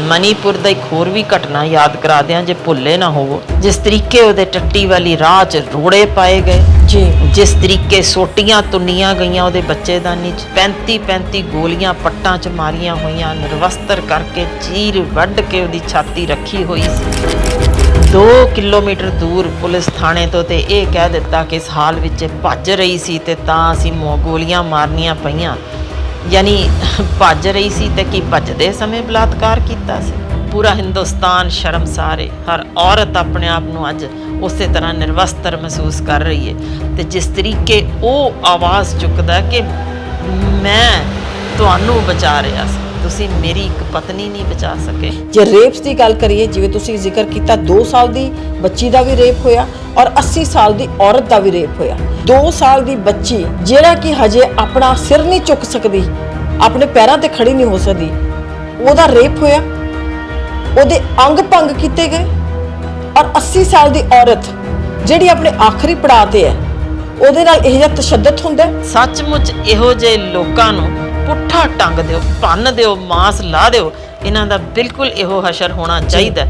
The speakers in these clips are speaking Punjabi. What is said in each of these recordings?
मणिपुर का एक होर भी घटना याद करा दें जे भुले ना होवो। जिस तरीके उहदे टट्टी वाली राह च रोड़े पाए गए जी, जिस तरीके सोटियां तुनिया गई उहदे बच्चेदानी च 35 गोलियां पट्टां च मारियां होईयां, निर्वस्त्र करके चीर वड्ड के उहदी छाती रखी हुई सी। 2 किलोमीटर दूर पुलिस थाने तो ते ये कह दिता कि इस हाल विच भज रही सी ते तां असीं गोलियां मारनियां पईयां। यानी भज रही सी ते कि भजदे समय बलात्कार कीता सी। पूरा हिंदुस्तान शर्मसार है। हर औरत अपने आप नूं अज उस तरह निर्वस्त्र महसूस कर रही है। तो जिस तरीके वो आवाज़ चुकदा कि मैं तुहानूं बचा रहा सी, तुसीं मेरी एक पत्नी नहीं बचा सके। जे रेप्स की गल करिए, जिवें तुसीं जिक्र किया 2 साल की बच्ची का भी रेप होया और 80 साल की औरत का भी रेप होया। 2 साल की बच्ची जिहड़ा कि हजे अपना सिर नहीं चुक सकती, अपने पैरों ते खड़ी नहीं हो सकती, ਉਹਦਾ रेप होया, ਉਹਦੇ अंग भंग किए गए। और 80 साल की औरत जिहड़ी अपने आखिरी पड़ाਅ ते है, ਉਹਦੇ ਨਾਲ ਇਹ ਜਿਹਾ ਤਸ਼ੱਦਦ ਹੁੰਦਾ। सचमुच इहो ਜਿਹੇ लोकां नूं पुट्ठा टंग दिओ, भन्न दिओ, मांस ला दिओ। इन्हां दा बिल्कुल इहो हशर होना चाहिए,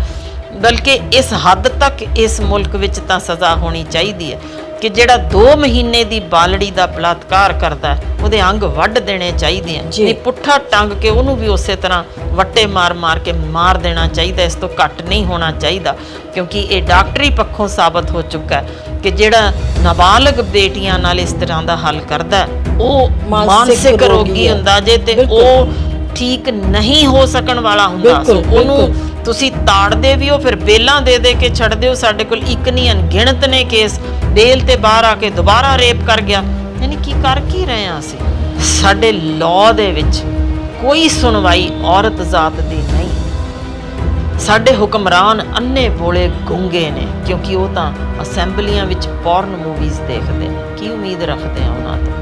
बल्कि इस हद तक इस मुल्क विच तां सज़ा होनी चाहिए है कि जिहड़ा 2 महीने की बालड़ी का बलात्कार करता है ਉਹਦੇ अंग वड्ड देने चाहिए हैं। नहीं पुट्ठा टंग के उन्होंने भी उस तरह वट्टे मार मार के मार देना चाहिए। इस तो घट नहीं होना चाहिए, क्योंकि ये डॉक्टरी पक्षों साबित हो चुका है कि जिहड़ा नाबालग बेटियां नाल इस तरह का हल करता है वो मानसिक रोगी हुंदा जे ते वो ठीक नहीं हो सकण वाला हुंदा। उहनूं तुसी ताड़दे भी हो, फिर बेलां दे के छड्डदे हो। साडे कोल एक नहीं अनगिणत ने केस, बेल ते बाहर आके दोबारा रेप कर गया। यानी की कर की रहे हैं असीं? साडे लॉ दे विच कोई सुनवाई औरत जात दी नहीं। साडे हुक्मरान अन्ने बोले गुंगे ने, क्योंकि वो तां असैंबलियां विच पॉर्न मूवीज़ देखदे ने। की उम्मीद रखते हैं उन्हां तों?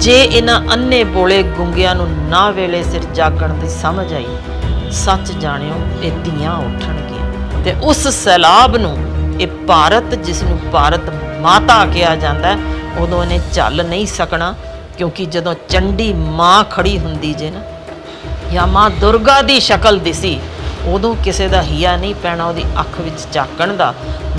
जे इन्हां अन्ने बोले गुंगियां नूं ना वेले सिर जागण दी समझ आई, सच जाणिओ ये धीआं उठणगीआं ते उस सैलाब नूं ये भारत जिसनूं भारत माता कहा जाता है उदों इन्हें झल नहीं सकना। क्योंकि जदों चंडी माँ खड़ी हुंदी जे ना, या माँ दुर्गा की शक्ल दिसी, उदों किसी का हिया नहीं पैना उहदी अख विच झाकण दा।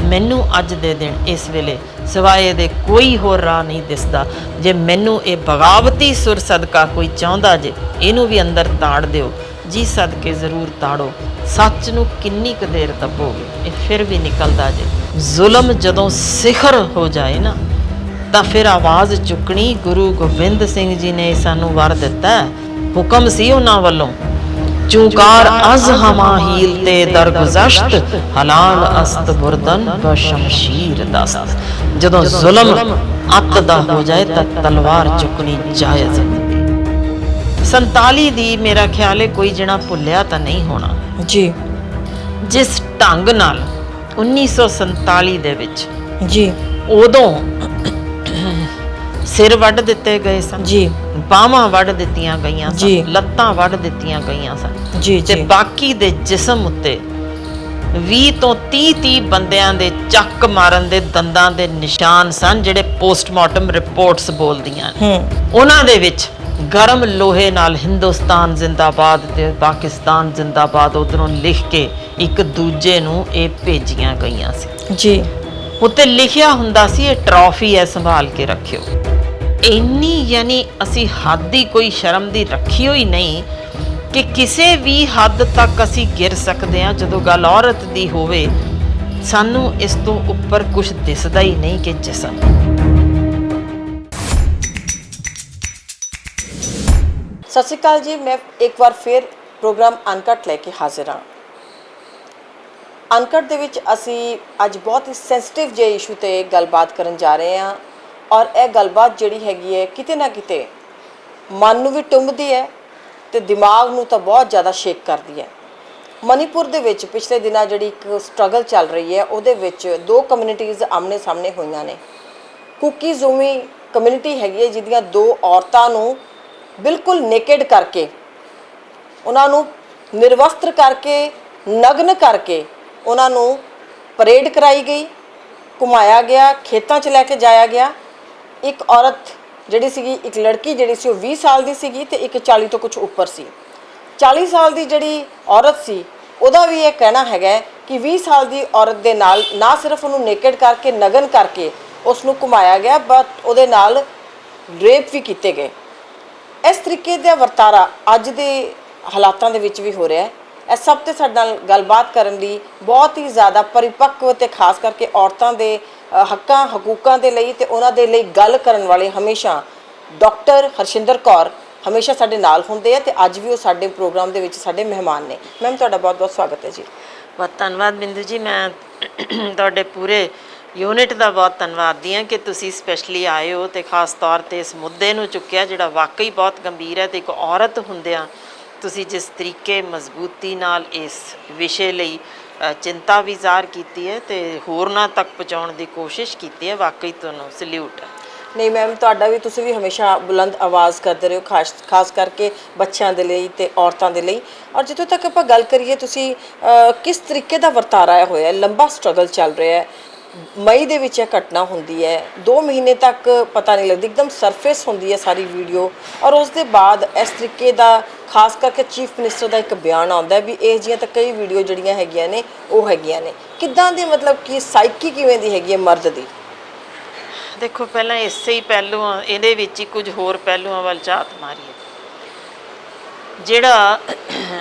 मैनू अज दे दिन इस वेले सिवाए इहदे कोई होर राह नहीं दिसदा। जे मैनू ये बगावती सुर सदका कोई चाहुंदा जे इनू भी अंदर ताड़ दिओ जी, सदके जरूर ताड़ो। सच नूं किन्नी क देर दबोगे, ये फिर भी निकलदा जे। जुल्म जदों सिखर हो जाए ना, तो फिर आवाज़ चुकनी। गुरु गोबिंद सिंह जी ने सानू वर दिता, हुक्म सी उन्हां वल्लों, चूकार अज हमा हीलते दरगुज़श्त, हलाल अस्त बुरदन ब शमशीर दस्त। जदों जुल्म अत दा हो जाए तो तलवार चुकनी जायज़। 47 दी मेरा ख्याल है कोई जना भुलिया तो नहीं होना जी। जिस ढंग नाल 1947 दे विच जी उदों सिर वड्ड दिते गए सन जी, बाहां वड्ड दित्तियां गईयां सन, लत्तां वड्ड दित्तियां गईयां सन जी, ते बाकी दे जिस्म उत्ते 20 तो 30 बंदियां दे चक मारन दे दंदां दे निशान सन, जिहड़े पोस्टमार्टम रिपोर्ट्स बोलदियां ने। उन्हां दे विच गरम लोहे नाल हिंदुस्तान जिंदाबाद ते पाकिस्तान जिंदाबाद उधरों लिख के एक दूजे नूं ये भेजियां गईयां सी जी। उत्ते लिखिया हुंदा सी ये ट्रॉफी है, संभाल के रखियो। इन्नी यानी असी हद ही कोई शर्म दी रखी हुई नहीं कि किसी भी हद तक असी गिर सकते हैं। जदों गल औरत दी होवे, सानू इस तो उपर कुछ दिसदा ही नहीं कि जिस्म। सत श्री अकाल जी, मैं एक बार फिर प्रोग्राम अनकट लैके हाजिर हाँ। अनकट दे विच असी अज बहुत ही सेंसिटिव जे इशू ते गलबात करन जा रहे हैं। और यह गलबात जिहड़ी हैगी है किते ना किते मन नूं भी टुंबदी है ते दिमाग नूं तां बहुत ज़्यादा शेक करदी है। मणिपुर दे विच पिछले दिनां जिहड़ी एक स्ट्रगल चल रही है, उहदे विच 2 कम्यूनिटीज़ आमने सामने होईयां ने। कुकी ज़ूमी कम्यूनिटी हैगी है जिहदियां 2 औरतां नूं बिल्कुल नेकेड करके, उन्होंने निर्वस्त्र करके, नग्न करके उन्होंने परेड कराई गई, घुमाया गया, खेतों च लैके जाया गया। एक औरत जिहड़ी सीगी, एक लड़की जिहड़ी सी 20 साल की सीगी ते एक 40 तो कुछ उपर सी। 40 साल की जिहड़ी औरत सी ਉਹਦਾ ਵੀ ਇਹ ਕਹਿਣਾ ਹੈਗਾ ਕਿ 20 ਸਾਲ ਦੀ ਔਰਤ ਦੇ ਨਾਲ ਨਾ ਸਿਰਫ ਉਹਨੂੰ ਨੇਕਡ ਕਰਕੇ ਨਗਨ ਕਰਕੇ ਉਸ ਨੂੰ ਘੁਮਾਇਆ ਗਿਆ ਬਟ ਉਹਦੇ ਨਾਲ ਰੇਪ ਵੀ ਕੀਤੇ ਗਏ। ਇਸ ਤਰੀਕੇ ਦਾ ਵਰਤਾਰਾ ਅੱਜ ਦੇ ਹਾਲਾਤਾਂ ਦੇ ਵਿੱਚ ਵੀ ਹੋ ਰਿਹਾ ਹੈ। ਇਹ ਸਭ ਤੇ ਸਾਡੇ ਨਾਲ ਗੱਲਬਾਤ ਕਰਨ ਲਈ ਬਹੁਤ ਹੀ ਜ਼ਿਆਦਾ ਪਰਿਪੱਕਵ ਤੇ ਖਾਸ ਕਰਕੇ ਔਰਤਾਂ ਦੇ ਹੱਕਾਂ ਹਕੂਕਾਂ ਦੇ ਲਈ ਤੇ ਉਹਨਾਂ ਦੇ ਲਈ ਗੱਲ ਕਰਨ ਵਾਲੇ ਹਮੇਸ਼ਾ ਡਾਕਟਰ ਹਰਸ਼ਿੰਦਰ ਕੌਰ ਹਮੇਸ਼ਾ ਸਾਡੇ ਨਾਲ ਹੁੰਦੇ ਆ ਤੇ ਅੱਜ ਵੀ ਉਹ ਸਾਡੇ ਪ੍ਰੋਗਰਾਮ ਦੇ ਵਿੱਚ ਸਾਡੇ ਮਹਿਮਾਨ ਨੇ। ਮੈਮ ਤੁਹਾਡਾ ਬਹੁਤ ਬਹੁਤ ਸਵਾਗਤ ਹੈ ਜੀ। ਬਹੁਤ ਧੰਨਵਾਦ ਬਿੰਦੂ ਜੀ। ਮੈਂ ਤੁਹਾਡੇ ਪੂਰੇ ਯੂਨਿਟ ਦਾ ਬਹੁਤ ਧੰਨਵਾਦੀ ਹਾਂ ਕਿ ਤੁਸੀਂ ਸਪੈਸ਼ਲੀ ਆਏ ਹੋ ਤੇ ਖਾਸ ਤੌਰ ਤੇ ਇਸ ਮੁੱਦੇ ਨੂੰ ਚੁੱਕਿਆ ਜਿਹੜਾ ਵਾਕਈ ਬਹੁਤ ਗੰਭੀਰ ਹੈ ਤੇ ਇੱਕ ਔਰਤ ਹੁੰਦਿਆਂ ਤੁਸੀਂ ਜਿਸ ਤਰੀਕੇ ਮਜ਼ਬੂਤੀ ਨਾਲ ਇਸ ਵਿਸ਼ੇ ਲਈ ਚਿੰਤਾ ਵੀ ਜ਼ਾਹਰ ਕੀਤੀ ਹੈ ਤੇ ਹੋਰਨਾਂ ਤੱਕ ਪਹੁੰਚਾਉਣ ਦੀ ਕੋਸ਼ਿਸ਼ ਕੀਤੀ ਹੈ, ਵਾਕਈ ਤੁਹਾਨੂੰ ਸਲੂਟ ਹੈ। ਨਹੀਂ ਮੈਮ, ਤੁਹਾਡਾ ਵੀ ਤੁਸੀਂ ਵੀ ਹਮੇਸ਼ਾ ਬੁਲੰਦ ਆਵਾਜ਼ ਕਰਦੇ ਰਹੇ ਹੋ ਖਾਸ ਕਰਕੇ ਬੱਚਿਆਂ ਦੇ ਲਈ ਤੇ ਔਰਤਾਂ ਦੇ ਲਈ। ਔਰ ਜਿੱਥੋਂ ਤੱਕ ਆਪਾਂ ਗੱਲ ਕਰੀਏ ਤੁਸੀਂ ਕਿਸ ਤਰੀਕੇ ਦਾ ਵਰਤਾਰਾ ਹੋਇਆ, ਲੰਬਾ ਸਟਰਗਲ ਚੱਲ ਰਿਹਾ ਹੈ। ਮਈ ਦੇ ਵਿੱਚ ਇਹ ਘਟਨਾ ਹੁੰਦੀ ਹੈ, 2 ਮਹੀਨੇ ਤੱਕ ਪਤਾ ਨਹੀਂ ਲੱਗਦੀ, ਇੱਕਦਮ ਸਰਫੇਸ ਹੁੰਦੀ ਹੈ ਸਾਰੀ ਵੀਡੀਓ ਔਰ ਉਸ ਦੇ ਬਾਅਦ ਇਸ ਤਰੀਕੇ ਦਾ ਖਾਸ ਕਰਕੇ ਚੀਫ ਮਿਨਿਸਟਰ ਦਾ ਇੱਕ ਬਿਆਨ ਆਉਂਦਾ ਵੀ ਇਹ ਜਿਹੀਆਂ ਤਾਂ ਕਈ ਵੀਡੀਓ ਜਿਹੜੀਆਂ ਹੈਗੀਆਂ ਨੇ ਉਹ ਹੈਗੀਆਂ ਨੇ। ਕਿੱਦਾਂ ਦੇ ਮਤਲਬ ਕਿ ਸਾਈਕੀ ਕਿਵੇਂ ਦੀ ਹੈਗੀ ਹੈ ਮਰਦ ਦੀ? ਦੇਖੋ, ਪਹਿਲਾਂ ਇਸੇ ਹੀ ਪਹਿਲੂਆਂ ਇਹਦੇ ਵਿੱਚ ਹੀ ਕੁਝ ਹੋਰ ਪਹਿਲੂਆਂ ਵੱਲ ਝਾਤ ਮਾਰੀਏ। ਜਿਹੜਾ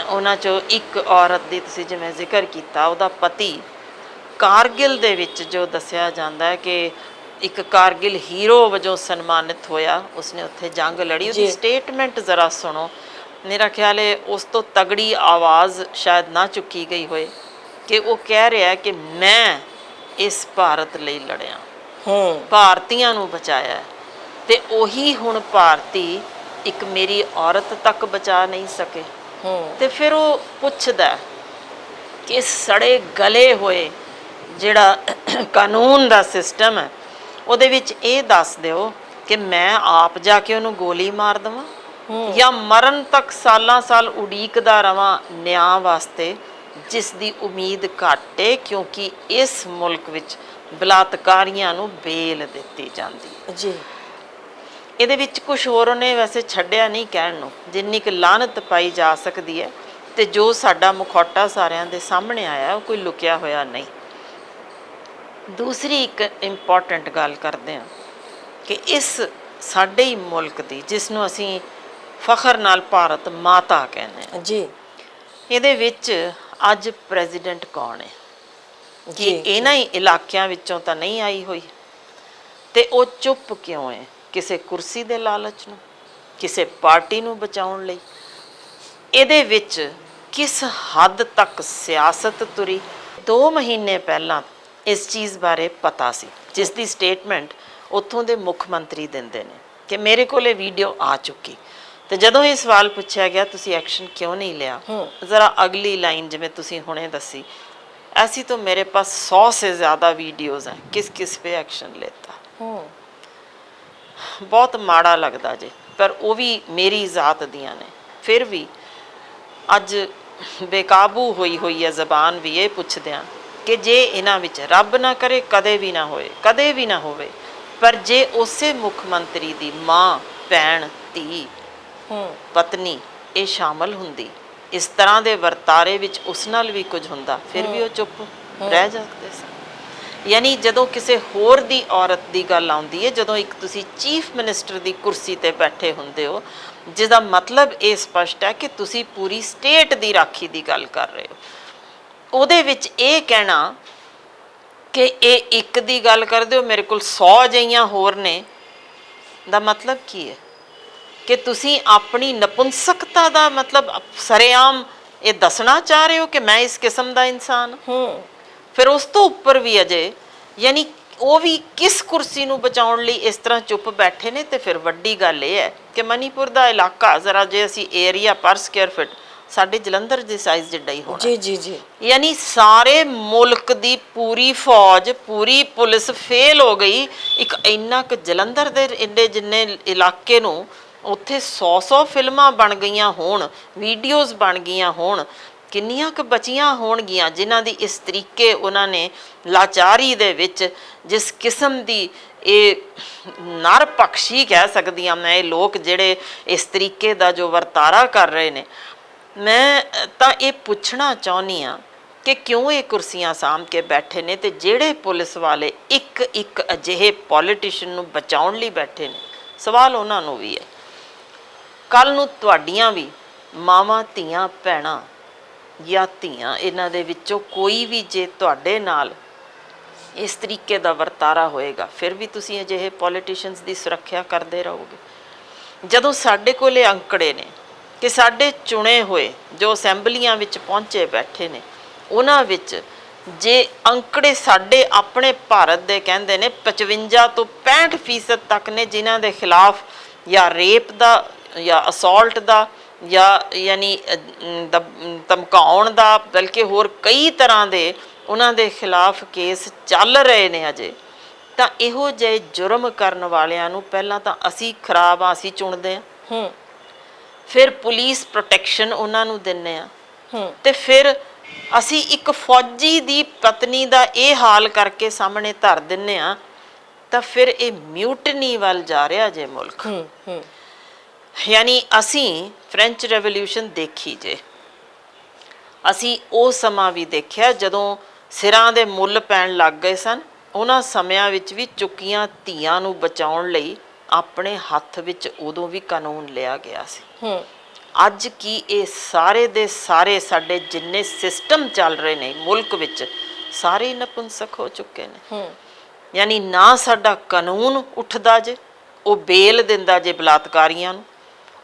ਉਹਨਾਂ 'ਚੋਂ ਇੱਕ ਔਰਤ ਦੀ ਤੁਸੀਂ ਜਿਵੇਂ ਜ਼ਿਕਰ ਕੀਤਾ, ਉਹਦਾ ਪਤੀ ਕਾਰਗਿਲ ਦੇ ਵਿੱਚ ਜੋ ਦੱਸਿਆ ਜਾਂਦਾ ਹੈ ਕਿ ਇੱਕ ਕਾਰਗਿਲ ਹੀਰੋ ਵਜੋਂ ਸਨਮਾਨਿਤ ਹੋਇਆ, ਉਸਨੇ ਉੱਥੇ ਜੰਗ ਲੜੀ। ਉਹਦੀ ਸਟੇਟਮੈਂਟ ਜ਼ਰਾ ਸੁਣੋ, ਮੇਰਾ ਖਿਆਲ ਹੈ ਉਸ ਤੋਂ ਤਗੜੀ ਆਵਾਜ਼ ਸ਼ਾਇਦ ਨਾ ਚੁੱਕੀ ਗਈ ਹੋਏ ਕਿ ਉਹ ਕਹਿ ਰਿਹਾ ਕਿ ਮੈਂ ਇਸ ਭਾਰਤ ਲਈ ਲੜਿਆ, ਭਾਰਤੀਆਂ ਨੂੰ ਬਚਾਇਆ ਤੇ ਉਹੀ ਹੁਣ ਭਾਰਤੀ ਇੱਕ ਮੇਰੀ ਔਰਤ ਤੱਕ ਬਚਾ ਨਹੀਂ ਸਕੇ। ਤੇ ਫਿਰ ਉਹ ਪੁੱਛਦਾ ਕਿ ਇਸ ਸੜੇ ਗਲੇ ਹੋਏ ਜਿਹੜਾ ਕਾਨੂੰਨ ਦਾ ਸਿਸਟਮ ਹੈ ਉਹਦੇ ਵਿੱਚ ਇਹ ਦੱਸ ਦਿਓ ਕਿ ਮੈਂ ਆਪ ਜਾ ਕੇ ਉਹਨੂੰ ਗੋਲੀ ਮਾਰ ਦੇਵਾਂ ਜਾਂ ਮਰਨ ਤੱਕ ਸਾਲਾਂ ਸਾਲ ਉਡੀਕਦਾ ਰਵਾਂ ਨਿਆਂ ਵਾਸਤੇ, ਜਿਸ ਦੀ ਉਮੀਦ ਘੱਟ ਹੈ ਕਿਉਂਕਿ ਇਸ ਮੁਲਕ ਵਿੱਚ ਬਲਾਤਕਾਰੀਆਂ ਨੂੰ ਬੇਲ ਦਿੱਤੀ ਜਾਂਦੀ ਜੀ। ਇਹਦੇ ਵਿੱਚ ਕੁਝ ਹੋਰ ਉਹਨੇ ਵੈਸੇ ਛੱਡਿਆ ਨਹੀਂ ਕਹਿਣ ਨੂੰ, ਜਿੰਨੀ ਕੁ ਲਾਹਨਤ ਪਾਈ ਜਾ ਸਕਦੀ ਹੈ ਤੇ ਜੋ ਸਾਡਾ ਮੁਖੌਟਾ ਸਾਰਿਆਂ ਦੇ ਸਾਹਮਣੇ ਆਇਆ ਉਹ ਕੋਈ ਲੁਕਿਆ ਹੋਇਆ ਨਹੀਂ। ਦੂਸਰੀ ਇੱਕ ਇੰਪੋਰਟੈਂਟ ਗੱਲ ਕਰਦੇ ਹਾਂ ਕਿ ਇਸ ਸਾਡੇ ਹੀ ਮੁਲਕ ਦੀ, ਜਿਸ ਨੂੰ ਅਸੀਂ ਫਖਰ ਨਾਲ ਭਾਰਤ ਮਾਤਾ ਕਹਿੰਦੇ ਹਾਂ ਜੀ, ਇਹਦੇ ਵਿੱਚ ਅੱਜ ਪ੍ਰੈਜ਼ੀਡੈਂਟ ਕੌਣ ਹੈ? ਕਿ ਇਹਨਾਂ ਹੀ ਇਲਾਕਿਆਂ ਵਿੱਚੋਂ ਤਾਂ ਨਹੀਂ ਆਈ ਹੋਈ ਤੇ ਉਹ ਚੁੱਪ ਕਿਉਂ ਹੈ? ਕਿਸੇ ਕੁਰਸੀ ਦੇ ਲਾਲਚ ਨੂੰ, ਕਿਸੇ ਪਾਰਟੀ ਨੂੰ ਬਚਾਉਣ ਲਈ? ਇਹਦੇ ਵਿੱਚ ਕਿਸ ਹੱਦ ਤੱਕ ਸਿਆਸਤ ਤੁਰੀ? 2 ਮਹੀਨੇ ਪਹਿਲਾਂ ਇਸ ਚੀਜ਼ ਬਾਰੇ ਪਤਾ ਸੀ, ਜਿਸ ਦੀ ਸਟੇਟਮੈਂਟ ਉੱਥੋਂ ਦੇ ਮੁੱਖ ਮੰਤਰੀ ਦਿੰਦੇ ਨੇ ਕਿ ਮੇਰੇ ਕੋਲ ਇਹ ਵੀਡੀਓ ਆ ਚੁੱਕੀ। ਤੇ ਜਦੋਂ ਇਹ ਸਵਾਲ ਪੁੱਛਿਆ ਗਿਆ ਤੁਸੀਂ ਐਕਸ਼ਨ ਕਿਉਂ ਨਹੀਂ ਲਿਆ, ਜ਼ਰਾ ਅਗਲੀ ਲਾਈਨ ਜਿਵੇਂ ਤੁਸੀਂ ਹੁਣੇ ਦੱਸੀ, ऐसी तो मेरे पास 100 से ज़्यादा वीडियोज़ हैं, किस किस पे एक्शन लेता। बहुत माड़ा लगता जे, पर वो भी मेरी ज़ात दियाँ ने। फिर भी अज बेकाबू हुई है ज़बान भी ये पुछदे हैं कि जे इन्हां विच रब ना करे कदे भी ना होए, कदे भी ना होवे, पर जे उसे मुख मंत्री दी माँ भैन धी पत्नी ये शामिल हुंदी, इस तरह के वरतारे विच उस नाल भी कुछ हुंदा, फिर भी वो चुप रह जाते सन। यानी जदों किसी होर दी औरत की गल आउंदी है, जदों एक तुसी चीफ मिनिस्टर की कुर्सी ते बैठे हुंदे हो, जिसका मतलब ये स्पष्ट है कि तुसी पूरी स्टेट की राखी की गल कर रहे हो, ਉਹਦੇ ਵਿੱਚ ਇਹ ਕਹਿਣਾ ਕਿ ਇਹ ਇੱਕ ਦੀ ਗੱਲ ਕਰਦੇ ਹੋ, ਮੇਰੇ ਕੋਲ 100 ਜਿਹੀਆਂ ਹੋਰ ਨੇ, ਦਾ ਮਤਲਬ ਕੀ ਹੈ? ਕਿ ਤੁਸੀਂ ਆਪਣੀ ਨਪੁੰਸਕਤਾ ਦਾ ਮਤਲਬ ਸਰੇਆਮ ਇਹ ਦੱਸਣਾ ਚਾਹ ਰਹੇ ਹੋ ਕਿ ਮੈਂ ਇਸ ਕਿਸਮ ਦਾ ਇਨਸਾਨ ਹਾਂ? ਫਿਰ ਉਸ ਤੋਂ ਉੱਪਰ ਵੀ ਅਜੇ ਯਾਨੀ ਉਹ ਵੀ ਕਿਸ ਕੁਰਸੀ ਨੂੰ ਬਚਾਉਣ ਲਈ ਇਸ ਤਰ੍ਹਾਂ ਚੁੱਪ ਬੈਠੇ ਨੇ। ਤੇ ਫਿਰ ਵੱਡੀ ਗੱਲ ਇਹ ਹੈ ਕਿ ਮਨੀਪੁਰ ਦਾ ਇਲਾਕਾ ਜ਼ਰਾ ਜੇ ਅਸੀਂ ਏਰੀਆ ਪਰ ਸਕੁਅਰ ਫਿਟ ਸਾਡੇ ਜਲੰਧਰ ਦੇ ਸਾਈਜ਼ ਜਿੱਡਾ ਹੀ ਹੋਣਾ। ਜੀ ਜੀ ਜੀ। ਯਾਨੀ ਸਾਰੇ ਮੁਲਕ ਦੀ ਪੂਰੀ ਫੌਜ ਪੂਰੀ ਪੁਲਿਸ ਫੇਲ ਹੋ ਗਈ, ਇੱਕ ਇੰਨਾ ਕੁ ਜਲੰਧਰ ਦੇ ਇੰਨੇ ਜਿੰਨੇ ਇਲਾਕੇ ਨੂੰ ਉੱਥੇ 100 ਫਿਲਮਾਂ ਬਣ ਗਈਆਂ ਹੋਣ, ਵੀਡੀਓਜ਼ ਬਣ ਗਈਆਂ ਹੋਣ, ਕਿੰਨੀਆਂ ਕੁ ਬਚੀਆਂ ਹੋਣਗੀਆਂ ਜਿਨ੍ਹਾਂ ਦੀ ਇਸ ਤਰੀਕੇ ਉਹਨਾਂ ਨੇ ਲਾਚਾਰੀ ਦੇ ਵਿੱਚ ਜਿਸ ਕਿਸਮ ਦੀ ਇਹ ਨਰ ਪਕਸ਼ੀ ਕਹਿ ਸਕਦੀ ਹਾਂ ਮੈਂ, ਇਹ ਲੋਕ ਜਿਹੜੇ ਇਸ ਤਰੀਕੇ ਦਾ ਜੋ ਵਰਤਾਰਾ ਕਰ ਰਹੇ ਨੇ, ਮੈਂ ਤਾਂ ਇਹ ਪੁੱਛਣਾ ਚਾਹੁੰਦੀ ਆ ਕਿ ਕਿਉਂ ਇਹ ਕੁਰਸੀਆਂ ਸਾਂਭ ਕੇ ਬੈਠੇ ਨੇ, ਤੇ ਜਿਹੜੇ ਪੁਲਿਸ ਵਾਲੇ ਇੱਕ ਇੱਕ ਅਜਿਹੇ ਪੋਲੀਟੀਸ਼ੀਅਨ ਨੂੰ ਬਚਾਉਣ ਲਈ ਬੈਠੇ ਨੇ, ਸਵਾਲ ਉਹਨਾਂ ਨੂੰ ਵੀ ਹੈ। ਕੱਲ ਨੂੰ ਤੁਹਾਡੀਆਂ ਵੀ ਮਾਵਾਂ, ਧੀਆਂ, ਭੈਣਾਂ ਜਾਂ ਧੀਆਂ, ਇਹਨਾਂ ਦੇ ਵਿੱਚੋਂ ਕੋਈ ਵੀ ਜੇ ਤੁਹਾਡੇ ਨਾਲ ਇਸ ਤਰੀਕੇ ਦਾ ਵਰਤਾਰਾ ਹੋਏਗਾ, ਫਿਰ ਵੀ ਤੁਸੀਂ ਅਜਿਹੇ ਪੋਲੀਟੀਸ਼ੀਅਨਸ ਦੀ ਸੁਰੱਖਿਆ ਕਰਦੇ ਰਹੋਗੇ। ਜਦੋਂ ਸਾਡੇ ਕੋਲ ਇਹ ਅੰਕੜੇ ਨੇ ਕਿ ਸਾਡੇ ਚੁਣੇ ਹੋਏ ਜੋ ਅਸੈਂਬਲੀਆਂ ਵਿੱਚ ਪਹੁੰਚੇ ਬੈਠੇ ਨੇ, ਉਹਨਾਂ ਵਿੱਚ ਜੇ ਅੰਕੜੇ ਸਾਡੇ ਆਪਣੇ ਭਾਰਤ ਦੇ ਕਹਿੰਦੇ ਨੇ 55 ਤੋਂ 65% ਤੱਕ ਨੇ ਜਿਨ੍ਹਾਂ ਦੇ ਖਿਲਾਫ ਜਾਂ ਰੇਪ ਦਾ ਜਾਂ ਅਸੌਲਟ ਦਾ ਜਾਂ ਯਾਨੀ ਧਮਕਾਉਣ ਦਾ, ਬਲਕਿ ਹੋਰ ਕਈ ਤਰ੍ਹਾਂ ਦੇ ਉਹਨਾਂ ਦੇ ਖਿਲਾਫ ਕੇਸ ਚੱਲ ਰਹੇ ਨੇ ਅਜੇ, ਤਾਂ ਇਹੋ ਜਿਹੇ ਜੁਰਮ ਕਰਨ ਵਾਲਿਆਂ ਨੂੰ ਪਹਿਲਾਂ ਤਾਂ ਅਸੀਂ ਖਰਾਬ ਆ, ਅਸੀਂ ਚੁਣਦੇ ਹਾਂ, ਫਿਰ ਪੁਲਿਸ ਪ੍ਰੋਟੈਕਸ਼ਨ ਉਹਨਾਂ ਨੂੰ ਦਿੰਦੇ ਆ, ਤੇ ਫਿਰ ਅਸੀਂ ਇੱਕ ਫੌਜੀ ਦੀ ਪਤਨੀ ਦਾ ਇਹ ਹਾਲ ਕਰਕੇ ਸਾਹਮਣੇ ਧਰ ਦਿੰਨੇ ਆ, ਤਾਂ ਫਿਰ ਇਹ ਮਿਊਟਨੀ ਵੱਲ ਜਾ ਰਿਹਾ ਜੇ ਮੁਲਕ। ਯਾਨੀ ਅਸੀਂ ਫ੍ਰੈਂਚ ਰੈਵੋਲਿਊਸ਼ਨ ਦੇਖੀ ਜੇ, ਅਸੀਂ ਉਹ ਸਮਾਂ ਵੀ ਦੇਖਿਆ ਜਦੋਂ ਸਿਰਾਂ ਦੇ ਮੁੱਲ ਪੈਣ ਲੱਗ ਗਏ ਸਨ। ਉਹਨਾਂ ਸਮਿਆਂ ਵਿੱਚ ਵੀ ਚੁੱਕੀਆਂ ਧੀਆਂ ਨੂੰ ਬਚਾਉਣ ਲਈ ਆਪਣੇ ਹੱਥ ਵਿੱਚ ਉਦੋਂ ਵੀ ਕਾਨੂੰਨ ਲਿਆ ਗਿਆ ਸੀ। ਅੱਜ ਕੀ ਇਹ ਸਾਰੇ ਦੇ ਸਾਰੇ ਸਾਡੇ ਜਿੰਨੇ ਸਿਸਟਮ ਚੱਲ ਰਹੇ ਨੇ ਮੁਲਕ ਵਿੱਚ, ਸਾਰੇ ਨਪੁੰਸਕ ਹੋ ਚੁੱਕੇ ਨੇ। ਯਾਨੀ ਨਾ ਸਾਡਾ ਕਾਨੂੰਨ ਉੱਠਦਾ ਜੇ, ਉਹ ਬੇਲ ਦਿੰਦਾ ਜੇ ਬਲਾਤਕਾਰੀਆਂ ਨੂੰ।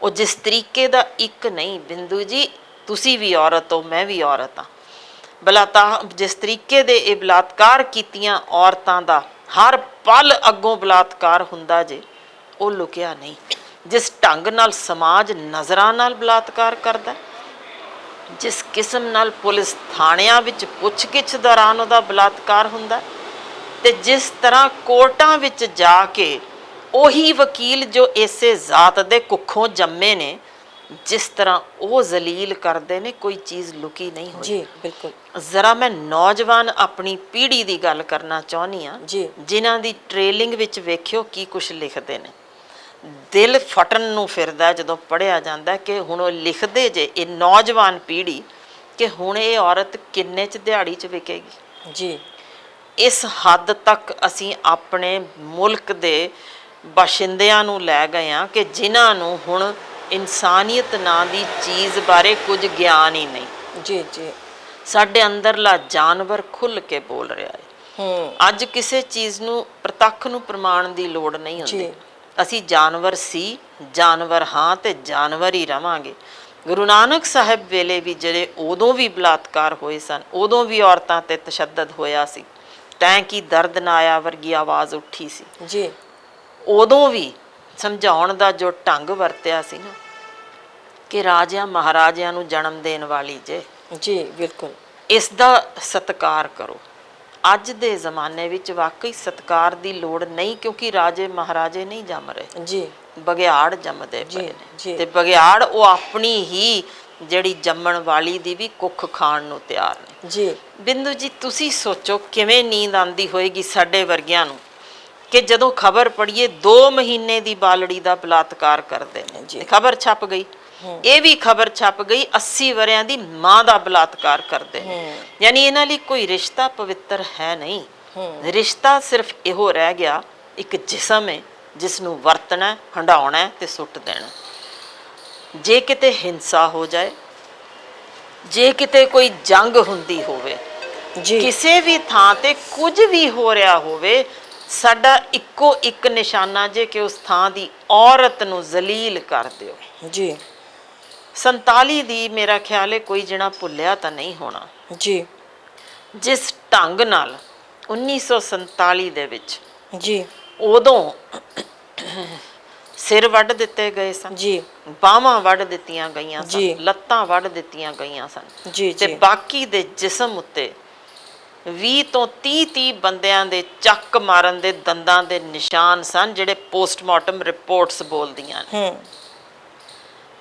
ਉਹ ਜਿਸ ਤਰੀਕੇ ਦਾ, ਇੱਕ ਨਹੀਂ ਬਿੰਦੂ ਜੀ, ਤੁਸੀਂ ਵੀ ਔਰਤ ਹੋ, ਮੈਂ ਵੀ ਔਰਤ ਹਾਂ, ਜਿਸ ਤਰੀਕੇ ਦੇ ਇਹ ਬਲਾਤਕਾਰ ਕੀਤੀਆਂ ਔਰਤਾਂ ਦਾ ਹਰ ਪਲ ਅੱਗੋਂ ਬਲਾਤਕਾਰ ਹੁੰਦਾ ਜੇ, ਉਹ ਲੁਕਿਆ ਨਹੀਂ। ਜਿਸ ਢੰਗ ਨਾਲ ਸਮਾਜ ਨਜ਼ਰਾਂ ਨਾਲ ਬਲਾਤਕਾਰ ਕਰਦਾ, ਜਿਸ ਕਿਸਮ ਨਾਲ ਪੁਲਿਸ ਥਾਣਿਆਂ ਵਿੱਚ ਪੁੱਛਗਿੱਛ ਦੌਰਾਨ ਉਹਦਾ ਬਲਾਤਕਾਰ ਹੁੰਦਾ, ਤੇ ਜਿਸ ਤਰ੍ਹਾਂ ਕੋਰਟਾਂ ਵਿੱਚ ਜਾ ਕੇ ਉਹੀ ਵਕੀਲ ਜੋ ਇਸੇ ਜ਼ਾਤ ਦੇ ਕੁੱਖੋਂ ਜੰਮੇ ਨੇ, ਜਿਸ ਤਰ੍ਹਾਂ ਉਹ ਜ਼ਲੀਲ ਕਰਦੇ ਨੇ, ਕੋਈ ਚੀਜ਼ ਲੁਕੀ ਨਹੀਂ ਹੋਈ। ਜੀ ਬਿਲਕੁਲ। ਜ਼ਰਾ ਮੈਂ ਨੌਜਵਾਨ ਆਪਣੀ ਪੀੜ੍ਹੀ ਦੀ ਗੱਲ ਕਰਨਾ ਚਾਹੁੰਦੀ ਹਾਂ, ਜਿਨ੍ਹਾਂ ਦੀ ਟ੍ਰੇਲਿੰਗ ਵਿੱਚ ਵੇਖਿਓ ਕੀ ਕੁਛ ਲਿਖਦੇ ਨੇ। ਦਿਲ ਫਟਣ ਨੂੰ ਫਿਰਦਾ ਜਦੋਂ ਪੜ੍ਹਿਆ ਜਾਂਦਾ ਕਿ ਹੁਣ ਉਹ ਲਿਖਦੇ ਜੇ ਇਹ ਨੌਜਵਾਨ ਪੀੜ੍ਹੀ ਕਿ ਹੁਣ ਇਹ ਔਰਤ ਕਿੰਨੇ 'ਚ ਦਿਹਾੜੀ 'ਚ ਵਿਕੇਗੀ। ਜੀ, ਇਸ ਹੱਦ ਤੱਕ ਅਸੀਂ ਆਪਣੇ ਮੁਲਕ ਦੇ ਬਾਸ਼ਿੰਦਿਆਂ ਨੂੰ ਲੈ ਗਏ ਹਾਂ ਕਿ ਜਿਨ੍ਹਾਂ ਨੂੰ ਹੁਣ ਇਨਸਾਨੀਅਤ ਨਾਂ ਦੀ ਚੀਜ਼ ਬਾਰੇ ਕੁਝ ਗਿਆਨ ਹੀ ਨਹੀਂ। ਜੀ ਜੀ, ਸਾਡੇ ਅੰਦਰਲਾ ਜਾਨਵਰ ਖੁੱਲ੍ਹ ਕੇ ਬੋਲ ਰਿਹਾ ਹੈ। ਅੱਜ ਕਿਸੇ ਚੀਜ਼ ਨੂੰ ਪ੍ਰਤੱਖ ਨੂੰ ਪ੍ਰਮਾਣ ਦੀ ਲੋੜ ਨਹੀਂ ਹੁੰਦੀ। ਅਸੀਂ ਜਾਨਵਰ ਸੀ, ਜਾਨਵਰ ਹਾਂ, ਤੇ ਜਾਨਵਰ ਹੀ ਰਵਾਂਗੇ। ਗੁਰੂ ਨਾਨਕ ਸਾਹਿਬ ਵੇਲੇ ਵੀ ਜਿਹੜੇ ਉਦੋਂ ਵੀ ਬਲਾਤਕਾਰ ਹੋਏ ਸਨ, ਉਦੋਂ ਵੀ ਔਰਤਾਂ ਤੇ ਤਸ਼ੱਦਦ ਹੋਇਆ ਸੀ, ਤੈਂ ਕੀ ਦਰਦ ਨਾ ਆਇਆ ਵਰਗੀ ਆਵਾਜ਼ ਉੱਠੀ ਸੀ ਜੀ। ਉਦੋਂ ਵੀ ਸਮਝਾਉਣ ਦਾ ਜੋ ਢੰਗ ਵਰਤਿਆ ਸੀ ਨਾ ਕਿ ਰਾਜਿਆਂ ਮਹਾਰਾਜਿਆਂ ਨੂੰ ਜਨਮ ਦੇਣ ਵਾਲੀ ਜੇ, ਜੀ ਬਿਲਕੁਲ, ਇਸ ਦਾ ਸਤਿਕਾਰ ਕਰੋ। ਅੱਜ ਦੇ ਜ਼ਮਾਨੇ ਵਿੱਚ ਵਾਕਈ ਸਤਿਕਾਰ ਦੀ ਲੋੜ ਨਹੀਂ, ਕਿਉਂਕਿ ਰਾਜੇ ਮਹਾਰਾਜੇ ਨਹੀਂ ਜੰਮ ਰਹੇ ਜੀ, ਬਘਿਆੜ ਜੰਮਦੇ ਪਏ ਨੇ, ਤੇ ਬਘਿਆੜ ਉਹ ਆਪਣੀ ਹੀ ਜਿਹੜੀ ਜੰਮਣ ਵਾਲੀ ਦੀ ਵੀ ਕੁੱਖ ਖਾਣ ਨੂੰ ਤਿਆਰ ਨੇ ਜੀ। ਬਿੰਦੂ ਜੀ, ਤੁਸੀਂ ਸੋਚੋ ਕਿਵੇਂ ਨੀਂਦ ਆਉਂਦੀ ਹੋਏਗੀ ਸਾਡੇ ਵਰਗਿਆਂ ਨੂੰ ਕਿ ਜਦੋਂ ਖਬਰ ਪੜ੍ਹੀਏ 2 ਮਹੀਨੇ ਦੀ ਬਾਲੜੀ ਦਾ ਬਲਾਤਕਾਰ ਕਰਦੇ ਨੇ ਜੀ, ਖਬਰ ਛਪ ਗਈ। ਇਹ ਵੀ ਖਬਰ ਛਪ ਗਈ 80 ਵਰਿਆਂ ਦੀ ਮਾਂ ਦਾ ਬਲਾਤਕਾਰ ਕਰਦੇ ਨੇ। ਯਾਨੀ ਇਹਨਾਂ ਲਈ ਕੋਈ ਰਿਸ਼ਤਾ ਪਵਿੱਤਰ ਹੈ ਨਹੀਂ। ਰਿਸ਼ਤਾ ਸਿਰਫ ਇਹੋ ਰਹਿ ਗਿਆ, ਇੱਕ ਜਿਸਮ ਹੈ ਜਿਸ ਨੂੰ ਵਰਤਣਾ, ਹੰਡਾਉਣਾ ਤੇ ਸੁੱਟ ਦੇਣਾ। ਜੇ ਕਿਤੇ ਹਿੰਸਾ ਹੋ ਜਾਏ, ਜੇ ਕਿਤੇ ਕੋਈ ਜੰਗ ਹੁੰਦੀ ਹੋਵੇ, ਕਿਸੇ ਵੀ ਥਾਂ ਤੇ ਕੁਝ ਵੀ ਹੋ ਰਿਹਾ ਹੋਵੇ, ਸਾਡਾ ਇੱਕੋ ਇੱਕ ਨਿਸ਼ਾਨਾ ਜੇ ਕਿ ਉਸ ਥਾਂ ਦੀ ਔਰਤ ਨੂੰ ਜ਼ਲੀਲ ਕਰ ਦਿਓ ਜੀ। 47 ਦੀ ਮੇਰਾ ਖਿਆਲ ਹੈ ਕੋਈ ਜਣਾ ਭੁੱਲਿਆ ਤਾਂ ਨਹੀਂ ਹੋਣਾ ਜੀ, ਜਿਸ ਢੰਗ ਨਾਲ 1947 ਦੇ ਵਿੱਚ ਜੀ ਉਦੋਂ ਸਿਰ ਵੱਢ ਦਿੱਤੇ ਗਏ ਸਨ ਜੀ, ਬਾਹਾਂ ਵੱਢ ਦਿੱਤੀਆਂ ਗਈਆਂ ਸਨ, ਲੱਤਾਂ ਵੱਢ ਦਿੱਤੀਆਂ ਗਈਆਂ ਸਨ ਜੀ, ਤੇ ਬਾਕੀ ਦੇ ਜਿਸਮ ਉੱਤੇ 20 ਤੋਂ 30 ਬੰਦਿਆਂ ਦੇ ਚੱਕ ਮਾਰਨ ਦੇ ਦੰਦਾਂ ਦੇ ਨਿਸ਼ਾਨ ਸਨ, ਜਿਹੜੇ ਪੋਸਟਮਾਰਟਮ ਰਿਪੋਰਟਸ ਬੋਲਦੀਆਂ ਨੇ।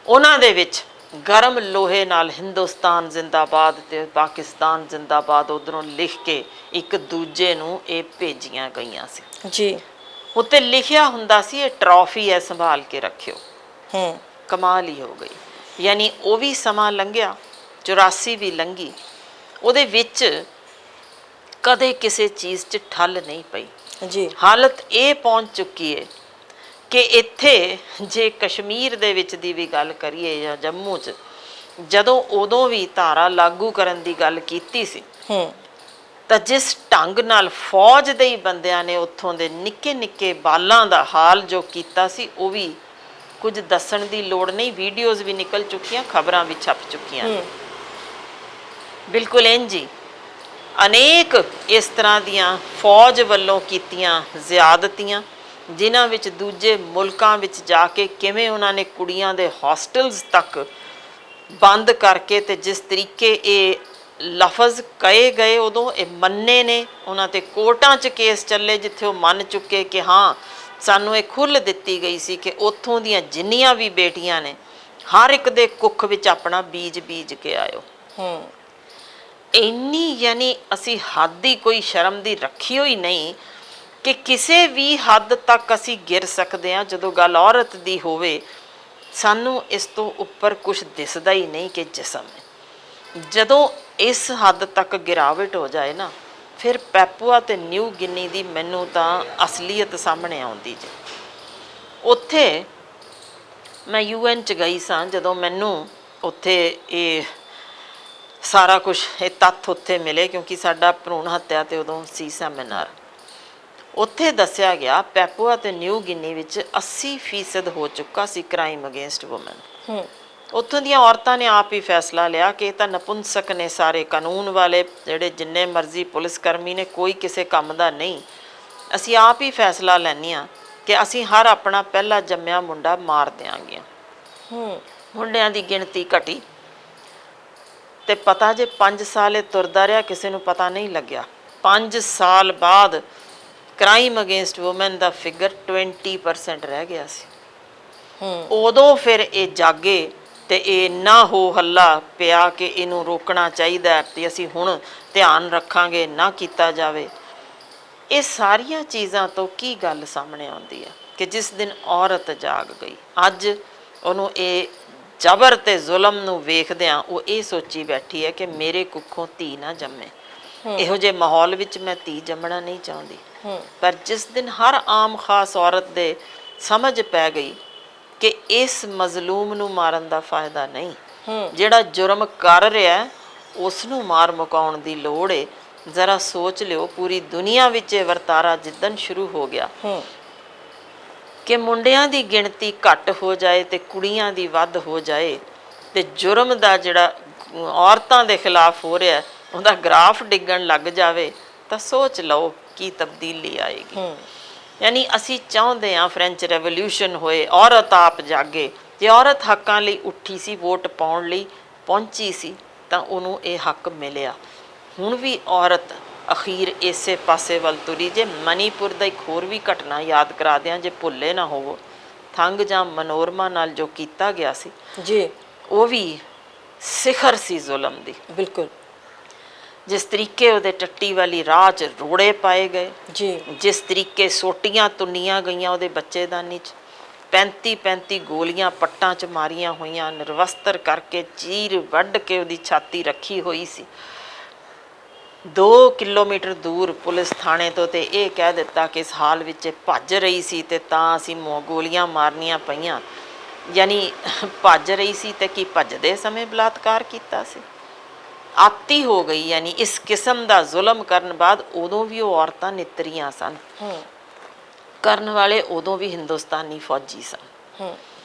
ਉਹਨਾਂ ਦੇ ਵਿੱਚ ਗਰਮ ਲੋਹੇ ਨਾਲ ਹਿੰਦੁਸਤਾਨ ਜ਼ਿੰਦਾਬਾਦ ਤੇ ਪਾਕਿਸਤਾਨ ਜ਼ਿੰਦਾਬਾਦ ਉਧਰੋਂ ਲਿਖ ਕੇ ਇੱਕ ਦੂਜੇ ਨੂੰ ਇਹ ਭੇਜੀਆਂ ਗਈਆਂ ਸੀ ਜੀ। ਉੱਤੇ ਲਿਖਿਆ ਹੁੰਦਾ ਸੀ ਇਹ ਟਰੋਫੀ ਹੈ, ਸੰਭਾਲ ਕੇ ਰੱਖਿਓ। ਕਮਾਲ ਹੀ ਹੋ ਗਈ। ਯਾਨੀ ਉਹ ਵੀ ਸਮਾਂ ਲੰਘਿਆ, 84 ਵੀ ਲੰਘੀ, ਉਹਦੇ ਵਿੱਚ ਕਦੇ ਕਿਸੇ ਚੀਜ਼ 'ਚ ਠੱਲ ਨਹੀਂ ਪਈ। ਜੀ ਹਾਲਤ ਇਹ ਪਹੁੰਚ ਚੁੱਕੀ ਹੈ ਕਿ ਇੱਥੇ ਜੇ ਕਸ਼ਮੀਰ ਦੇ ਵਿੱਚ ਦੀ ਵੀ ਗੱਲ ਕਰੀਏ ਜਾਂ ਜੰਮੂ 'ਚ, ਜਦੋਂ ਉਦੋਂ ਵੀ ਧਾਰਾ ਲਾਗੂ ਕਰਨ ਦੀ ਗੱਲ ਕੀਤੀ ਸੀ ਤਾਂ ਜਿਸ ਢੰਗ ਨਾਲ ਫੌਜ ਦੇ ਹੀ ਬੰਦਿਆਂ ਨੇ ਉੱਥੋਂ ਦੇ ਨਿੱਕੇ ਨਿੱਕੇ ਬਾਲਾਂ ਦਾ ਹਾਲ ਜੋ ਕੀਤਾ ਸੀ, ਉਹ ਵੀ ਕੁਝ ਦੱਸਣ ਦੀ ਲੋੜ ਨਹੀਂ, ਵੀਡੀਓਜ਼ ਵੀ ਨਿਕਲ ਚੁੱਕੀਆਂ, ਖਬਰਾਂ ਵੀ ਛਪ ਚੁੱਕੀਆਂ। ਬਿਲਕੁਲ ਇੰਝ ਹੀ ਅਨੇਕ ਇਸ ਤਰ੍ਹਾਂ ਦੀਆਂ ਫੌਜ ਵੱਲੋਂ ਕੀਤੀਆਂ ਜ਼ਿਆਦਤੀਆਂ, ਜਿਨ੍ਹਾਂ ਵਿੱਚ ਦੂਜੇ ਮੁਲਕਾਂ ਵਿੱਚ ਜਾ ਕੇ ਕਿਵੇਂ ਉਹਨਾਂ ਨੇ ਕੁੜੀਆਂ ਦੇ ਹੌਸਟਲਸ ਤੱਕ ਬੰਦ ਕਰਕੇ, ਤੇ ਜਿਸ ਤਰੀਕੇ ਇਹ ਲਫ਼ਜ਼ ਕਹੇ ਗਏ ਉਦੋਂ ਇਹ ਮੰਨੇ ਨੇ, ਉਹਨਾਂ ਤੇ ਕੋਰਟਾਂ 'ਚ ਕੇਸ ਚੱਲੇ ਜਿੱਥੇ ਉਹ ਮੰਨ ਚੁੱਕੇ ਕਿ ਹਾਂ ਸਾਨੂੰ ਇਹ ਖੁੱਲ੍ਹ ਦਿੱਤੀ ਗਈ ਸੀ ਕਿ ਉੱਥੋਂ ਦੀਆਂ ਜਿੰਨੀਆਂ ਵੀ ਬੇਟੀਆਂ ਨੇ ਹਰ ਇੱਕ ਦੇ ਕੁੱਖ ਵਿੱਚ ਆਪਣਾ ਬੀਜ ਬੀਜ ਕੇ ਆਇਓ। ਇੰਨੀ ਯਾਨੀ ਅਸੀਂ ਹੱਦ ਹੀ ਕੋਈ ਸ਼ਰਮ ਦੀ ਰੱਖੀ ਹੋਈ ਨਹੀਂ ਕਿ ਕਿਸੇ ਵੀ ਹੱਦ ਤੱਕ ਅਸੀਂ ਗਿਰ ਸਕਦੇ ਹਾਂ। ਜਦੋਂ ਗੱਲ ਔਰਤ ਦੀ ਹੋਵੇ ਸਾਨੂੰ ਇਸ ਤੋਂ ਉੱਪਰ ਕੁਝ ਦਿਸਦਾ ਹੀ ਨਹੀਂ ਕਿ ਜਿਸਮ ਹੈ। ਜਦੋਂ ਇਸ ਹੱਦ ਤੱਕ ਗਿਰਾਵਟ ਹੋ ਜਾਏ ਨਾ, ਫਿਰ ਪੈਪੂਆ ਤੇ ਨਿਊ ਗਿਨੀ ਦੀ ਮੈਨੂੰ ਤਾਂ ਅਸਲੀਅਤ ਸਾਹਮਣੇ ਆਉਂਦੀ ਜੇ। ਉੱਥੇ ਮੈਂ UN 'ਚ ਗਈ ਸਾਂ, ਜਦੋਂ ਮੈਨੂੰ ਉੱਥੇ ਇਹ ਸਾਰਾ ਕੁਝ ਇਹ ਤੱਥ ਉੱਥੇ ਮਿਲੇ, ਕਿਉਂਕਿ ਸਾਡਾ ਭਰੂਣ ਹੱਤਿਆ ਤੇ ਉਦੋਂ ਸੀ ਸੈਮੀਨਾਰ। ਉੱਥੇ ਦੱਸਿਆ ਗਿਆ ਪੈਪੂਆ ਤੇ ਨਿਊ ਗਿਨੀ ਵਿੱਚ 80% ਹੋ ਚੁੱਕਾ ਸੀ ਕ੍ਰਾਈਮ ਅਗੇਂਸਟ ਵੂਮਨ। ਉੱਥੋਂ ਦੀਆਂ ਔਰਤਾਂ ਨੇ ਆਪ ਹੀ ਫੈਸਲਾ ਲਿਆ ਕਿ ਇਹ ਤਾਂ ਨਪੁੰਸਕ ਨੇ ਸਾਰੇ, ਕਾਨੂੰਨ ਵਾਲੇ ਜਿਹੜੇ ਜਿੰਨੇ ਮਰਜ਼ੀ ਪੁਲਿਸ ਕਰਮੀ ਨੇ, ਕੋਈ ਕਿਸੇ ਕੰਮ ਦਾ ਨਹੀਂ। ਅਸੀਂ ਆਪ ਹੀ ਫੈਸਲਾ ਲੈਂਦੀਆਂ ਕਿ ਅਸੀਂ ਹਰ ਆਪਣਾ ਪਹਿਲਾ ਜੰਮਿਆ ਮੁੰਡਾ ਮਾਰ ਦਿਆਂਗੀਆਂ। ਮੁੰਡਿਆਂ ਦੀ ਗਿਣਤੀ ਘਟੀ ਤੇ ਪਤਾ ਜੇ 5 ਸਾਲ ਇਹ ਤੁਰਦਾ ਰਿਹਾ, ਕਿਸੇ ਨੂੰ ਪਤਾ ਨਹੀਂ ਲੱਗਿਆ। 5 ਸਾਲ ਬਾਅਦ ਕ੍ਰਾਈਮ ਅਗੇਂਸਟ ਵੂਮਨ ਦਾ ਫਿਗਰ 20% ਰਹਿ ਗਿਆ ਸੀ। ਉਦੋਂ ਫਿਰ ਇਹ ਜਾਗੇ ਤੇ ਇਹ ਇੰਨਾ ਹੋ ਹੱਲਾ ਪਿਆ ਕਿ ਇਹਨੂੰ ਰੋਕਣਾ ਚਾਹੀਦਾ ਤੇ ਅਸੀਂ ਹੁਣ ਧਿਆਨ ਰੱਖਾਂਗੇ, ਨਾ ਕੀਤਾ ਜਾਵੇ। ਇਹ ਸਾਰੀਆਂ ਚੀਜ਼ਾਂ ਤੋਂ ਕੀ ਗੱਲ ਸਾਹਮਣੇ ਆਉਂਦੀ ਹੈ ਕਿ ਜਿਸ ਦਿਨ ਔਰਤ ਜਾਗ ਗਈ, ਅੱਜ ਉਹਨੂੰ ਇਹ ਜ਼ਬਰ ਤੇ ਜ਼ੁਲਮ ਨੂੰ ਵੇਖਦਿਆਂ ਉਹ ਇਹ ਸੋਚੀ ਬੈਠੀ ਹੈ ਕਿ ਮੇਰੇ ਕੁੱਖੋਂ ਧੀ ਨਾ ਜੰਮੇ। ਇਹੋ ਜਿਹੇ ਮਾਹੌਲ ਵਿੱਚ ਮੈਂ ਧੀ ਜੰਮਣਾ ਨਹੀਂ ਚਾਹੁੰਦੀ। ਪਰ ਜਿਸ ਦਿਨ ਹਰ ਆਮ ਖਾਸ ਔਰਤ ਦੇ ਸਮਝ ਪੈ ਗਈ ਕਿ ਇਸ ਮਜ਼ਲੂਮ ਨੂੰ ਮਾਰਨ ਦਾ ਫਾਇਦਾ ਨਹੀਂ, ਜਿਹੜਾ ਜੁਰਮ ਕਰ ਰਿਹਾ ਉਸ ਨੂੰ ਮਾਰ ਮੁਕਾਉਣ ਦੀ ਲੋੜ ਏ। ਜ਼ਰਾ ਸੋਚ ਲਿਓ, ਪੂਰੀ ਦੁਨੀਆ ਵਿੱਚ ਇਹ ਵਰਤਾਰਾ ਜਿੱਦਣ ਸ਼ੁਰੂ ਹੋ ਗਿਆ ਕਿ ਮੁੰਡਿਆਂ ਦੀ ਗਿਣਤੀ ਘੱਟ ਹੋ ਜਾਏ ਤੇ ਕੁੜੀਆਂ ਦੀ ਵੱਧ ਹੋ ਜਾਏ, ਤੇ ਜੁਰਮ ਦਾ ਜਿਹੜਾ ਔਰਤਾਂ ਦੇ ਖਿਲਾਫ ਹੋ ਰਿਹਾ ਉਹਦਾ ਗ੍ਰਾਫ ਡਿੱਗਣ ਲੱਗ ਜਾਵੇ, ਤਾਂ ਸੋਚ ਲਓ ਕੀ ਤਬਦੀਲੀ ਆਏਗੀ। ਯਾਨੀ ਅਸੀਂ ਚਾਹੁੰਦੇ ਹਾਂ ਫ੍ਰੈਂਚ ਰੈਵੋਲਿਊਸ਼ਨ ਹੋਏ, ਔਰਤ ਆਪ ਜਾਗੇ। ਜੇ ਔਰਤ ਹੱਕਾਂ ਲਈ ਉੱਠੀ ਸੀ, ਵੋਟ ਪਾਉਣ ਲਈ ਪਹੁੰਚੀ ਸੀ, ਤਾਂ ਉਹਨੂੰ ਇਹ ਹੱਕ ਮਿਲਿਆ। ਹੁਣ ਵੀ ਔਰਤ ਅਖੀਰ ਇਸੇ ਪਾਸੇ ਵੱਲ ਤੁਰੀ। ਜੇ ਮਨੀਪੁਰ ਦਾ ਇੱਕ ਹੋਰ ਵੀ ਘਟਨਾ ਯਾਦ ਕਰਾ ਦਿਆਂ, ਜੇ ਭੁੱਲੇ ਨਾ ਹੋਵੋ, ਥੰਗ ਜਾਂ ਮਨੋਰਮਾ ਨਾਲ ਜੋ ਕੀਤਾ ਗਿਆ ਸੀ ਜੀ, ਉਹ ਵੀ ਸਿਖਰ ਸੀ ਜ਼ੁਲਮ ਦੀ। ਬਿਲਕੁਲ ਜਿਸ ਤਰੀਕੇ ਉਹਦੇ ਟੱਟੀ ਵਾਲੀ ਰਾਹ 'ਚ ਰੋੜੇ ਪਾਏ ਗਏ ਜੀ, ਜਿਸ ਤਰੀਕੇ ਸੋਟੀਆਂ ਤੁੰਨੀਆਂ ਗਈਆਂ ਉਹਦੇ ਬੱਚੇਦਾਨੀ 'ਚ, 35 ਗੋਲੀਆਂ ਪੱਟਾਂ 'ਚ ਮਾਰੀਆਂ ਹੋਈਆਂ, ਨਿਰਵਸਤਰ ਕਰਕੇ ਚੀਰ ਵੱਢ ਕੇ ਉਹਦੀ ਛਾਤੀ ਰੱਖੀ ਹੋਈ ਸੀ। 2 ਕਿਲੋਮੀਟਰ ਦੂਰ ਪੁਲਿਸ ਥਾਣੇ ਤੋਂ, ਤੇ ਇਹ ਕਹਿ ਦਿੱਤਾ ਕਿ ਇਸ ਹਾਲ ਵਿੱਚ ਭੱਜ ਰਹੀ ਸੀ ਤੇ ਤਾਂ ਅਸੀਂ ਗੋਲੀਆਂ ਮਾਰਨੀਆਂ ਪਈਆਂ। ਯਾਨੀ ਭੱਜ ਰਹੀ ਸੀ ਤੇ ਕੀ ਭੱਜਦੇ ਸਮੇਂ ਬਲਾਤਕਾਰ ਕੀਤਾ ਸੀ? ਆਤੀ ਹੋ ਗਈ। ਯਾਨੀ ਇਸ ਕਿਸਮ ਦਾ ਜ਼ੁਲਮ ਕਰਨ ਬਾਅਦ ਉਦੋਂ ਵੀ ਉਹ ਔਰਤਾਂ ਨਿਤਰੀਆਂ ਸਨ, ਕਰਨ ਵਾਲੇ ਉਦੋਂ ਵੀ ਹਿੰਦੁਸਤਾਨੀ ਫੌਜੀ ਸਨ।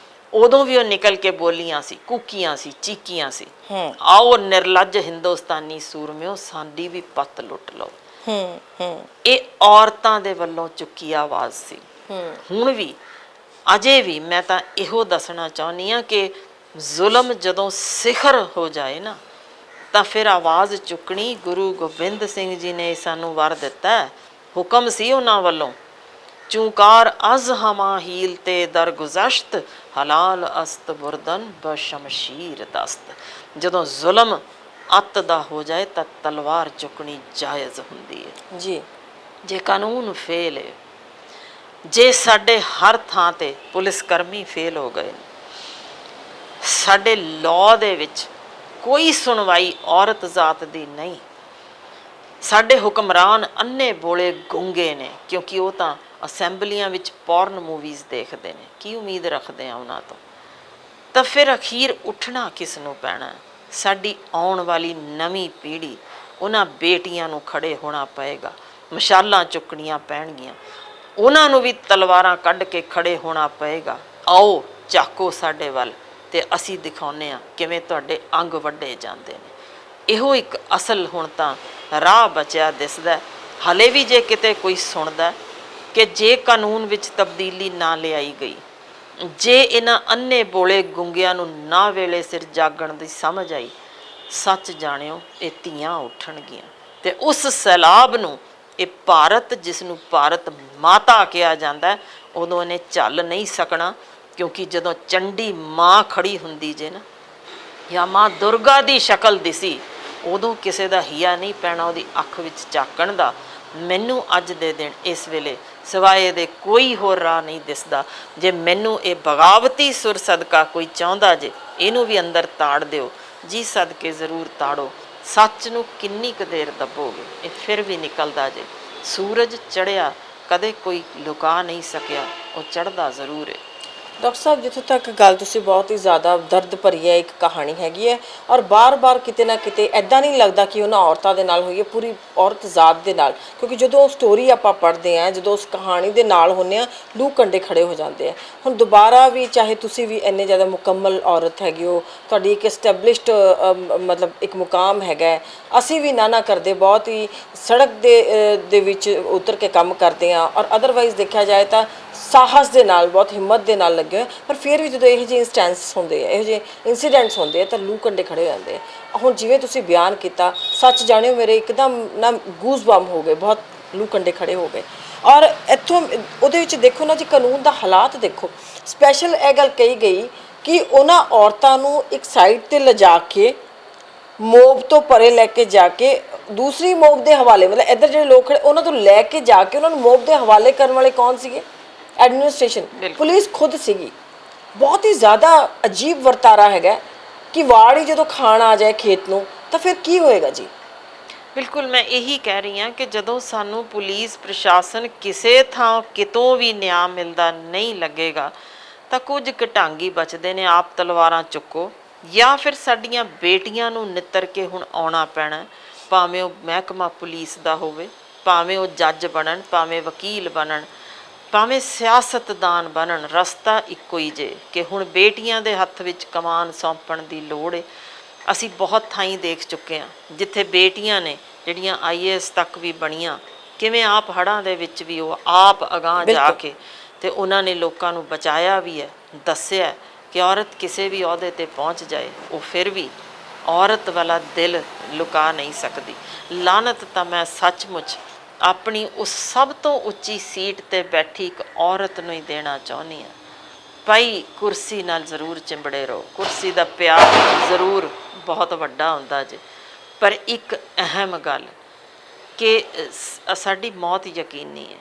ਉਦੋਂ ਵੀ ਉਹ ਨਿਕਲ ਕੇ ਬੋਲੀਆਂ ਸੀ, ਕੂਕੀਆਂ ਸੀ, ਚੀਕੀਆਂ ਸੀ, ਆਓ ਨਿਰਲੱਜ ਹਿੰਦੁਸਤਾਨੀ ਸੂਰਮਿਓ ਸਾਡੀ ਵੀ ਪੱਤ ਲੁੱਟ ਲਓ। ਇਹ ਔਰਤਾਂ ਦੇ ਵੱਲੋਂ ਚੁੱਕੀ ਆਵਾਜ਼ ਸੀ। ਹੁਣ ਵੀ ਅਜੇ ਵੀ ਮੈਂ ਤਾਂ ਇਹੋ ਦੱਸਣਾ ਚਾਹੁੰਦੀ ਹਾਂ ਕਿ ਜ਼ੁਲਮ ਜਦੋਂ ਸਿਖਰ ਹੋ ਜਾਏ ਨਾ, ਤਾਂ ਫਿਰ ਆਵਾਜ਼ ਚੁੱਕਣੀ। ਗੁਰੂ ਗੋਬਿੰਦ ਸਿੰਘ ਜੀ ਨੇ ਸਾਨੂੰ ਵਰ ਦਿੱਤਾ, ਹੁਕਮ ਸੀ ਉਹਨਾਂ ਵੱਲੋਂ, ਚੂੰਕਾਰ ਅਜ਼ ਹਮਾ ਹੀਲ ਤੇ ਦਰਗੁਜ਼ਸ਼ਤ, ਹਲਾਲ ਅਸਤ ਬੁਰਦਨ ਬਸ਼ਮਸ਼ੀਰ ਦਸਤ। ਜਦੋਂ ਜ਼ੁਲਮ ਅੱਤ ਦਾ ਹੋ ਜਾਏ ਤਾਂ ਤਲਵਾਰ ਚੁੱਕਣੀ ਜਾਇਜ਼ ਹੁੰਦੀ ਹੈ ਜੀ। ਜੇ ਕਾਨੂੰਨ ਫੇਲ ਹੈ, ਜੇ ਸਾਡੇ ਹਰ ਥਾਂ ਤੇ ਪੁਲਿਸ ਕਰਮੀ ਫੇਲ ਹੋ ਗਏ, ਸਾਡੇ ਲਾਅ ਦੇ ਵਿੱਚ ਕੋਈ ਸੁਣਵਾਈ ਔਰਤ ਜ਼ਾਤ ਦੀ ਨਹੀਂ। ਸਾਡੇ ਹੁਕਮਰਾਨ ਅੰਨੇ ਬੋਲੇ ਗੂੰਗੇ ਨੇ, ਕਿਉਂਕਿ ਉਹ ਤਾਂ ਅਸੈਂਬਲੀਆਂ ਵਿੱਚ ਪੌਰਨ ਮੂਵੀਜ਼ ਦੇਖਦੇ ਨੇ। ਕੀ ਉਮੀਦ ਰੱਖਦੇ ਆ ਉਹਨਾਂ ਤੋਂ? ਤਾਂ ਫਿਰ ਅਖੀਰ ਉੱਠਣਾ ਕਿਸ ਨੂੰ ਪੈਣਾ? ਸਾਡੀ ਆਉਣ ਵਾਲੀ ਨਵੀਂ ਪੀੜ੍ਹੀ, ਉਹਨਾਂ ਬੇਟੀਆਂ ਨੂੰ ਖੜੇ ਹੋਣਾ ਪਏਗਾ, ਮਸ਼ਾਲਾਂ ਚੁੱਕਣੀਆਂ ਪੈਣਗੀਆਂ, ਉਹਨਾਂ ਨੂੰ ਵੀ ਤਲਵਾਰਾਂ ਕੱਢ ਕੇ ਖੜੇ ਹੋਣਾ ਪਏਗਾ। ਆਓ ਝਾਕੋ ਸਾਡੇ ਵੱਲ ਤੇ ਅਸੀਂ ਦਿਖਾਉਂਦੇ ਹਾਂ ਕਿਵੇਂ ਤੁਹਾਡੇ ਅੰਗ ਵੱਢੇ ਜਾਂਦੇ ਨੇ। ਇਹੋ ਇੱਕ ਅਸਲ ਹੁਣ ਤਾਂ ਰਾਹ ਬਚਿਆ ਦਿਸਦਾ। ਹਲੇ ਵੀ ਜੇ ਕਿਤੇ ਕੋਈ ਸੁਣਦਾ ਕਿ ਜੇ ਕਾਨੂੰਨ ਵਿੱਚ ਤਬਦੀਲੀ ਨਾ ਲਿਆਈ ਗਈ, ਜੇ ਇਹਨਾਂ ਅੰਨੇ ਬੋਲੇ ਗੁੰਗਿਆਂ ਨੂੰ ਨਾ ਵੇਲੇ ਸਿਰ ਜਾਗਣ ਦੀ ਸਮਝ ਆਈ, ਸੱਚ ਜਾਣਿਓ ਇਹ ਧੀਆਂ ਉੱਠਣਗੀਆਂ ਤੇ ਉਸ ਸੈਲਾਬ ਨੂੰ ਇਹ ਭਾਰਤ, ਜਿਸ ਨੂੰ ਭਾਰਤ ਮਾਤਾ ਕਿਹਾ ਜਾਂਦਾ, ਉਦੋਂ ਇਹਨੇ ਝੱਲ ਨਹੀਂ ਸਕਣਾ। ਕਿਉਂਕਿ ਜਦੋਂ ਚੰਡੀ ਮਾਂ ਖੜੀ ਹੁੰਦੀ ਜੇ ਨਾ, ਜਾਂ ਮਾਂ ਦੁਰਗਾ ਦੀ ਸ਼ਕਲ ਦਿਸੀ, ਉਦੋਂ ਕਿਸੇ ਦਾ ਹੀਆ ਨਹੀਂ ਪੈਣਾ ਉਹਦੀ ਅੱਖ ਵਿੱਚ ਝਾਕਣ ਦਾ। ਮੈਨੂੰ ਅੱਜ ਦੇ ਦਿਨ ਇਸ ਵੇਲੇ ਸਿਵਾਏ ਇਹਦੇ ਕੋਈ ਹੋਰ ਰਾਹ ਨਹੀਂ ਦਿਸਦਾ। ਜੇ ਮੈਨੂੰ ਇਹ ਬਗਾਵਤੀ ਸੁਰ ਸਦਕਾ ਕੋਈ ਚਾਹੁੰਦਾ ਜੇ ਇਹਨੂੰ ਵੀ ਅੰਦਰ ਤਾੜ ਦਿਓ ਜੀ, ਸਦਕੇ ਜ਼ਰੂਰ ਤਾੜੋ। ਸੱਚ ਨੂੰ ਕਿੰਨੀ ਕੁ ਦੇਰ ਦੱਬੋਗੇ, ਇਹ ਫਿਰ ਵੀ ਨਿਕਲਦਾ ਜੇ। ਸੂਰਜ ਚੜ੍ਹਿਆ ਕਦੇ ਕੋਈ ਲੁਕਾ ਨਹੀਂ ਸਕਿਆ, ਉਹ ਚੜ੍ਹਦਾ ਜ਼ਰੂਰ ਹੈ। ਡਾਕਟਰ ਸਾਹਿਬ, ਜਿੱਥੋਂ ਤੱਕ ਗੱਲ ਤੁਸੀਂ ਬਹੁਤ ਹੀ ਜ਼ਿਆਦਾ ਦਰਦ ਭਰੀ ਹੈ, ਇੱਕ ਕਹਾਣੀ ਹੈਗੀ ਹੈ, ਔਰ ਬਾਰ-ਬਾਰ ਕਿਤੇ ਨਾ ਕਿਤੇ ਐਦਾਂ ਨਹੀਂ ਲੱਗਦਾ ਕਿ ਉਹਨਾਂ ਔਰਤਾਂ ਦੇ ਨਾਲ ਹੋਈ ਹੈ, ਪੂਰੀ ਔਰਤ ਜ਼ਾਤ ਦੇ ਨਾਲ। ਕਿਉਂਕਿ ਜਦੋਂ ਉਹ ਸਟੋਰੀ ਆਪਾਂ ਪੜ੍ਹਦੇ ਹਾਂ, ਜਦੋਂ ਉਸ ਕਹਾਣੀ ਦੇ ਨਾਲ ਹੁੰਦੇ ਹਾਂ, ਲੂ ਕੰਡੇ ਖੜੇ ਹੋ ਜਾਂਦੇ ਆ। ਹੁਣ ਦੁਬਾਰਾ ਵੀ ਚਾਹੇ ਤੁਸੀਂ ਵੀ ਇੰਨੇ ਜ਼ਿਆਦਾ ਮੁਕੰਮਲ ਔਰਤ ਹੈਗੀ ਹੋ, ਤੁਹਾਡੀ ਇੱਕ ਐਸਟੈਬਲਿਸ਼ਡ ਮਤਲਬ ਇੱਕ ਮੁਕਾਮ ਹੈਗਾ, ਅਸੀਂ ਵੀ ਨਾ ਕਰਦੇ, ਬਹੁਤ ਹੀ ਸੜਕ ਦੇ ਵਿੱਚ ਉਤਰ ਕੇ ਕੰਮ ਕਰਦੇ ਹਾਂ, ਔਰ ਅਦਰਵਾਈਜ਼ ਦੇਖਿਆ ਜਾਏ ਤਾਂ ਸਾਹਸ ਦੇ ਨਾਲ, ਬਹੁਤ ਹਿੰਮਤ ਦੇ ਨਾਲ ਲੱਗੇ ਹੋਏ। ਪਰ ਫਿਰ ਵੀ ਜਦੋਂ ਇਹੋ ਜਿਹੇ ਇੰਸਟੈਂਸ ਹੁੰਦੇ ਆ, ਇਹੋ ਜਿਹੇ ਇੰਸੀਡੈਂਟਸ ਹੁੰਦੇ ਆ, ਤਾਂ ਲੂ ਕੰਡੇ ਖੜੇ ਹੋ ਜਾਂਦੇ ਆ। ਹੁਣ ਜਿਵੇਂ ਤੁਸੀਂ ਬਿਆਨ ਕੀਤਾ, ਸੱਚ ਜਾਣਿਓ ਮੇਰੇ ਇੱਕਦਮ ਨਾ ਗੂਜ਼ ਬੰਬ ਹੋ ਗਏ, ਬਹੁਤ ਲੂ ਕੰਡੇ ਖੜੇ ਹੋ ਗਏ। ਔਰ ਇੱਥੋਂ ਉਹਦੇ ਵਿੱਚ ਦੇਖੋ ਨਾ ਜੀ, ਕਾਨੂੰਨ ਦਾ ਹਾਲਾਤ ਦੇਖੋ। ਸਪੈਸ਼ਲ ਇਹ ਗੱਲ ਕਹੀ ਗਈ ਕਿ ਉਹਨਾਂ ਔਰਤਾਂ ਨੂੰ ਇੱਕ ਸਾਈਡ 'ਤੇ ਲਿਜਾ ਕੇ ਮੋਬ ਤੋਂ ਪਰੇ ਲੈ ਕੇ ਜਾ ਕੇ ਦੂਸਰੀ ਮੋਬ ਦੇ ਹਵਾਲੇ, ਮਤਲਬ ਇੱਧਰ ਜਿਹੜੇ ਲੋਕ ਖੜੇ ਉਹਨਾਂ ਤੋਂ ਲੈ ਕੇ ਜਾ ਕੇ ਉਹਨਾਂ ਨੂੰ ਮੋਬ ਦੇ ਹਵਾਲੇ ਕਰਨ ਵਾਲੇ ਕੌਣ ਸੀਗੇ? ਐਡਮਿਨਿਸਟ੍ਰੇਸ਼ਨ, ਪੁਲਿਸ ਖੁਦ ਸੀਗੀ। ਬਹੁਤ ਹੀ ਜ਼ਿਆਦਾ ਅਜੀਬ ਵਰਤਾਰਾ ਹੈਗਾ ਕਿ ਵਾੜ ਹੀ ਜਦੋਂ ਖਾਣ ਆ ਜਾਏ ਖੇਤ ਨੂੰ ਤਾਂ ਫਿਰ ਕੀ ਹੋਏਗਾ ਜੀ? ਬਿਲਕੁਲ, ਮੈਂ ਇਹੀ ਕਹਿ ਰਹੀ ਹਾਂ ਕਿ ਜਦੋਂ ਸਾਨੂੰ ਪੁਲਿਸ ਪ੍ਰਸ਼ਾਸਨ ਕਿਸੇ ਥਾਂ ਕਿਤੋਂ ਵੀ ਨਿਆਂ ਮਿਲਦਾ ਨਹੀਂ ਲੱਗੇਗਾ, ਤਾਂ ਕੁਝ ਘਟਾਂਗੀ ਬਚਦੇ ਨੇ, ਆਪ ਤਲਵਾਰਾਂ ਚੁੱਕੋ, ਜਾਂ ਫਿਰ ਸਾਡੀਆਂ ਬੇਟੀਆਂ ਨੂੰ ਨਿੱਤਰ ਕੇ ਹੁਣ ਆਉਣਾ ਪੈਣਾ। ਭਾਵੇਂ ਉਹ ਮਹਿਕਮਾ ਪੁਲਿਸ ਦਾ ਹੋਵੇ, ਭਾਵੇਂ ਉਹ ਜੱਜ ਬਣਨ, ਭਾਵੇਂ ਵਕੀਲ ਬਣਨ, ਭਾਵੇਂ ਸਿਆਸਤਦਾਨ ਬਣਨ, ਰਸਤਾ ਇੱਕੋ ਹੀ ਜੇ ਕਿ ਹੁਣ ਬੇਟੀਆਂ ਦੇ ਹੱਥ ਵਿੱਚ ਕਮਾਨ ਸੌਂਪਣ ਦੀ ਲੋੜ ਹੈ। ਅਸੀਂ ਬਹੁਤ ਥਾਈਂ ਦੇਖ ਚੁੱਕੇ ਹਾਂ ਜਿੱਥੇ ਬੇਟੀਆਂ ਨੇ ਜਿਹੜੀਆਂ IAS ਤੱਕ ਵੀ ਬਣੀਆਂ, ਕਿਵੇਂ ਆਪ ਹੜ੍ਹਾਂ ਦੇ ਵਿੱਚ ਵੀ ਉਹ ਆਪ ਅਗਾਂਹ ਜਾ ਕੇ ਤੇ ਉਹਨਾਂ ਨੇ ਲੋਕਾਂ ਨੂੰ ਬਚਾਇਆ ਵੀ ਹੈ, ਦੱਸਿਆ ਕਿ ਔਰਤ ਕਿਸੇ ਵੀ ਅਹੁਦੇ ਤੇ ਪਹੁੰਚ ਜਾਏ, ਉਹ ਫਿਰ ਵੀ ਔਰਤ ਵਾਲਾ ਦਿਲ ਲੁਕਾ ਨਹੀਂ ਸਕਦੀ। ਲਾਨਤ ਤਾਂ ਮੈਂ ਸੱਚਮੁੱਚ ਆਪਣੀ ਉਸ ਸਭ ਤੋਂ ਉੱਚੀ ਸੀਟ ਤੇ ਬੈਠੀ ਇੱਕ ਔਰਤ ਨੂੰ ਹੀ ਦੇਣਾ ਚਾਹੁੰਦੀ ਹਾਂ। ਭਾਈ ਕੁਰਸੀ ਨਾਲ ਜ਼ਰੂਰ ਚਿੰਬੜੇ ਰਹੋ, ਕੁਰਸੀ ਦਾ ਪਿਆਰ ਜ਼ਰੂਰ ਬਹੁਤ ਵੱਡਾ ਹੁੰਦਾ ਜੇ, ਪਰ ਇੱਕ ਅਹਿਮ ਗੱਲ ਕਿ ਸਾਡੀ ਮੌਤ ਯਕੀਨੀ ਹੈ,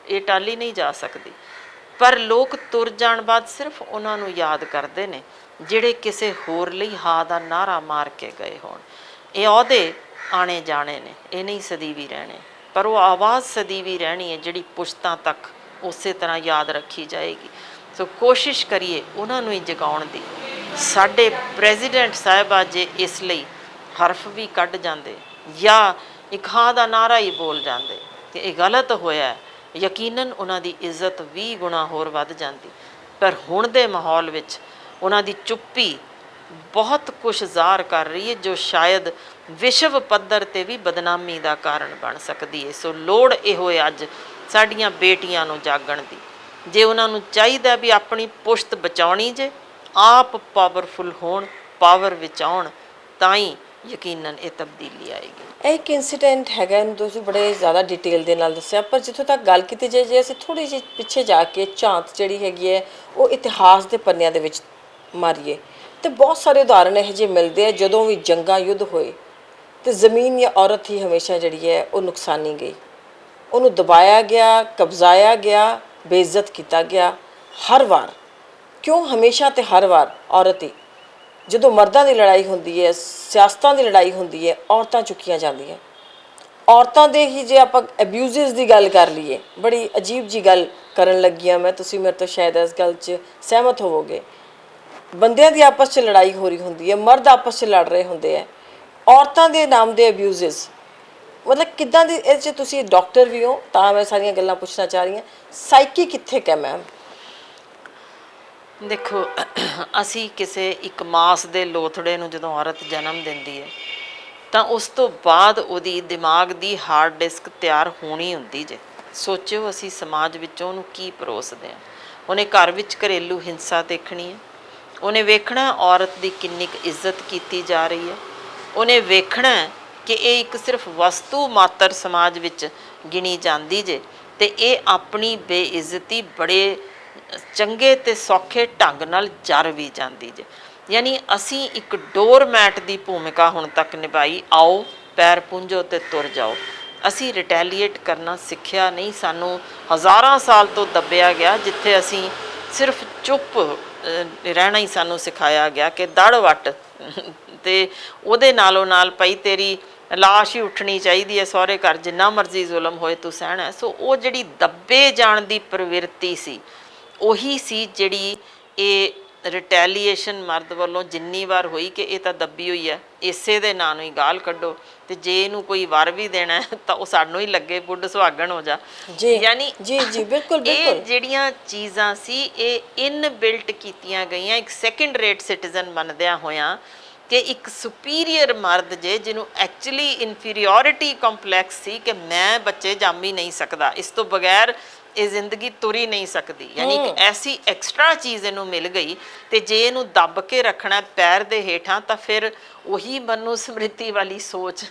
ਇਹ ਟਾਲੀ ਨਹੀਂ ਜਾ ਸਕਦੀ। ਪਰ ਲੋਕ ਤੁਰ ਜਾਣ ਬਾਅਦ ਸਿਰਫ ਉਹਨਾਂ ਨੂੰ ਯਾਦ ਕਰਦੇ ਨੇ ਜਿਹੜੇ ਕਿਸੇ ਹੋਰ ਲਈ ਹਾਂ ਦਾ ਨਾਅਰਾ ਮਾਰ ਕੇ ਗਏ ਹੋਣ। ਇਹ ਅਹੁਦੇ ਆਣੇ ਜਾਣੇ ਨੇ, ਇਹ ਨਹੀਂ ਸਦੀਵੀ ਰਹਿਣੇ, ਪਰ ਉਹ ਆਵਾਜ਼ ਸਦੀਵੀ ਰਹਿਣੀ ਹੈ ਜਿਹੜੀ ਪੁਸ਼ਤਾਂ ਤੱਕ ਉਸੇ ਤਰ੍ਹਾਂ ਯਾਦ ਰੱਖੀ ਜਾਏਗੀ। ਸੋ ਕੋਸ਼ਿਸ਼ ਕਰੀਏ ਉਹਨਾਂ ਨੂੰ ਹੀ ਜਗਾਉਣ ਦੀ। ਸਾਡੇ ਪ੍ਰੈਜ਼ੀਡੈਂਟ ਸਾਹਿਬਾ ਜੇ ਇਸ ਲਈ ਹਰਫ ਵੀ ਕੱਢ ਜਾਂਦੇ ਜਾਂ ਇੱਕ ਹਾਂ ਦਾ ਨਾਅਰਾ ਹੀ ਬੋਲ ਜਾਂਦੇ ਤੇ ਇਹ ਗਲਤ ਹੋਇਆ, ਯਕੀਨਨ ਉਹਨਾਂ ਦੀ ਇੱਜ਼ਤ 20 ਗੁਣਾ ਹੋਰ ਵੱਧ ਜਾਂਦੀ। ਪਰ ਹੁਣ ਦੇ ਮਾਹੌਲ ਵਿੱਚ ਉਹਨਾਂ ਦੀ ਚੁੱਪੀ ਬਹੁਤ ਕੁਛ ਜ਼ਾਹਰ ਕਰ ਰਹੀ ਹੈ ਜੋ ਸ਼ਾਇਦ ਵਿਸ਼ਵ ਪੱਧਰ 'ਤੇ ਵੀ ਬਦਨਾਮੀ ਦਾ ਕਾਰਨ ਬਣ ਸਕਦੀ ਹੈ। ਸੋ ਲੋੜ ਇਹੋ ਹੈ ਅੱਜ ਸਾਡੀਆਂ ਬੇਟੀਆਂ ਨੂੰ ਜਾਗਣ ਦੀ। ਜੇ ਉਹਨਾਂ ਨੂੰ ਚਾਹੀਦਾ ਵੀ ਆਪਣੀ ਪੁਸ਼ਤ ਬਚਾਉਣੀ ਜੇ, ਆਪ ਪਾਵਰਫੁਲ ਹੋਣ, ਪਾਵਰ ਵਿੱਚ ਆਉਣ, ਤਾਂ ਹੀ ਯਕੀਨਨ ਇਹ ਤਬਦੀਲੀ ਆਏਗੀ। ਇਹ ਇੱਕ ਇੰਸੀਡੈਂਟ ਹੈਗਾ, ਇਹਨੂੰ ਤੁਸੀਂ ਬੜੇ ਜ਼ਿਆਦਾ ਡਿਟੇਲ ਦੇ ਨਾਲ ਦੱਸਿਆ, ਪਰ ਜਿੱਥੋਂ ਤੱਕ ਗੱਲ ਕੀਤੀ ਜਾਏ, ਜੇ ਅਸੀਂ ਥੋੜ੍ਹੀ ਜਿਹੀ ਪਿੱਛੇ ਜਾ ਕੇ ਝਾਂਤ ਜਿਹੜੀ ਹੈਗੀ ਹੈ ਉਹ ਇਤਿਹਾਸ ਦੇ ਪੰਨਿਆਂ ਦੇ ਵਿੱਚ ਮਾਰੀਏ ਤੇ ਬਹੁਤ ਸਾਰੇ ਉਦਾਹਰਣ ਇਹੋ ਜਿਹੇ ਮਿਲਦੇ ਆ ਜਦੋਂ ਵੀ ਜੰਗਾਂ ਯੁੱਧ ਹੋਏ ਤੇ ਜ਼ਮੀਨ ਜਾਂ ਔਰਤ ਹੀ ਹਮੇਸ਼ਾ ਜਿਹੜੀ ਹੈ ਉਹ ਨੁਕਸਾਨੀ ਗਈ, ਉਹਨੂੰ ਦਬਾਇਆ ਗਿਆ, ਕਬਜ਼ਾਇਆ ਗਿਆ, ਬੇਇੱਜ਼ਤ ਕੀਤਾ ਗਿਆ। ਹਰ ਵਾਰ ਕਿਉਂ ਹਮੇਸ਼ਾ ਤੇ ਹਰ ਵਾਰ ਔਰਤ ਹੀ, ਜਦੋਂ ਮਰਦਾਂ ਦੀ ਲੜਾਈ ਹੁੰਦੀ ਹੈ, ਸਿਆਸਤਾਂ ਦੀ ਲੜਾਈ ਹੁੰਦੀ ਹੈ, ਔਰਤਾਂ ਚੁੱਕੀਆਂ ਜਾਂਦੀਆਂ। ਔਰਤਾਂ ਦੇ ਹੀ ਜੇ ਆਪਾਂ ਅਬਿਊਜ਼ਸ ਦੀ ਗੱਲ ਕਰ ਲਈਏ, ਬੜੀ ਅਜੀਬ ਜੀ ਗੱਲ ਕਰਨ ਲੱਗੀ ਹਾਂ ਮੈਂ, ਤੁਸੀਂ ਮੇਰੇ ਤੋਂ ਸ਼ਾਇਦ ਇਸ ਗੱਲ 'ਚ ਸਹਿਮਤ ਹੋਵੋਗੇ। ਬੰਦਿਆਂ ਦੀ ਆਪਸ 'ਚ ਲੜਾਈ ਹੋ ਰਹੀ ਹੁੰਦੀ ਹੈ, ਮਰਦ ਆਪਸ 'ਚ ਲੜ ਰਹੇ ਹੁੰਦੇ ਹੈ, ਔਰਤਾਂ ਦੇ ਨਾਮ ਦੇ ਅਬਿਊਜ਼ਸ, ਮਤਲਬ ਕਿੱਦਾਂ ਦੀ, ਇਹ 'ਚ ਤੁਸੀਂ ਡਾਕਟਰ ਵੀ ਹੋ ਤਾਂ ਮੈਂ ਸਾਰੀਆਂ ਗੱਲਾਂ ਪੁੱਛਣਾ ਚਾਹ ਰਹੀ ਹਾਂ, ਸਾਈਕੀ ਕਿੱਥੇ ਹੈ ਮੈਮ? ਦੇਖੋ, ਅਸੀਂ ਕਿਸੇ ਇੱਕ ਮਾਸ ਦੇ ਲੋਥੜੇ ਨੂੰ ਜਦੋਂ ਔਰਤ ਜਨਮ ਦਿੰਦੀ ਹੈ ਤਾਂ ਉਸ ਤੋਂ ਬਾਅਦ ਉਹਦੀ ਦਿਮਾਗ ਦੀ ਹਾਰਡ ਡਿਸਕ ਤਿਆਰ ਹੋਣੀ ਹੁੰਦੀ ਜੇ। ਸੋਚਿਓ ਅਸੀਂ ਸਮਾਜ ਵਿੱਚੋਂ ਉਹਨੂੰ ਕੀ ਪਰੋਸਦੇ ਹਾਂ। ਉਹਨੇ ਘਰ ਵਿੱਚ ਘਰੇਲੂ ਹਿੰਸਾ ਦੇਖਣੀ ਹੈ, ਉਹਨੇ ਵੇਖਣਾ ਔਰਤ ਦੀ ਕਿੰਨੀ ਕੁ ਇੱਜ਼ਤ ਕੀਤੀ ਜਾ ਰਹੀ ਹੈ, ਉਹਨੇ ਵੇਖਣਾ ਕਿ ਇਹ ਇੱਕ ਸਿਰਫ ਵਸਤੂ ਮਾਤਰ ਸਮਾਜ ਵਿੱਚ ਗਿਣੀ ਜਾਂਦੀ ਜੇ, ਤੇ ਇਹ ਆਪਣੀ ਬੇਇੱਜ਼ਤੀ ਬੜੇ ਚੰਗੇ ਤੇ ਸੌਖੇ ਢੰਗ ਨਾਲ ਜਰ ਵੀ ਜਾਂਦੀ ਜੇ। ਯਾਨੀ ਅਸੀਂ ਇੱਕ ਡੋਰਮੈਟ ਦੀ ਭੂਮਿਕਾ ਹੁਣ ਤੱਕ ਨਿਭਾਈ, ਆਓ ਪੈਰ ਪੂੰਝੋ ਤੇ ਤੁਰ ਜਾਓ। ਅਸੀਂ ਰਿਟੈਲੀਏਟ ਕਰਨਾ ਸਿੱਖਿਆ ਨਹੀਂ, ਸਾਨੂੰ ਹਜ਼ਾਰਾਂ ਸਾਲ ਤੋਂ ਦੱਬਿਆ ਗਿਆ, ਜਿੱਥੇ ਅਸੀਂ ਸਿਰਫ ਚੁੱਪ ਰਹਿਣਾ ਹੀ ਸਾਨੂੰ ਸਿਖਾਇਆ ਗਿਆ ਕਿ ਦੜ ਵੱਟ ਤੇ ਉਹਦੇ ਨਾਲੋਂ ਨਾਲ ਪਈ ਤੇਰੀ ਲਾਸ਼ ਹੀ ਉੱਠਣੀ ਚਾਹੀਦੀ ਹੈ, ਸਹੁਰੇ ਘਰ ਜਿੰਨਾ ਮਰਜ਼ੀ ਜ਼ੁਲਮ ਹੋਏ ਤੂੰ ਸਹਿਣਾ। ਸੋ ਉਹ ਜਿਹੜੀ ਦੱਬੇ ਜਾਣ ਦੀ ਪ੍ਰਵਿਰਤੀ ਸੀ, ਉਹੀ ਸੀ ਜਿਹੜੀ ਇਹ ਰਿਟੈਲੀਏਸ਼ਨ ਮਰਦ ਵੱਲੋਂ ਜਿੰਨੀ ਵਾਰ ਹੋਈ ਕਿ ਇਹ ਤਾਂ ਦੱਬੀ ਹੋਈ ਹੈ, ਇਸੇ ਦੇ ਨਾਂ ਨੂੰ ਹੀ ਗਾਲ ਕੱਢੋ, ਤੇ ਜੇ ਇਹਨੂੰ ਕੋਈ ਵਰ ਵੀ ਦੇਣਾ ਤਾਂ ਉਹ ਸਾਨੂੰ ਹੀ ਲੱਗੇ ਬੁੱਢ ਸੁਹਾਗਣ ਹੋ ਜਾ। ਯਾਨੀ ਜੀ ਜੀ ਬਿਲਕੁਲ ਇਹ ਜਿਹੜੀਆਂ ਚੀਜ਼ਾਂ ਸੀ ਇਹ ਇਨਬਿਲਟ ਕੀਤੀਆਂ ਗਈਆਂ ਇੱਕ ਸੈਕਿੰਡ ਰੇਟ ਸਿਟੀਜ਼ਨ ਮੰਨਦਿਆਂ ਹੋਇਆਂ ਕਿ ਇੱਕ ਸੁਪੀਰੀਅਰ ਮਰਦ ਜੇ, ਜਿਹਨੂੰ ਐਕਚੁਅਲੀ ਇਨਫੀਰੀਓਰਿਟੀ ਕੰਪਲੈਕਸ ਸੀ ਕਿ ਮੈਂ ਬੱਚੇ ਜੰਮ ਹੀ ਨਹੀਂ ਸਕਦਾ, ਇਸ ਤੋਂ ਬਗੈਰ ਇਹ ਜ਼ਿੰਦਗੀ ਤੁਰ ਹੀ ਨਹੀਂ ਸਕਦੀ। ਯਾਨੀ ਇੱਕ ਐਸੀ ਐਕਸਟਰਾ ਚੀਜ਼ ਇਹਨੂੰ ਮਿਲ ਗਈ, ਤੇ ਜੇ ਇਹਨੂੰ ਦੱਬ ਕੇ ਰੱਖਣਾ ਪੈਰ ਦੇ ਹੇਠਾਂ ਤਾਂ ਫਿਰ ਉਹੀ ਮਨੂ ਸਮ੍ਰਿਤੀ ਵਾਲੀ ਸੋਚ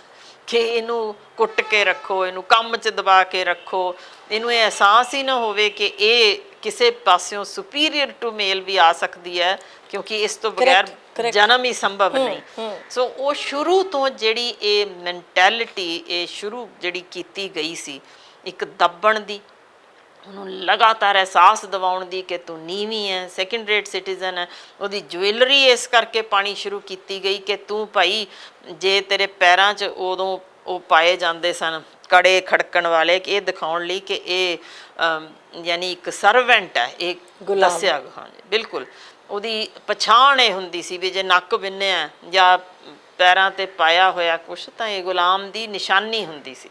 ਕਿ ਇਹਨੂੰ ਕੁੱਟ ਕੇ ਰੱਖੋ, ਇਹਨੂੰ ਕੰਮ 'ਚ ਦਬਾ ਕੇ ਰੱਖੋ, ਇਹਨੂੰ ਇਹ ਅਹਿਸਾਸ ਹੀ ਨਾ ਹੋਵੇ ਕਿ ਇਹ ਕਿਸੇ ਪਾਸਿਓਂ ਸੁਪੀਰੀਅਰ ਟੂ ਮੇਲ ਵੀ ਆ ਸਕਦੀ ਹੈ, ਕਿਉਂਕਿ ਇਸ ਤੋਂ ਬਗੈਰ ਜਨਮ ਹੀ ਸੰਭਵ ਨਹੀਂ। ਸੋ ਉਹ ਸ਼ੁਰੂ ਤੋਂ ਜਿਹੜੀ ਇਹ ਮੈਂਟੈਲਿਟੀ ਇਹ ਸ਼ੁਰੂ ਜਿਹੜੀ ਕੀਤੀ ਗਈ ਸੀ ਇੱਕ ਦੱਬਣ ਦੀ, ਉਹਨੂੰ ਲਗਾਤਾਰ ਅਹਿਸਾਸ ਦਿਵਾਉਣ ਦੀ ਕਿ ਤੂੰ ਨੀਵੀਂ ਹੈ, ਸੈਕਿੰਡ ਰੇਟ ਸਿਟੀਜ਼ਨ ਹੈ। ਉਹਦੀ ਜੁਐਲਰੀ ਇਸ ਕਰਕੇ ਪਾਣੀ ਸ਼ੁਰੂ ਕੀਤੀ ਗਈ ਕਿ ਤੂੰ ਭਾਈ, ਜੇ ਤੇਰੇ ਪੈਰਾਂ 'ਚ ਉਦੋਂ ਉਹ ਪਾਏ ਜਾਂਦੇ ਸਨ ਕੜੇ ਖੜਕਣ ਵਾਲੇ, ਕਿ ਇਹ ਦਿਖਾਉਣ ਲਈ ਕਿ ਇਹ ਯਾਨੀ ਇੱਕ ਸਰਵੈਂਟ ਹੈ, ਇਹ ਦੱਸਿਆ। ਹਾਂਜੀ ਬਿਲਕੁਲ, ਉਹਦੀ ਪਛਾਣ ਇਹ ਹੁੰਦੀ ਸੀ ਵੀ ਜੇ ਨੱਕ ਬਿੰਨਿਆ ਜਾਂ ਪੈਰਾਂ 'ਤੇ ਪਾਇਆ ਹੋਇਆ ਕੁਛ ਤਾਂ ਇਹ ਗੁਲਾਮ ਦੀ ਨਿਸ਼ਾਨੀ ਹੁੰਦੀ ਸੀ।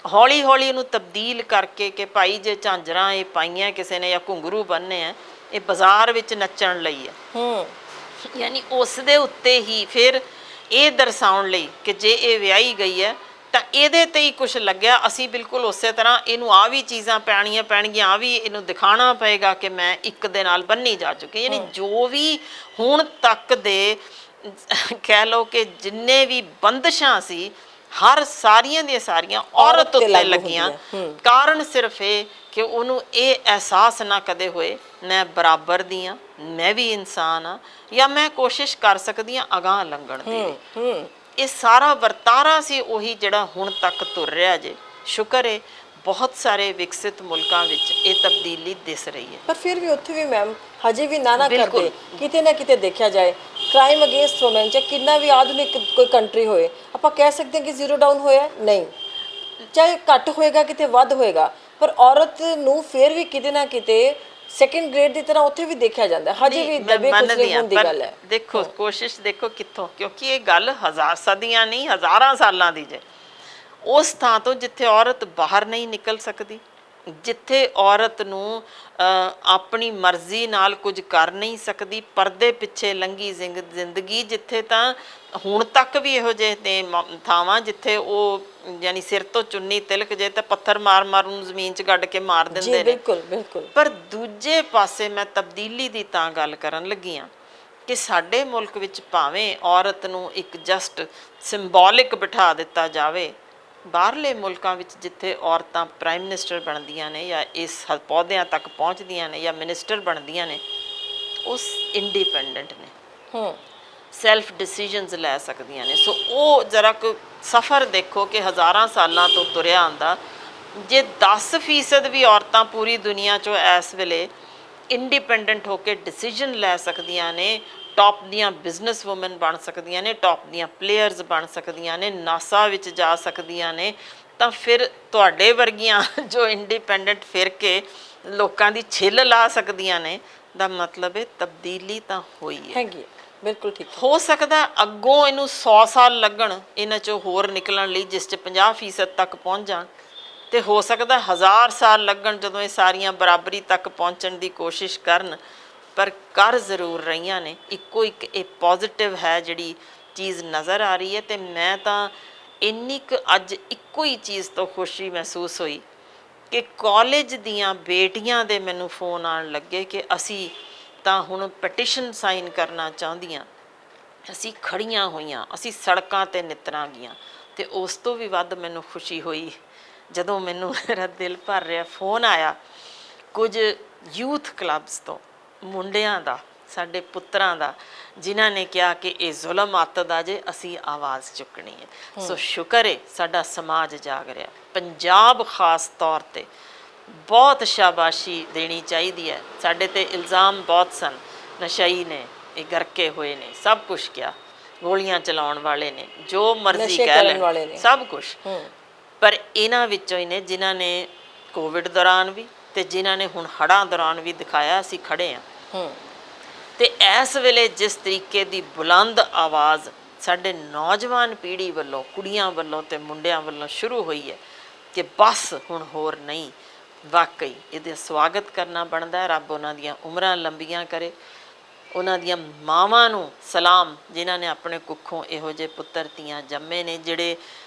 ਹੌਲੀ ਹੌਲੀ ਇਹਨੂੰ ਤਬਦੀਲ ਕਰਕੇ ਕਿ ਭਾਈ ਜੇ ਝਾਂਜਰਾਂ ਇਹ ਪਾਈਆਂ ਕਿਸੇ ਨੇ ਜਾਂ ਘੁੰਗਰੂ ਬੰਨ੍ਹੇ ਆ, ਇਹ ਬਾਜ਼ਾਰ ਵਿੱਚ ਨੱਚਣ ਲਈ ਹੈ। ਯਾਨੀ ਉਸ ਦੇ ਉੱਤੇ ਹੀ ਫਿਰ ਇਹ ਦਰਸਾਉਣ ਲਈ ਕਿ ਜੇ ਇਹ ਵਿਆਹੀ ਗਈ ਹੈ ਤਾਂ ਇਹਦੇ ਤੇ ਹੀ ਕੁਛ ਲੱਗਿਆ, ਅਸੀਂ ਬਿਲਕੁਲ ਉਸੇ ਤਰ੍ਹਾਂ ਇਹਨੂੰ ਆ ਵੀ ਚੀਜ਼ਾਂ ਪੈਣਗੀਆਂ, ਆ ਵੀ ਇਹਨੂੰ ਦਿਖਾਉਣਾ ਪਏਗਾ ਕਿ ਮੈਂ ਇੱਕ ਦੇ ਨਾਲ ਬੰਨੀ ਜਾ ਚੁੱਕੀ। ਯਾਨੀ ਜੋ ਵੀ ਹੁਣ ਤੱਕ ਦੇ ਕਹਿ ਲਓ ਕਿ ਜਿੰਨੇ ਵੀ ਬੰਦਸ਼ਾਂ ਸੀ, ਹਰ ਸਾਰੀਆਂ ਦੀਆਂ ਸਾਰੀਆਂ ਔਰਤ ਉੱਤੇ ਲੱਗੀਆਂ। ਕਾਰਨ ਸਿਰਫ ਇਹ ਕਿ ਉਹਨੂੰ ਇਹ ਅਹਿਸਾਸ ਨਾ ਕਦੇ ਹੋਏ ਮੈਂ ਬਰਾਬਰ ਦੀ ਹਾਂ, ਮੈਂ ਵੀ ਇਨਸਾਨ ਹਾਂ, ਜਾਂ ਮੈਂ ਕੋਸ਼ਿਸ਼ ਕਰ ਸਕਦੀ ਹਾਂ ਅਗਾਂਹ ਲੰਘਣ ਦੀ। ਇਹ ਸਾਰਾ ਵਰਤਾਰਾ ਸੀ ਉਹੀ ਜਿਹੜਾ ਹੁਣ ਤੱਕ ਤੁਰ ਰਿਹਾ ਜੇ। ਸ਼ੁਕਰ ਹੈ ਬਹੁਤ ਸਾਰੇ ਵਿਕਸਿਤ ਮੁਲਕਾਂ ਵਿੱਚ ਇਹ ਤਬਦੀਲੀ ਦਿਸ ਰਹੀ ਹੈ, ਪਰ ਫਿਰ ਵੀ ਉੱਥੇ ਵੀ ਮੈਮ ਹਜੇ ਵੀ ਨਾ ਕਰਦੇ। ਕਿਤੇ ਨਾ ਕਿਤੇ ਦੇਖਿਆ ਜਾਏ ਕ੍ਰਾਈਮ ਅਗੇਂਸਟ ਵੂਮਨ, ਚਾਹੇ ਕਿੰਨਾ ਵੀ ਆਧੁਨਿਕ ਕੋਈ ਕੰਟਰੀ ਹੋਏ, ਆਪਾਂ ਕਹਿ ਸਕਦੇ ਹਾਂ ਕਿ ਜ਼ੀਰੋ ਡਾਊਨ ਹੋਇਆ ਨਹੀਂ, ਚਾਹੇ ਘੱਟ ਹੋਏਗਾ ਕਿਤੇ ਵੱਧ ਹੋਏਗਾ, ਪਰ ਔਰਤ ਨੂੰ ਫਿਰ ਵੀ ਕਿਤੇ ਨਾ ਕਿਤੇ ਸੈਕਿੰਡ ਗ੍ਰੇਡ ਦੀ ਤਰ੍ਹਾਂ ਉੱਥੇ ਵੀ ਦੇਖਿਆ ਜਾਂਦਾ, ਹਜੇ ਵੀ ਦਬੇ ਕੁਚਲੇ ਹੋਣ ਦੀ ਗੱਲ ਹੈ। ਦੇਖੋ ਕੋਸ਼ਿਸ਼ ਦੇਖੋ ਕਿੱਥੋਂ, ਕਿਉਂਕਿ ਇਹ ਗੱਲ ਸਦੀਆਂ ਨਹੀਂ ਹਜ਼ਾਰਾਂ ਸਾਲਾਂ ਦੀ ਜੇ। ਉਸ ਥਾਂ ਤੋਂ ਜਿੱਥੇ ਔਰਤ ਬਾਹਰ ਨਹੀਂ ਨਿਕਲ ਸਕਦੀ, ਜਿੱਥੇ ਔਰਤ ਨੂੰ ਆਪਣੀ ਮਰਜ਼ੀ ਨਾਲ ਕੁਝ ਕਰ ਨਹੀਂ ਸਕਦੀ, ਪਰਦੇ ਪਿੱਛੇ ਲੰਘੀ ਜ਼ਿੰਦਗੀ, ਜਿੱਥੇ ਤਾਂ ਹੁਣ ਤੱਕ ਵੀ ਇਹੋ ਜਿਹੇ ਨੇ ਥਾਵਾਂ ਜਿੱਥੇ ਉਹ ਯਾਨੀ ਸਿਰ ਤੋਂ ਚੁੰਨੀ ਤਿਲਕ ਜੇ ਤਾਂ ਪੱਥਰ ਮਾਰ ਮਾਰ ਨੂੰ ਜ਼ਮੀਨ 'ਚ ਗੱਡ ਕੇ ਮਾਰ ਦਿੰਦੇ ਨੇ। ਬਿਲਕੁਲ ਬਿਲਕੁਲ। ਪਰ ਦੂਜੇ ਪਾਸੇ ਮੈਂ ਤਬਦੀਲੀ ਦੀ ਤਾਂ ਗੱਲ ਕਰਨ ਲੱਗੀ ਹਾਂ ਕਿ ਸਾਡੇ ਮੁਲਕ ਵਿੱਚ ਭਾਵੇਂ ਔਰਤ ਨੂੰ ਇੱਕ ਜਸਟ ਸਿੰਬੋਲਿਕ ਬਿਠਾ ਦਿੱਤਾ ਜਾਵੇ, ਬਾਹਰਲੇ ਮੁਲਕਾਂ ਵਿੱਚ ਜਿੱਥੇ ਔਰਤਾਂ ਪ੍ਰਾਈਮ ਮਿਨਿਸਟਰ ਬਣਦੀਆਂ ਨੇ ਜਾਂ ਇਸ ਪੌਦਿਆਂ ਤੱਕ ਪਹੁੰਚਦੀਆਂ ਨੇ ਜਾਂ ਮਿਨਿਸਟਰ ਬਣਦੀਆਂ ਨੇ, ਉਸ ਇੰਡੀਪੈਂਡੈਂਟ ਨੇ, ਸੈਲਫ ਡਿਸੀਜਨਸ ਲੈ ਸਕਦੀਆਂ ਨੇ। ਸੋ ਉਹ ਜ਼ਰਾ ਕੁ ਸਫ਼ਰ ਦੇਖੋ ਕਿ ਹਜ਼ਾਰਾਂ ਸਾਲਾਂ ਤੋਂ ਤੁਰਿਆ ਆਉਂਦਾ, ਜੇ 10% ਵੀ ਔਰਤਾਂ ਪੂਰੀ ਦੁਨੀਆ 'ਚੋਂ ਇਸ ਵੇਲੇ ਇੰਡੀਪੈਂਡੈਂਟ ਹੋ ਕੇ ਡਿਸੀਜਨ ਲੈ ਸਕਦੀਆਂ ਨੇ, ਟੌਪ ਦੀਆਂ ਬਿਜ਼ਨਸ ਵੂਮਨ ਬਣ ਸਕਦੀਆਂ ਨੇ, ਟੌਪ ਦੀਆਂ ਪਲੇਅਰਸ ਬਣ ਸਕਦੀਆਂ ਨੇ, ਨਾਸਾ ਵਿੱਚ ਜਾ ਸਕਦੀਆਂ ਨੇ, ਤਾਂ ਫਿਰ ਤੁਹਾਡੇ ਵਰਗੀਆਂ ਜੋ ਇੰਡੀਪੈਂਡੈਂਟ ਫਿਰ ਕੇ ਲੋਕਾਂ ਦੀ ਛਿੱਲ ਲਾ ਸਕਦੀਆਂ ਨੇ, ਦਾ ਮਤਲਬ ਹੈ ਤਬਦੀਲੀ ਤਾਂ ਹੋਈ ਹੈ। ਹੈਗੀ ਹੈ, ਬਿਲਕੁਲ ਠੀਕ ਹੈ। ਹੋ ਸਕਦਾ ਅੱਗੋਂ ਇਹਨੂੰ 100 ਸਾਲ ਲੱਗਣ ਇਹਨਾਂ 'ਚੋਂ ਹੋਰ ਨਿਕਲਣ ਲਈ, ਜਿਸ 'ਚ 50% ਤੱਕ ਪਹੁੰਚ ਜਾਣ, ਤੇ ਹੋ ਸਕਦਾ 1000 ਸਾਲ ਲੱਗਣ ਜਦੋਂ ਇਹ ਸਾਰੀਆਂ ਬਰਾਬਰੀ ਤੱਕ ਪਹੁੰਚਣ ਦੀ ਕੋਸ਼ਿਸ਼ ਕਰਨ, ਪਰ ਕਰ ਜ਼ਰੂਰ ਰਹੀਆਂ ਨੇ। ਇੱਕੋ ਇੱਕ ਇਹ ਪੋਜ਼ਿਟਿਵ ਹੈ ਜਿਹੜੀ ਚੀਜ਼ ਨਜ਼ਰ ਆ ਰਹੀ ਹੈ। ਤੇ ਮੈਂ ਤਾਂ ਇੰਨੀ ਕੁ ਅੱਜ ਇੱਕੋ ਹੀ ਚੀਜ਼ ਤੋਂ ਖੁਸ਼ੀ ਮਹਿਸੂਸ ਹੋਈ ਕਿ ਕਾਲਜ ਦੀਆਂ ਬੇਟੀਆਂ ਦੇ ਮੈਨੂੰ ਫੋਨ ਆਉਣ ਲੱਗੇ ਕਿ ਅਸੀਂ ਤਾਂ ਹੁਣ ਪਟੀਸ਼ਨ ਸਾਈਨ ਕਰਨਾ ਚਾਹੁੰਦੀਆਂ, ਅਸੀਂ ਖੜੀਆਂ ਹੋਈਆਂ, ਅਸੀਂ ਸੜਕਾਂ 'ਤੇ ਨਿਤਰਾਂਗੀਆਂ। ਤੇ ਉਸ ਤੋਂ ਵੀ ਵੱਧ ਮੈਨੂੰ ਖੁਸ਼ੀ ਹੋਈ ਜਦੋਂ ਮੈਨੂੰ ਮੇਰਾ ਦਿਲ ਭਰ ਰਿਹਾ ਫੋਨ ਆਇਆ ਕੁਝ ਯੂਥ ਕਲੱਬਸ ਤੋਂ, ਮੁੰਡਿਆਂ ਦਾ, ਸਾਡੇ ਪੁੱਤਰਾਂ ਦਾ, ਜਿਨ੍ਹਾਂ ਨੇ ਕਿਹਾ ਕਿ ਇਹ ਜ਼ੁਲਮ ਅੱਤਦਾ ਜੇ, ਅਸੀਂ ਆਵਾਜ਼ ਚੁੱਕਣੀ ਹੈ। ਸੋ ਸ਼ੁਕਰ ਹੈ ਸਾਡਾ ਸਮਾਜ ਜਾਗ ਰਿਹਾ। ਪੰਜਾਬ ਖਾਸ ਤੌਰ 'ਤੇ ਬਹੁਤ ਸ਼ਾਬਾਸ਼ੀ ਦੇਣੀ ਚਾਹੀਦੀ ਹੈ। ਸਾਡੇ 'ਤੇ ਇਲਜ਼ਾਮ ਬਹੁਤ ਸਨ, ਨਸ਼ਈ ਨੇ, ਇਹ ਗਰਕੇ ਹੋਏ ਨੇ, ਸਭ ਕੁਛ ਕਿਹਾ, ਗੋਲੀਆਂ ਚਲਾਉਣ ਵਾਲੇ ਨੇ, ਜੋ ਮਰਜ਼ੀ ਕਹਿ ਲੈਣ, ਸਭ ਕੁਛ। ਪਰ ਇਹਨਾਂ ਵਿੱਚੋਂ ਹੀ ਨੇ ਜਿਨ੍ਹਾਂ ਨੇ ਕੋਵਿਡ ਦੌਰਾਨ ਵੀ ਤੇ ਜਿਨ੍ਹਾਂ ਨੇ ਹੁਣ ਹੜ੍ਹਾਂ ਦੌਰਾਨ ਵੀ ਦਿਖਾਇਆ ਅਸੀਂ ਖੜੇ ਹਾਂ। ਤੇ ਇਸ ਵੇਲੇ ਜਿਸ ਤਰੀਕੇ ਦੀ ਬੁਲੰਦ ਆਵਾਜ਼ ਸਾਡੇ ਨੌਜਵਾਨ ਪੀੜ੍ਹੀ ਵੱਲੋਂ, ਕੁੜੀਆਂ ਵੱਲੋਂ ਤੇ ਮੁੰਡਿਆਂ ਵੱਲੋਂ ਸ਼ੁਰੂ ਹੋਈ ਹੈ ਕਿ ਬਸ ਹੁਣ ਹੋਰ ਨਹੀਂ, ਵਾਕਈ ਇਹਦਾ ਸਵਾਗਤ ਕਰਨਾ ਬਣਦਾ। ਰੱਬ ਉਹਨਾਂ ਦੀਆਂ ਉਮਰਾਂ ਲੰਬੀਆਂ ਕਰੇ। ਉਹਨਾਂ ਦੀਆਂ ਮਾਵਾਂ ਨੂੰ ਸਲਾਮ ਜਿਨ੍ਹਾਂ ਨੇ ਆਪਣੇ ਕੁੱਖੋਂ ਇਹੋ ਜਿਹੇ ਪੁੱਤਰ ਧੀਆਂ ਜੰਮੇ ਨੇ, ਜਿਹੜੇ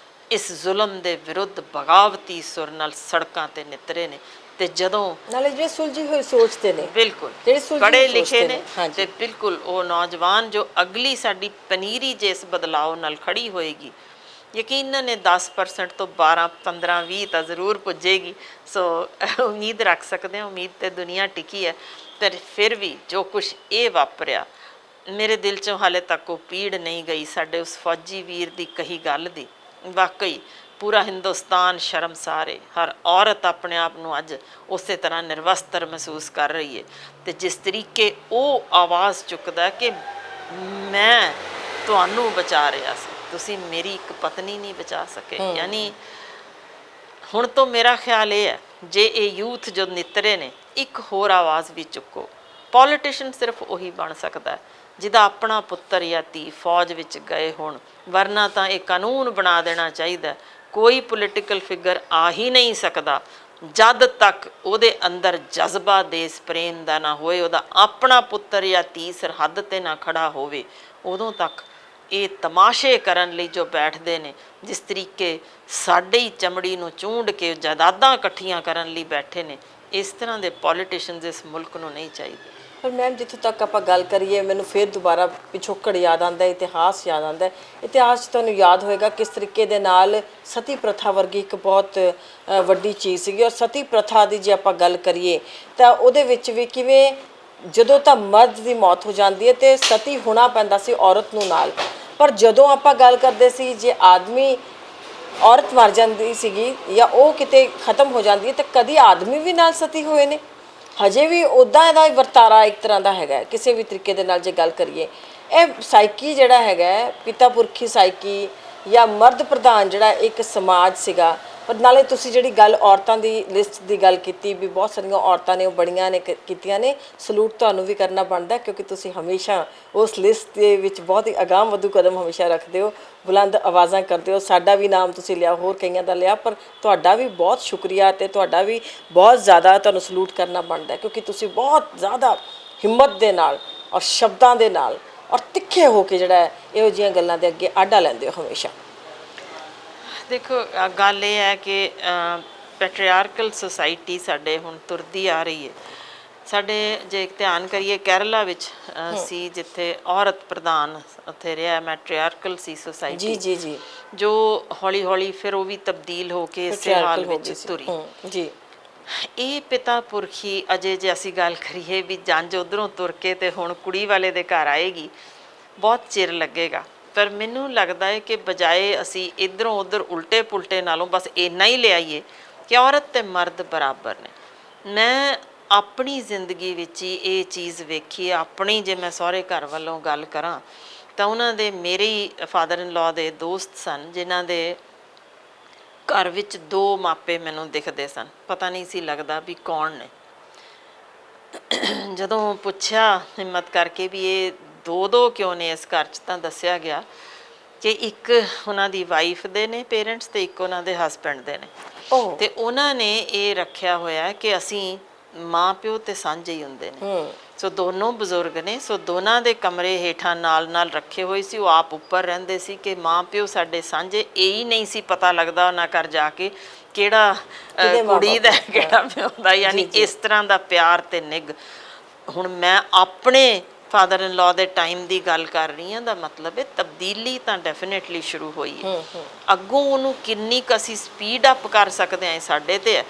ਇਸ ਜ਼ੁਲਮ ਦੇ ਵਿਰੁੱਧ ਬਗਾਵਤੀ ਸੁਰ ਨਾਲ ਸੜਕਾਂ 'ਤੇ ਨਿਤਰੇ ਨੇ। ਤੇ ਜਦੋਂ ਨਾਲੇ ਜਿਹੜੇ ਸੁਲਝੀ ਹੋਈ ਸੋਚਦੇ ਨੇ, ਬਿਲਕੁਲ ਪੜ੍ਹੇ ਲਿਖੇ ਨੇ, ਤੇ ਬਿਲਕੁਲ ਉਹ ਨੌਜਵਾਨ ਜੋ ਅਗਲੀ ਸਾਡੀ ਪਨੀਰੀ ਜਿਸ ਬਦਲਾਅ ਨਾਲ ਖੜੀ ਹੋਏਗੀ, ਯਕੀਨਨ ਇਹ 10% ਤੋਂ 12, 15, 20 ਤਾਂ ਜ਼ਰੂਰ ਪੁੱਜੇਗੀ। ਸੋ ਉਮੀਦ ਰੱਖ ਸਕਦੇ ਹਾਂ, ਉਮੀਦ ਤੇ ਦੁਨੀਆ ਟਿਕੀ ਹੈ। ਪਰ ਫਿਰ ਵੀ ਜੋ ਕੁਛ ਇਹ ਵਾਪਰਿਆ, ਮੇਰੇ ਦਿਲ 'ਚੋਂ ਹਾਲੇ ਤੱਕ ਉਹ ਪੀੜ ਨਹੀਂ ਗਈ ਸਾਡੇ ਉਸ ਫੌਜੀ ਵੀਰ ਦੀ ਕਹੀ ਗੱਲ ਦੀ। ਵਾਕਈ ਪੂਰਾ ਹਿੰਦੁਸਤਾਨ ਸ਼ਰਮਸਾਰ ਹੈ। ਹਰ ਔਰਤ ਆਪਣੇ ਆਪ ਨੂੰ ਅੱਜ ਉਸੇ ਤਰ੍ਹਾਂ ਨਿਰਵਸਤਰ ਮਹਿਸੂਸ ਕਰ ਰਹੀ ਹੈ। ਤੇ ਜਿਸ ਤਰੀਕੇ ਉਹ ਆਵਾਜ਼ ਚੁੱਕਦਾ ਕਿ ਮੈਂ ਤੁਹਾਨੂੰ ਬਚਾ ਰਿਹਾ ਸੀ, ਤੁਸੀਂ ਮੇਰੀ ਇੱਕ ਪਤਨੀ ਨਹੀਂ ਬਚਾ ਸਕੇ। ਯਾਨੀ ਹੁਣ ਤੋਂ ਮੇਰਾ ਖਿਆਲ ਇਹ ਹੈ, ਜੇ ਇਹ ਯੂਥ ਜੋ ਨਿਤਰੇ ਨੇ, ਇੱਕ ਹੋਰ ਆਵਾਜ਼ ਵੀ ਚੁੱਕੋ। ਪੋਲੀਟੀਸ਼ਨ ਸਿਰਫ ਉਹੀ ਬਣ ਸਕਦਾ ਜਿਹਦਾ ਆਪਣਾ ਪੁੱਤਰ ਜਾਂ ਧੀ ਫੌਜ ਵਿੱਚ ਗਏ ਹੋਣ, ਵਰਨਾ ਤਾਂ ਇਹ ਕਾਨੂੰਨ ਬਣਾ ਦੇਣਾ ਚਾਹੀਦਾ ਕੋਈ ਪੋਲੀਟੀਕਲ ਫਿਗਰ ਆ ਹੀ ਨਹੀਂ ਸਕਦਾ ਜਦ ਤੱਕ ਉਹਦੇ ਅੰਦਰ ਜਜ਼ਬਾ ਦੇਸ਼ ਪ੍ਰੇਮ ਦਾ ਨਾ ਹੋਏ, ਉਹਦਾ ਆਪਣਾ ਪੁੱਤਰ ਜਾਂ ਧੀ ਸਰਹੱਦ 'ਤੇ ਨਾ ਖੜਾ ਹੋਵੇ। ਉਦੋਂ ਤੱਕ ਇਹ ਤਮਾਸ਼ੇ ਕਰਨ ਲਈ ਜੋ ਬੈਠਦੇ ਨੇ, ਜਿਸ ਤਰੀਕੇ ਸਾਡੇ ਹੀ ਚਮੜੀ ਨੂੰ ਚੂੰਡ ਕੇ ਜਾਇਦਾਦਾਂ ਇਕੱਠੀਆਂ ਕਰਨ ਲਈ ਬੈਠੇ ਨੇ, ਇਸ ਤਰ੍ਹਾਂ ਦੇ ਪੋਲੀਟੀਸ਼ੀਅਨਸ ਇਸ ਮੁਲਕ ਨੂੰ ਨਹੀਂ ਚਾਹੀਦੇ। ਪਰ ਮੈਮ ਜਿੱਥੋਂ ਤੱਕ ਆਪਾਂ ਗੱਲ ਕਰੀਏ, ਮੈਨੂੰ ਫਿਰ ਦੁਬਾਰਾ ਪਿਛੋਕੜ ਯਾਦ ਆਉਂਦਾ, ਇਤਿਹਾਸ ਯਾਦ ਆਉਂਦਾ। ਇਤਿਹਾਸ 'ਚ ਤੁਹਾਨੂੰ ਯਾਦ ਹੋਏਗਾ ਕਿਸ ਤਰੀਕੇ ਦੇ ਨਾਲ ਸਤੀ ਪ੍ਰਥਾ ਵਰਗੀ ਇੱਕ ਬਹੁਤ ਵੱਡੀ ਚੀਜ਼ ਸੀਗੀ। ਔਰ ਸਤੀ ਪ੍ਰਥਾ ਦੀ ਜੇ ਆਪਾਂ ਗੱਲ ਕਰੀਏ ਤਾਂ ਉਹਦੇ ਵਿੱਚ ਵੀ ਕਿਵੇਂ ਜਦੋਂ ਤਾਂ ਮਰਦ ਦੀ ਮੌਤ ਹੋ ਜਾਂਦੀ ਹੈ ਤੇ ਸਤੀ ਹੋਣਾ ਪੈਂਦਾ ਸੀ ਔਰਤ ਨੂੰ ਨਾਲ। ਪਰ ਜਦੋਂ ਆਪਾਂ ਗੱਲ ਕਰਦੇ ਸੀ ਜੇ ਆਦਮੀ, ਔਰਤ ਮਰ ਜਾਂਦੀ ਸੀਗੀ ਜਾਂ ਉਹ ਕਿਤੇ ਖਤਮ ਹੋ ਜਾਂਦੀ ਹੈ, ਤਾਂ ਕਦੀ ਆਦਮੀ ਵੀ ਨਾਲ ਸਤੀ ਹੋਏ ਨੇ। ਹਜੇ ਵੀ ਉੱਦਾਂ ਇਹਦਾ ਵਰਤਾਰਾ ਇੱਕ ਤਰ੍ਹਾਂ ਦਾ ਹੈਗਾ ਕਿਸੇ ਵੀ ਤਰੀਕੇ ਦੇ ਨਾਲ ਜੇ ਗੱਲ ਕਰੀਏ। ਇਹ ਸਾਈਕੀ ਜਿਹੜਾ ਹੈਗਾ, ਪਿਤਾ ਪੁਰਖੀ ਸਾਈਕੀ ਜਾਂ ਮਰਦ ਪ੍ਰਧਾਨ ਜਿਹੜਾ ਇੱਕ ਸਮਾਜ ਸੀਗਾ। ਪਰ ਨਾਲੇ ਤੁਸੀਂ ਜਿਹੜੀ ਗੱਲ ਔਰਤਾਂ ਦੀ ਲਿਸਟ ਦੀ ਗੱਲ ਕੀਤੀ ਵੀ ਬਹੁਤ ਸਾਰੀਆਂ ਔਰਤਾਂ ਨੇ ਉਹ ਬੜੀਆਂ ਨੇ ਕੀਤੀਆਂ ਨੇ, ਸਲੂਟ ਤੁਹਾਨੂੰ ਵੀ ਕਰਨਾ ਬਣਦਾ ਕਿਉਂਕਿ ਤੁਸੀਂ ਹਮੇਸ਼ਾ ਉਸ ਲਿਸਟ ਦੇ ਵਿੱਚ ਬਹੁਤ ਹੀ ਅਗਾਂਹ ਵਧੂ ਕਦਮ ਹਮੇਸ਼ਾ ਰੱਖਦੇ ਹੋ, ਬੁਲੰਦ ਆਵਾਜ਼ਾਂ ਕਰਦੇ ਹੋ। ਸਾਡਾ ਵੀ ਨਾਮ ਤੁਸੀਂ ਲਿਆ, ਹੋਰ ਕਈਆਂ ਦਾ ਲਿਆ, ਪਰ ਤੁਹਾਡਾ ਵੀ ਬਹੁਤ ਸ਼ੁਕਰੀਆ ਤੇ ਤੁਹਾਡਾ ਵੀ ਬਹੁਤ ਜ਼ਿਆਦਾ ਤੁਹਾਨੂੰ ਸਲੂਟ ਕਰਨਾ ਬਣਦਾ ਕਿਉਂਕਿ ਤੁਸੀਂ ਬਹੁਤ ਜ਼ਿਆਦਾ ਹਿੰਮਤ ਦੇ ਨਾਲ ਔਰ ਸ਼ਬਦਾਂ ਦੇ ਨਾਲ ਔਰ ਤਿੱਖੇ ਹੋ ਕੇ ਜਿਹੜਾ ਇਹੋ ਜਿਹੀਆਂ ਗੱਲਾਂ ਦੇ ਅੱਗੇ ਆਡਾ ਲੈਂਦੇ ਹੋ ਹਮੇਸ਼ਾ। ਦੇਖੋ ਗੱਲ ਇਹ ਹੈ ਕਿ ਪੈਟਰੀਆਰਕਲ ਸੁਸਾਇਟੀ ਸਾਡੇ ਹੁਣ ਤੁਰਦੀ ਆ ਰਹੀ ਹੈ। ਸਾਡੇ ਜੇ ਧਿਆਨ ਕਰੀਏ ਕੇਰਲਾ ਵਿੱਚ ਸੀ ਜਿੱਥੇ ਔਰਤ ਪ੍ਰਧਾਨ ਉੱਥੇ ਰਿਹਾ ਮੈਟਰੀਆਰਕਲ ਸੀ ਸੁਸਾਇਟੀ। ਜੀ ਜੀ ਜੋ ਹੌਲੀ ਹੌਲੀ ਫਿਰ ਉਹ ਵੀ ਤਬਦੀਲ ਹੋ ਕੇ ਇਸੇ ਹਾਲ ਵਿੱਚ ਤੁਰੀ। ਜੀ ਇਹ ਪਿਤਾ ਪੁਰਖੀ ਅਜੇ ਜੇ ਅਸੀਂ ਗੱਲ ਕਰੀਏ ਵੀ ਜੰਝ ਉੱਧਰੋਂ ਤੁਰ ਕੇ ਤੇ ਹੁਣ ਕੁੜੀ ਵਾਲੇ ਦੇ ਘਰ ਆਏਗੀ, ਬਹੁਤ ਚਿਰ ਲੱਗੇਗਾ। ਪਰ ਮੈਨੂੰ ਲੱਗਦਾ ਹੈ ਕਿ ਬਜਾਏ ਅਸੀਂ ਇੱਧਰੋਂ ਉੱਧਰ ਉਲਟੇ ਪੁਲਟੇ ਨਾਲੋਂ ਬਸ ਇੰਨਾ ਹੀ ਲਿਆਈਏ ਕਿ ਔਰਤ ਤੇ ਮਰਦ ਬਰਾਬਰ ਨੇ। ਮੈਂ ਆਪਣੀ ਜ਼ਿੰਦਗੀ ਵਿੱਚ ਹੀ ਇਹ ਚੀਜ਼ ਵੇਖੀ ਹੈ। ਆਪਣੀ ਜੇ ਮੈਂ ਸਹੁਰੇ ਘਰ ਵੱਲੋਂ ਗੱਲ ਕਰਾਂ ਤਾਂ ਉਹਨਾਂ ਦੇ ਮੇਰੇ ਹੀ ਫਾਦਰ ਇਨ ਲਾਅ ਦੇ ਦੋਸਤ ਸਨ, ਜਿਨ੍ਹਾਂ ਦੇ ਘਰ ਵਿੱਚ 2 ਮਾਪੇ ਮੈਨੂੰ ਦਿਖਦੇ ਸਨ, ਪਤਾ ਨਹੀਂ ਸੀ ਲੱਗਦਾ ਵੀ ਕੌਣ ਨੇ। ਜਦੋਂ ਪੁੱਛਿਆ ਹਿੰਮਤ ਕਰਕੇ ਵੀ ਇਹ 2 ਕਿਉਂ ਨੇ ਇਸ ਘਰ 'ਚ, ਤਾਂ ਦੱਸਿਆ ਗਿਆ ਕਿ ਇੱਕ ਉਹਨਾਂ ਦੀ ਵਾਈਫ ਦੇ ਨੇ ਪੇਰੈਂਟਸ ਤੇ ਇੱਕ ਉਹਨਾਂ ਦੇ ਹਸਬੈਂਡ ਦੇ ਨੇ। ਤੇ ਉਹਨਾਂ ਨੇ ਇਹ ਰੱਖਿਆ ਹੋਇਆ ਕਿ ਅਸੀਂ ਮਾਂ ਪਿਓ ਤੇ ਸਾਂਝੇ ਹੀ ਹੁੰਦੇ ਨੇ। ਸੋ ਦੋਨੋਂ ਬਜ਼ੁਰਗ ਨੇ, ਸੋ ਦੋਨਾਂ ਦੇ ਕਮਰੇ ਹੇਠਾਂ ਨਾਲ ਰੱਖੇ ਹੋਏ ਸੀ। ਉਹ ਆਪ ਉੱਪਰ ਰਹਿੰਦੇ ਸੀ ਕਿ ਮਾਂ ਪਿਓ ਸਾਡੇ ਸਾਂਝੇ। ਇਹ ਹੀ ਨਹੀਂ ਸੀ ਪਤਾ ਲੱਗਦਾ ਉਹਨਾਂ ਘਰ ਜਾ ਕੇ ਕਿਹੜਾ ਕੁੜੀ ਦਾ ਕਿਹੜਾ ਪਿਓ ਦਾ, ਯਾਨੀ ਇਸ ਤਰ੍ਹਾਂ ਦਾ ਪਿਆਰ ਤੇ ਨਿੱਘ। ਹੁਣ ਮੈਂ ਆਪਣੇ ਫਾਦਰ ਇਨ ਲਾਅ ਦੇ ਟਾਈਮ ਦੀ ਗੱਲ ਕਰ ਰਹੀ ਹਾਂ, ਦਾ ਮਤਲਬ ਹੈ ਤਬਦੀਲੀ ਤਾਂ ਡੈਫੀਨੇਟਲੀ ਸ਼ੁਰੂ ਹੋਈ ਹੈ। ਅੱਗੋਂ ਉਹਨੂੰ ਕਿੰਨੀ ਕੁ ਅਸੀਂ ਸਪੀਡ ਅਪ ਕਰ ਸਕਦੇ ਹਾਂ ਸਾਡੇ ਤੇ ਹੈ,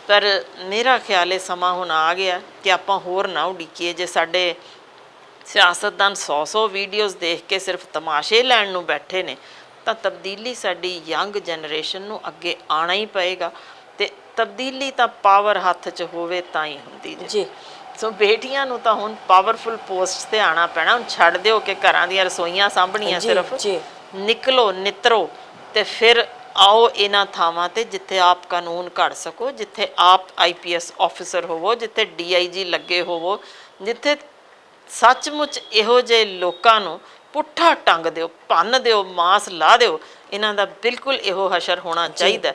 ਪਰ ਮੇਰਾ ਖਿਆਲ ਇਹ ਸਮਾਂ ਹੁਣ ਆ ਗਿਆ ਕਿ ਆਪਾਂ ਹੋਰ ਨਾ ਉਡੀਕੀਏ। ਜੇ ਸਾਡੇ ਸਿਆਸਤਦਾਨ 100 ਵੀਡੀਓਜ਼ ਦੇਖ ਕੇ ਸਿਰਫ ਤਮਾਸ਼ੇ ਲੈਣ ਨੂੰ ਬੈਠੇ ਨੇ, ਤਾਂ ਤਬਦੀਲੀ ਸਾਡੀ ਯੰਗ ਜਨਰੇਸ਼ਨ ਨੂੰ ਅੱਗੇ ਆਉਣਾ ਹੀ ਪਏਗਾ। ਤੇ ਤਬਦੀਲੀ ਤਾਂ ਪਾਵਰ ਹੱਥ 'ਚ ਹੋਵੇ ਤਾਂ ਹੀ ਹੁੰਦੀ ਜੀ। ਸੋ ਬੇਟੀਆਂ ਨੂੰ ਤਾਂ ਹੁਣ ਪਾਵਰਫੁਲ ਪੋਸਟ ਤੇ ਆਉਣਾ ਪੈਣਾ। ਹੁਣ ਛੱਡ ਦਿਓ ਕਿ ਘਰਾਂ ਦੀਆਂ ਰਸੋਈਆਂ ਸਾਂਭਣੀਆਂ, ਸਿਰਫ ਨਿਕਲੋ ਨਿਤਰੋ ਤੇ ਫਿਰ ਆਓ ਇਹਨਾਂ ਥਾਵਾਂ ਤੇ ਜਿੱਥੇ ਆਪ ਕਾਨੂੰਨ ਘੜ ਸਕੋ, ਜਿੱਥੇ ਆਪ IPS ਆਫਿਸਰ ਹੋਵੋ, ਜਿੱਥੇ DIG ਲੱਗੇ ਹੋਵੋ, ਜਿੱਥੇ ਸੱਚਮੁੱਚ ਇਹੋ ਜਿਹੇ ਲੋਕਾਂ ਨੂੰ ਪੁੱਠਾ ਟੰਗ ਦਿਓ, ਭੰਨ ਦਿਓ, ਮਾਸ ਲਾ ਦਿਓ। ਇਹਨਾਂ ਦਾ ਬਿਲਕੁਲ ਇਹੋ ਹਸ਼ਰ ਹੋਣਾ ਚਾਹੀਦਾ,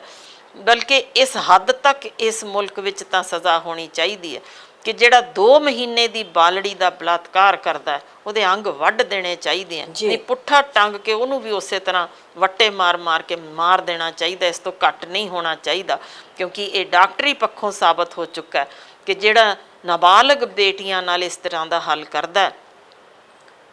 ਬਲਕਿ ਇਸ ਹੱਦ ਤੱਕ ਇਸ ਮੁਲਕ ਵਿੱਚ ਤਾਂ ਸਜ਼ਾ ਹੋਣੀ ਚਾਹੀਦੀ ਹੈ ਕਿ ਜਿਹੜਾ 2 ਮਹੀਨੇ ਦੀ ਬਾਲੜੀ ਦਾ ਬਲਾਤਕਾਰ ਕਰਦਾ ਉਹਦੇ ਅੰਗ ਵੱਢ ਦੇਣੇ ਚਾਹੀਦੇ ਆ। ਨਹੀਂ ਪੁੱਠਾ ਟੰਗ ਕੇ ਉਹਨੂੰ ਵੀ ਉਸੇ ਤਰ੍ਹਾਂ ਵੱਟੇ ਮਾਰ ਕੇ ਮਾਰ ਦੇਣਾ ਚਾਹੀਦਾ। ਇਸ ਤੋਂ ਘੱਟ ਨਹੀਂ ਹੋਣਾ ਚਾਹੀਦਾ, ਕਿਉਂਕਿ ਇਹ ਡਾਕਟਰੀ ਪੱਖੋਂ ਸਾਬਤ ਹੋ ਚੁੱਕਾ ਹੈ ਕਿ ਜਿਹੜਾ ਨਾਬਾਲਗ ਬੇਟੀਆਂ ਨਾਲ ਇਸ ਤਰ੍ਹਾਂ ਦਾ ਹੱਲ ਕਰਦਾ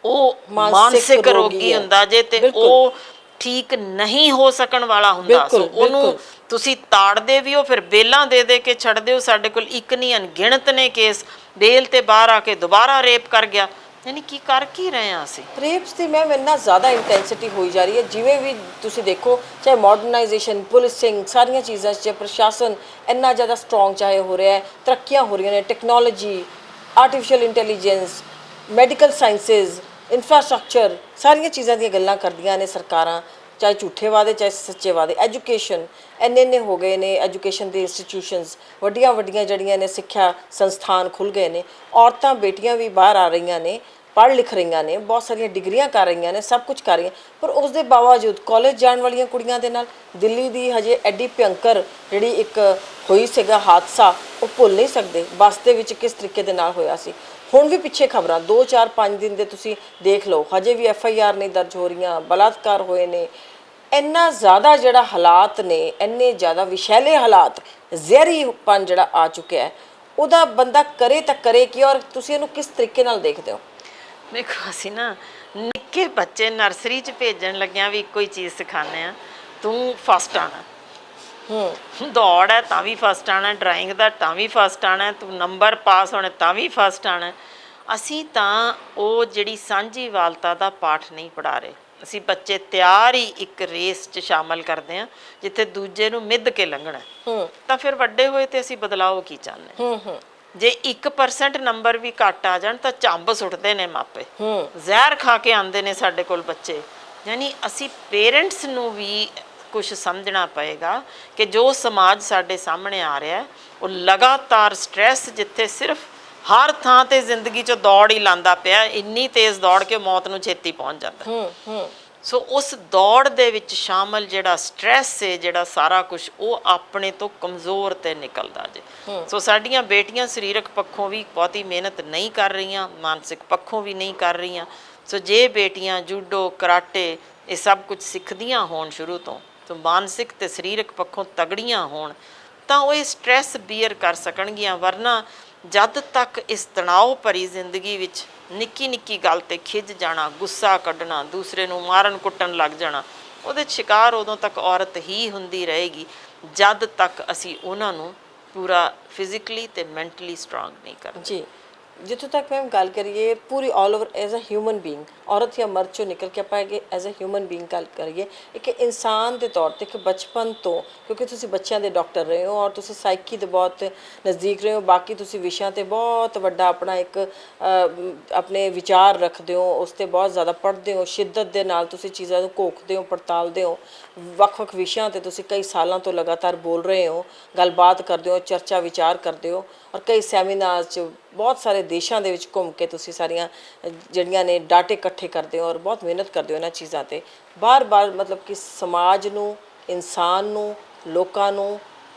ਉਹ ਮਾਨਸਿਕ ਰੋਗੀ ਹੁੰਦਾ ਜੇ, ਤੇ ਉਹ ਠੀਕ ਨਹੀਂ ਹੋ ਸਕਣ ਵਾਲਾ ਹੁੰਦਾ। ਸੋ ਉਹਨੂੰ ਤੁਸੀਂ ਤਾੜਦੇ ਵੀ ਹੋ, ਫਿਰ ਬੇਲਾਂ ਦੇ ਕੇ ਛੱਡਦੇ ਹੋ। ਸਾਡੇ ਕੋਲ ਇੱਕ ਨਹੀਂ ਅਣਗਿਣਤ ਨੇ ਕੇਸ, ਬੇਲ ਤੇ ਬਾਹਰ ਆ ਕੇ ਦੁਬਾਰਾ ਰੇਪ ਕਰ ਗਿਆ। ਯਾਨੀ ਕੀ ਕਰ ਕੀ ਰਹੇ ਹਾਂ ਅਸੀਂ? ਰੇਪਸ ਦੀ ਮੈਮ ਇੰਨਾ ਜ਼ਿਆਦਾ ਇੰਟੈਂਸਿਟੀ ਹੋਈ ਜਾ ਰਹੀ ਹੈ। ਜਿਵੇਂ ਵੀ ਤੁਸੀਂ ਦੇਖੋ, ਚਾਹੇ ਮਾਡਰਨਾਈਜੇਸ਼ਨ, ਪੁਲਿਸਿੰਗ, ਸਾਰੀਆਂ ਚੀਜ਼ਾਂ 'ਚ ਪ੍ਰਸ਼ਾਸਨ ਇੰਨਾ ਜ਼ਿਆਦਾ ਸਟਰੋਂਗ ਚਾਹੇ ਹੋ ਰਿਹਾ ਹੈ, ਤਰੱਕੀਆਂ ਹੋ ਰਹੀਆਂ ਨੇ, technology, artificial intelligence, medical sciences, infrastructure, ਸਾਰੀਆਂ ਚੀਜ਼ਾਂ ਦੀਆਂ ਗੱਲਾਂ ਕਰਦੀਆਂ ਨੇ ਸਰਕਾਰਾਂ, ਚਾਹੇ ਝੂਠੇ ਵਾਅਦੇ ਚਾਹੇ ਸੱਚੇ ਵਾਅਦੇ। ਐਜੂਕੇਸ਼ਨ ਇੰਨੇ ਹੋ ਗਏ ਨੇ, ਐਜੂਕੇਸ਼ਨ ਦੇ ਇੰਸਟੀਟਿਊਸ਼ਨਸ ਵੱਡੀਆਂ ਜਿਹੜੀਆਂ ਨੇ, ਸਿੱਖਿਆ ਸੰਸਥਾਨ ਖੁੱਲ੍ਹ ਗਏ ਨੇ। ਔਰਤਾਂ ਬੇਟੀਆਂ ਵੀ ਬਾਹਰ ਆ ਰਹੀਆਂ ਨੇ, ਪੜ੍ਹ ਲਿਖ ਰਹੀਆਂ ਨੇ, ਬਹੁਤ ਸਾਰੀਆਂ ਡਿਗਰੀਆਂ ਕਰ ਰਹੀਆਂ ਨੇ, ਸਭ ਕੁਝ ਕਰ ਰਹੀਆਂ। ਪਰ ਉਸ ਦੇ ਬਾਵਜੂਦ ਕਾਲਜ ਜਾਣ ਵਾਲੀਆਂ ਕੁੜੀਆਂ ਦੇ ਨਾਲ ਦਿੱਲੀ ਦੀ ਹਜੇ ਐਡੀ ਭਿਅੰਕਰ ਜਿਹੜੀ ਇੱਕ ਹੋਈ ਸੀਗਾ ਹਾਦਸਾ, ਉਹ ਭੁੱਲ ਨਹੀਂ ਸਕਦੇ। ਬੱਸ ਦੇ ਵਿੱਚ ਕਿਸ ਤਰੀਕੇ ਦੇ ਨਾਲ ਹੋਇਆ ਸੀ। ਹੁਣ ਵੀ ਪਿੱਛੇ ਖਬਰਾਂ 2 4 5 ਦਿਨ ਦੇ ਤੁਸੀਂ ਦੇਖ ਲਓ, ਹਜੇ ਵੀ FIR ਨਹੀਂ ਦਰਜ ਹੋ ਰਹੀਆਂ, ਬਲਾਤਕਾਰ ਹੋਏ ਨੇ। ਇੰਨਾ ਜ਼ਿਆਦਾ ਜਿਹੜਾ ਹਾਲਾਤ ਨੇ, ਇੰਨੇ ਜ਼ਿਆਦਾ ਵਿਸ਼ੈਲੇ ਹਾਲਾਤ, ਜ਼ਹਿਰੀਪਨ ਜਿਹੜਾ ਆ ਚੁੱਕਿਆ ਹੈ, ਉਹਦਾ ਬੰਦਾ ਕਰੇ ਤਾਂ ਕਰੇ ਕੀ? ਔਰ ਤੁਸੀਂ ਇਹਨੂੰ ਕਿਸ ਤਰੀਕੇ ਨਾਲ ਦੇਖਦੇ ਹੋ? ਦੇਖੋ, ਅਸੀਂ ਨਾ ਨਿੱਕੇ ਬੱਚੇ ਨਰਸਰੀ 'ਚ ਭੇਜਣ ਲੱਗਿਆਂ ਵੀ ਇੱਕੋ ਹੀ ਚੀਜ਼ ਸਿਖਾਉਂਦੇ ਹਾਂ, ਤੂੰ ਫਸਟ ਆਉਣਾ। ਦੌੜ ਹੈ ਤਾਂ ਵੀ ਫਸਟ ਆਉਣਾ, ਡਰਾਇੰਗ ਦਾ ਤਾਂ ਵੀ ਫਸਟ ਆਉਣਾ, ਤੂੰ ਨੰਬਰ ਪਾਸ ਹੋਣੇ ਤਾਂ ਵੀ ਫਸਟ ਆਉਣਾ। ਅਸੀਂ ਤਾਂ ਉਹ ਜਿਹੜੀ ਸਾਂਝੀਵਾਲਤਾ ਦਾ ਪਾਠ ਨਹੀਂ ਪੜ੍ਹਾ ਰਹੇ। ਅਸੀਂ ਬੱਚੇ ਤਿਆਰ ਹੀ ਇੱਕ ਰੇਸ 'ਚ ਸ਼ਾਮਲ ਕਰਦੇ ਹਾਂ ਜਿੱਥੇ ਦੂਜੇ ਨੂੰ ਮਿੱਧ ਕੇ ਲੰਘਣਾ। ਤਾਂ ਫਿਰ ਵੱਡੇ ਹੋਏ ਤੇ ਅਸੀਂ ਬਦਲਾਓ ਕੀ ਚਾਹੁੰਦੇ? ਜੇ 1% ਨੰਬਰ ਵੀ ਘੱਟ ਆ ਜਾਣ ਤਾਂ ਝੰਬ ਸੁੱਟਦੇ ਨੇ ਮਾਪੇ, ਜ਼ਹਿਰ ਖਾ ਕੇ ਆਉਂਦੇ ਨੇ ਸਾਡੇ ਕੋਲ ਬੱਚੇ। ਯਾਨੀ ਅਸੀਂ ਪੇਰੈਂਟਸ ਨੂੰ ਵੀ ਕੁਝ ਸਮਝਣਾ ਪਏਗਾ ਕਿ ਜੋ ਸਮਾਜ ਸਾਡੇ ਸਾਹਮਣੇ ਆ ਰਿਹਾ ਉਹ ਲਗਾਤਾਰ ਸਟ੍ਰੈਸ, ਜਿੱਥੇ ਸਿਰਫ ਹਰ ਥਾਂ ਤੇ ਜ਼ਿੰਦਗੀ 'ਚ ਦੌੜ ਹੀ ਲਾਂਦਾ ਪਿਆ, ਇੰਨੀ ਤੇਜ਼ ਦੌੜ ਕੇ ਮੌਤ ਨੂੰ ਛੇਤੀ ਪਹੁੰਚ ਜਾਂਦਾ। ਸੋ ਉਸ ਦੌੜ ਦੇ ਵਿੱਚ ਸ਼ਾਮਲ ਜਿਹੜਾ ਸਟ੍ਰੈਸ ਹੈ, ਜਿਹੜਾ ਸਾਰਾ ਕੁਝ, ਉਹ ਆਪਣੇ ਤੋਂ ਕਮਜ਼ੋਰ ਤੇ ਨਿਕਲਦਾ ਜੇ। ਸੋ ਸਾਡੀਆਂ ਬੇਟੀਆਂ ਸਰੀਰਕ ਪੱਖੋਂ ਵੀ ਬਹੁਤੀ ਮਿਹਨਤ ਨਹੀਂ ਕਰ ਰਹੀਆਂ, ਮਾਨਸਿਕ ਪੱਖੋਂ ਵੀ ਨਹੀਂ ਕਰ ਰਹੀਆਂ। ਸੋ ਜੇ ਬੇਟੀਆਂ ਜੂਡੋ, ਕਰਾਟੇ, ਇਹ ਸਭ ਕੁਝ ਸਿੱਖਦੀਆਂ ਹੋਣ ਸ਼ੁਰੂ ਤੋਂ, ਸੋ ਮਾਨਸਿਕ ਤੇ ਸਰੀਰਕ ਪੱਖੋਂ ਤਗੜੀਆਂ ਹੋਣ, ਤਾਂ ਉਹ ਇਹ ਸਟ੍ਰੈਸ ਬੀਅਰ ਕਰ ਸਕਣਗੀਆਂ। ਵਰਨਾ ਜਦ ਤੱਕ ਇਸ ਤਣਾਅ ਭਰੀ ਜ਼ਿੰਦਗੀ ਵਿੱਚ ਨਿੱਕੀ ਨਿੱਕੀ ਗੱਲ ਤੇ ਖਿੱਝ ਜਾਣਾ, ਗੁੱਸਾ ਕੱਢਣਾ, ਦੂਸਰੇ ਨੂੰ ਮਾਰਨ ਕੁੱਟਣ ਲੱਗ ਜਾਣਾ, ਉਹਦੇ ਸ਼ਿਕਾਰ ਉਦੋਂ ਤੱਕ ਔਰਤ ਹੀ ਹੁੰਦੀ ਰਹੇਗੀ ਜਦ ਤੱਕ ਅਸੀਂ ਉਹਨਾਂ ਨੂੰ ਪੂਰਾ ਫਿਜ਼ੀਕਲੀ ਤੇ ਮੈਂਟਲੀ ਸਟਰੋਂਗ ਨਹੀਂ ਕਰਦੇ। ਜੀ ਜਿੱਥੋਂ ਤੱਕ ਮੈਮ ਗੱਲ ਕਰੀਏ ਪੂਰੀ all over as a human being, ਔਰਤ ਜਾਂ ਮਰਦ ਚੋਂ ਨਿਕਲ ਕੇ ਆਪਾਂ ਅੱਗੇ ਐਜ਼ ਅ ਹਿਊਮਨ ਬੀਇੰਗ ਗੱਲ ਕਰੀਏ, ਇੱਕ ਇਨਸਾਨ ਦੇ ਤੌਰ ਤੇ, ਇੱਕ ਬਚਪਨ ਤੋਂ, ਕਿਉਂਕਿ ਤੁਸੀਂ ਬੱਚਿਆਂ ਦੇ ਡਾਕਟਰ ਰਹੇ ਹੋ ਔਰ ਤੁਸੀਂ ਸਾਈਕੀ ਦੇ ਬਹੁਤ ਨਜ਼ਦੀਕ ਰਹੇ ਹੋ, ਬਾਕੀ ਤੁਸੀਂ ਵਿਸ਼ਿਆਂ ਤੇ ਬਹੁਤ ਵੱਡਾ ਆਪਣਾ ਇੱਕ ਆਪਣੇ ਵਿਚਾਰ ਰੱਖਦੇ ਹੋ, ਉਸ ਤੇ ਬਹੁਤ ਜ਼ਿਆਦਾ ਪੜ੍ਹਦੇ ਹੋ, ਸ਼ਿੱਦਤ ਦੇ ਨਾਲ ਤੁਸੀਂ ਚੀਜ਼ਾਂ ਨੂੰ ਘੋਖਦੇ ਹੋ, ਪੜਤਾਲਦੇ ਹੋ, ਵੱਖ-ਵੱਖ ਵਿਸ਼ਿਆਂ ਤੇ ਤੁਸੀਂ ਕਈ ਸਾਲਾਂ ਤੋਂ ਲਗਾਤਾਰ ਬੋਲ ਰਹੇ ਹੋ, ਗੱਲਬਾਤ ਕਰਦੇ ਹੋ, ਚਰਚਾ ਵਿਚਾਰ ਕਰਦੇ ਹੋ ਔਰ ਕਈ ਸੈਮੀਨਾਰ 'ਚ ਬਹੁਤ ਸਾਰੇ ਦੇਸ਼ਾਂ ਦੇ ਵਿੱਚ ਘੁੰਮ ਕੇ ਤੁਸੀਂ ਸਾਰੀਆਂ ਜਿਹੜੀਆਂ ਨੇ ਡਾਟੇ ਇਕੱਠੇ ਕਰਦੇ ਹੋ ਔਰ ਬਹੁਤ ਮਿਹਨਤ ਕਰਦੇ ਹੋ ਇਹਨਾਂ ਚੀਜ਼ਾਂ ਤੇ, ਬਾਰ-ਬਾਰ ਮਤਲਬ ਕਿ ਸਮਾਜ ਨੂੰ, ਇਨਸਾਨ ਨੂੰ, ਲੋਕਾਂ ਨੂੰ,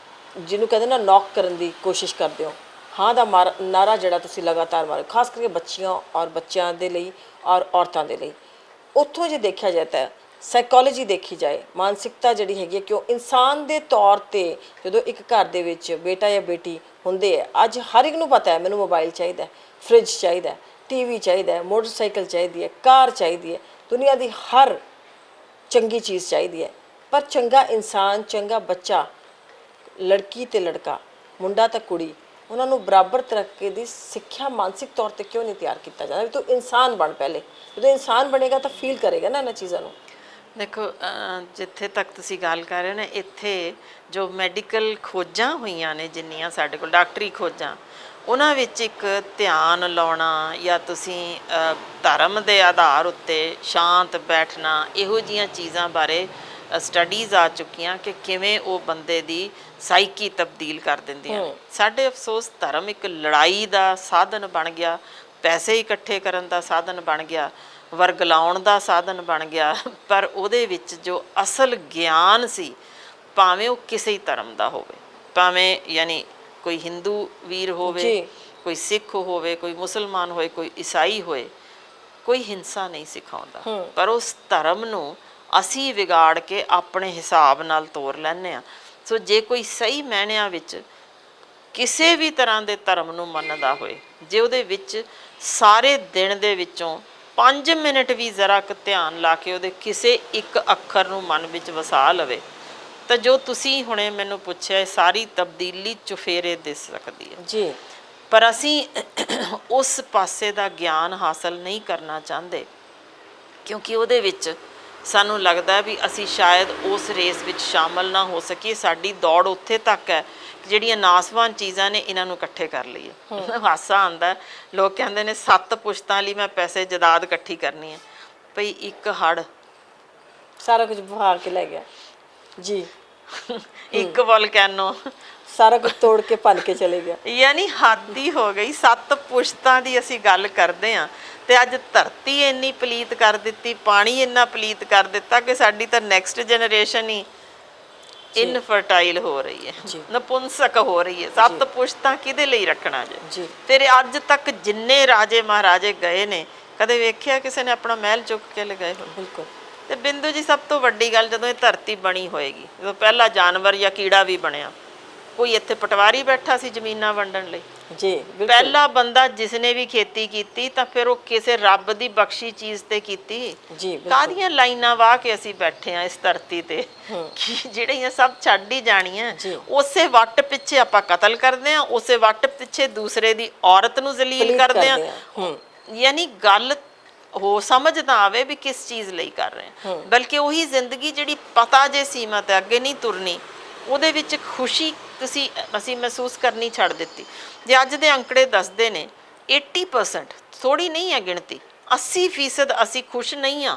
ਜਿਹਨੂੰ ਕਹਿੰਦੇ ਨਾ ਨੌਕ ਕਰਨ ਦੀ ਕੋਸ਼ਿਸ਼ ਕਰਦੇ ਹੋ। ਹਾਂ ਦਾ ਨਾਰਾ ਜਿਹੜਾ ਤੁਸੀਂ ਲਗਾਤਾਰ ਮਾਰੋ, ਖਾਸ ਕਰਕੇ ਬੱਚੀਆਂ ਔਰ ਬੱਚਿਆਂ ਦੇ ਲਈ ਔਰ ਔਰਤਾਂ ਦੇ ਲਈ। ਉੱਥੋਂ ਜੇ ਦੇਖਿਆ ਜਾਏ ਤਾਂ ਸਾਈਕੋਲੋਜੀ ਦੇਖੀ ਜਾਏ, ਮਾਨਸਿਕਤਾ ਜਿਹੜੀ ਹੈਗੀ ਹੈ ਕਿ ਉਹ ਇਨਸਾਨ ਦੇ ਤੌਰ ਤੇ ਜਦੋਂ ਇੱਕ ਘਰ ਦੇ ਵਿੱਚ ਬੇਟਾ ਜਾਂ ਬੇਟੀ ਹੁੰਦੇ ਹੈ, ਅੱਜ ਹਰ ਇੱਕ ਨੂੰ ਪਤਾ ਹੈ ਮੈਨੂੰ ਮੋਬਾਈਲ ਚਾਹੀਦਾ, ਫ੍ਰਿਜ ਚਾਹੀਦਾ, ਟੀਵੀ ਚਾਹੀਦਾ, ਮੋਟਰਸਾਈਕਲ ਚਾਹੀਦੀ ਹੈ, ਕਾਰ ਚਾਹੀਦੀ ਹੈ, ਦੁਨੀਆ ਦੀ ਹਰ ਚੰਗੀ ਚੀਜ਼ ਚਾਹੀਦੀ ਹੈ, ਪਰ ਚੰਗਾ ਇਨਸਾਨ, ਚੰਗਾ ਬੱਚਾ, ਲੜਕੀ ਤੇ ਲੜਕਾ, ਮੁੰਡਾ ਤੇ ਕੁੜੀ, ਉਹਨਾਂ ਨੂੰ ਬਰਾਬਰ ਤਰੀਕੇ ਦੀ ਸਿੱਖਿਆ ਮਾਨਸਿਕ ਤੌਰ ਤੇ ਕਿਉਂ ਨਹੀਂ ਤਿਆਰ ਕੀਤਾ ਜਾਂਦਾ ਵੀ ਤੂੰ ਇਨਸਾਨ ਬਣ ਪਹਿਲੇ। ਜਦੋਂ ਇਨਸਾਨ ਬਣੇਗਾ ਤਾਂ ਫੀਲ ਕਰੇਗਾ ਨਾ ਇਹਨਾਂ ਚੀਜ਼ਾਂ ਨੂੰ। ਦੇਖੋ ਜਿੱਥੇ ਤੱਕ ਤੁਸੀਂ ਗੱਲ ਕਰ ਰਹੇ ਹੋ ਨਾ, ਇੱਥੇ ਜੋ ਮੈਡੀਕਲ ਖੋਜਾਂ ਹੋਈਆਂ ਨੇ, ਜਿੰਨੀਆਂ ਸਾਡੇ ਕੋਲ ਡਾਕਟਰੀ ਖੋਜਾਂ, ਉਹਨਾਂ ਵਿੱਚ ਇੱਕ ਧਿਆਨ ਲਾਉਣਾ ਜਾਂ ਤੁਸੀਂ ਧਰਮ ਦੇ ਆਧਾਰ ਉੱਤੇ ਸ਼ਾਂਤ ਬੈਠਣਾ, ਇਹੋ ਜਿਹੀਆਂ ਚੀਜ਼ਾਂ ਬਾਰੇ ਸਟੱਡੀਜ਼ ਆ ਚੁੱਕੀਆਂ ਕਿ ਕਿਵੇਂ ਉਹ ਬੰਦੇ ਦੀ ਸਾਈਕੀ ਤਬਦੀਲ ਕਰ ਦਿੰਦੀਆਂ ਨੇ। ਸਾਡੇ ਅਫਸੋਸ ਧਰਮ ਇੱਕ ਲੜਾਈ ਦਾ ਸਾਧਨ ਬਣ ਗਿਆ, ਪੈਸੇ ਇਕੱਠੇ ਕਰਨ ਦਾ ਸਾਧਨ ਬਣ ਗਿਆ, ਵਰਗਲਾਉਣ ਦਾ ਸਾਧਨ ਬਣ ਗਿਆ, ਪਰ ਉਹਦੇ ਵਿੱਚ ਜੋ ਅਸਲ ਗਿਆਨ ਸੀ, ਭਾਵੇਂ ਉਹ ਕਿਸੇ ਹੀ ਧਰਮ ਦਾ ਹੋਵੇ, ਭਾਵੇਂ ਯਾਨੀ ਕੋਈ ਹਿੰਦੂ ਵੀਰ ਹੋਵੇ, ਕੋਈ ਸਿੱਖ ਹੋਵੇ, ਕੋਈ ਮੁਸਲਮਾਨ ਹੋਏ, ਕੋਈ ਈਸਾਈ ਹੋਏ, ਕੋਈ ਹਿੰਸਾ ਨਹੀਂ ਸਿਖਾਉਂਦਾ, ਪਰ ਉਸ ਧਰਮ ਨੂੰ ਅਸੀਂ ਵਿਗਾੜ ਕੇ ਆਪਣੇ ਹਿਸਾਬ ਨਾਲ ਤੋਰ ਲੈਂਦੇ ਹਾਂ। ਸੋ ਜੇ ਕੋਈ ਸਹੀ ਮਾਇਨਿਆਂ ਵਿੱਚ ਕਿਸੇ ਵੀ ਤਰ੍ਹਾਂ ਦੇ ਧਰਮ ਨੂੰ ਮੰਨਦਾ ਹੋਏ, ਜੇ ਉਹਦੇ ਵਿੱਚ ਸਾਰੇ ਦਿਨ ਦੇ ਵਿੱਚੋਂ 5 ਮਿੰਟ ਵੀ ਜ਼ਰਾ ਕੁ ਧਿਆਨ ਲਾ ਕੇ ਉਹਦੇ ਕਿਸੇ ਇੱਕ ਅੱਖਰ ਨੂੰ ਮਨ ਵਿੱਚ ਵਸਾ ਲਵੇ, ਤਾਂ ਜੋ ਤੁਸੀਂ ਹੁਣੇ ਮੈਨੂੰ ਪੁੱਛਿਆ, ਸਾਰੀ ਤਬਦੀਲੀ ਚੁਫੇਰੇ ਦਿਸ ਸਕਦੀ ਹੈ ਜੀ। ਪਰ ਅਸੀਂ ਉਸ ਪਾਸੇ ਦਾ ਗਿਆਨ ਹਾਸਲ ਨਹੀਂ ਕਰਨਾ ਚਾਹੁੰਦੇ, ਕਿਉਂਕਿ ਉਹਦੇ ਵਿੱਚ ਸਾਨੂੰ ਲੱਗਦਾ ਵੀ ਅਸੀਂ ਸ਼ਾਇਦ ਉਸ ਰੇਸ ਵਿੱਚ ਸ਼ਾਮਲ ਨਾ ਹੋ ਸਕੀਏ। ਸਾਡੀ ਦੌੜ ਉੱਥੇ ਤੱਕ ਹੈ ਕਿ ਜਿਹੜੀਆਂ ਨਾਸਵਾਨ ਚੀਜ਼ਾਂ ਨੇ ਇਹਨਾਂ ਨੂੰ ਇਕੱਠੇ ਕਰ ਲਈਏ। ਹਾਸਾ ਆਉਂਦਾ, ਲੋਕ ਕਹਿੰਦੇ ਨੇ 7 ਪੁਸ਼ਤਾਂ ਲਈ ਮੈਂ ਪੈਸੇ ਜਾਇਦਾਦ ਇਕੱਠੀ ਕਰਨੀ ਹੈ, ਭਈ ਇੱਕ ਹੜ ਸਾਰਾ ਕੁਝ ਬਹਾ ਕੇ ਲੈ ਗਿਆ ਜੀ, ਇੱਕ ਵੋਲਕੈਨੋ ਸਾਰਾ ਕੁਝ ਤੋੜ ਕੇ ਭੰਨ ਕੇ ਚਲੇ ਗਿਆ। ਯਾਨੀ ਹੱਦ ਹੀ ਹੋ ਗਈ। 7 ਪੁਸ਼ਤਾਂ ਦੀ ਅਸੀਂ ਗੱਲ ਕਰਦੇ ਹਾਂ ਤੇ ਅੱਜ ਧਰਤੀ ਇੰਨੀ ਪਲੀਤ ਕਰ ਦਿੱਤੀ, ਪਾਣੀ ਇੰਨਾ ਪਲੀਤ ਕਰ ਦਿੱਤਾ ਕਿ ਸਾਡੀ ਤਾਂ ਨੈਕਸਟ ਜਨਰੇਸ਼ਨ ਹੀ ਇਨਫਰਟਾਈਲ ਹੋ ਰਹੀ ਹੈ, ਨਪੁੰਸਕ ਹੋ ਰਹੀ ਹੈ। 7 ਪੁਸ਼ਤਾਂ ਕਿਹਦੇ ਲਈ ਰੱਖਣਾ ਜੀ? ਫਿਰ ਅੱਜ ਤੱਕ ਜਿੰਨੇ ਰਾਜੇ ਮਹਾਰਾਜੇ ਗਏ ਨੇ, ਕਦੇ ਵੇਖਿਆ ਕਿਸੇ ਨੇ ਆਪਣਾ ਮਹਿਲ ਚੁੱਕ ਕੇ ਲਗਾਏ ਹੋਏ? ਬਿਲਕੁਲ। ਤੇ ਬਿੰਦੂ ਜੀ, ਸਭ ਤੋਂ ਵੱਡੀ ਗੱਲ, ਜਦੋਂ ਇਹ ਧਰਤੀ ਬਣੀ ਹੋਏਗੀ, ਜਦੋਂ ਪਹਿਲਾ ਜਾਨਵਰ ਜਾਂ ਕੀੜਾ ਵੀ ਬਣਿਆ, ਕੋਈ ਇੱਥੇ ਪਟਵਾਰੀ ਬੈਠਾ ਸੀ ਜ਼ਮੀਨਾਂ ਵੰਡਣ ਲਈ? ਜੀ ਬਿਲਕੁਲ। ਪਹਿਲਾ ਬੰਦਾ ਜਿਸਨੇ ਵੀ ਖੇਤੀ ਕੀਤੀ ਤਾਂ ਫਿਰ ਉਹ ਕਿਸੇ ਰੱਬ ਦੀ ਬਖਸ਼ੀ ਚੀਜ਼ ਤੇ ਕੀਤੀ। ਜੀ ਕਾਹਦੀਆਂ ਲਾਈਨਾਂ ਵਾਹ ਕੇ ਅਸੀਂ ਬੈਠੇ ਆ ਇਸ ਧਰਤੀ ਤੇ ਕਿ ਜਿਹੜੀਆਂ ਸਭ ਛੱਡ ਹੀ ਜਾਣੀਆਂ। ਉਸੇ ਵੱਟ ਪਿੱਛੇ ਆਪਾਂ ਕਤਲ ਕਰਦੇ ਆ, ਉਸੇ ਵੱਟ ਪਿੱਛੇ ਦੂਸਰੇ ਦੀ ਔਰਤ ਨੂੰ ਜ਼ਲੀਲ ਕਰਦੇ ਆ। ਯਾਨੀ ਗੱਲ ਹੋ ਸਮਝ ਨਾ ਆਵੇ ਵੀ ਕਿਸ ਚੀਜ਼ ਲਈ ਕਰ ਰਹੇ ਆ, ਬਲਕਿ ਉਹੀ ਜ਼ਿੰਦਗੀ ਜਿਹੜੀ ਪਤਾ ਜੇ ਸੀਮਾ ਤੇ ਅੱਗੇ ਨਹੀਂ ਤੁਰਨੀ, ਉਹਦੇ ਵਿੱਚ ਖੁਸ਼ੀ ਅਸੀਂ ਮਹਿਸੂਸ ਕਰਨੀ ਛੱਡ ਦਿੱਤੀ। ਜੇ ਅੱਜ ਦੇ ਅੰਕੜੇ ਦੱਸਦੇ ਨੇ 80%, ਥੋੜੀ ਨਹੀਂ ਹੈ ਗਿਣਤੀ, 80% ਅਸੀਂ ਖੁਸ਼ ਨਹੀਂ ਆ।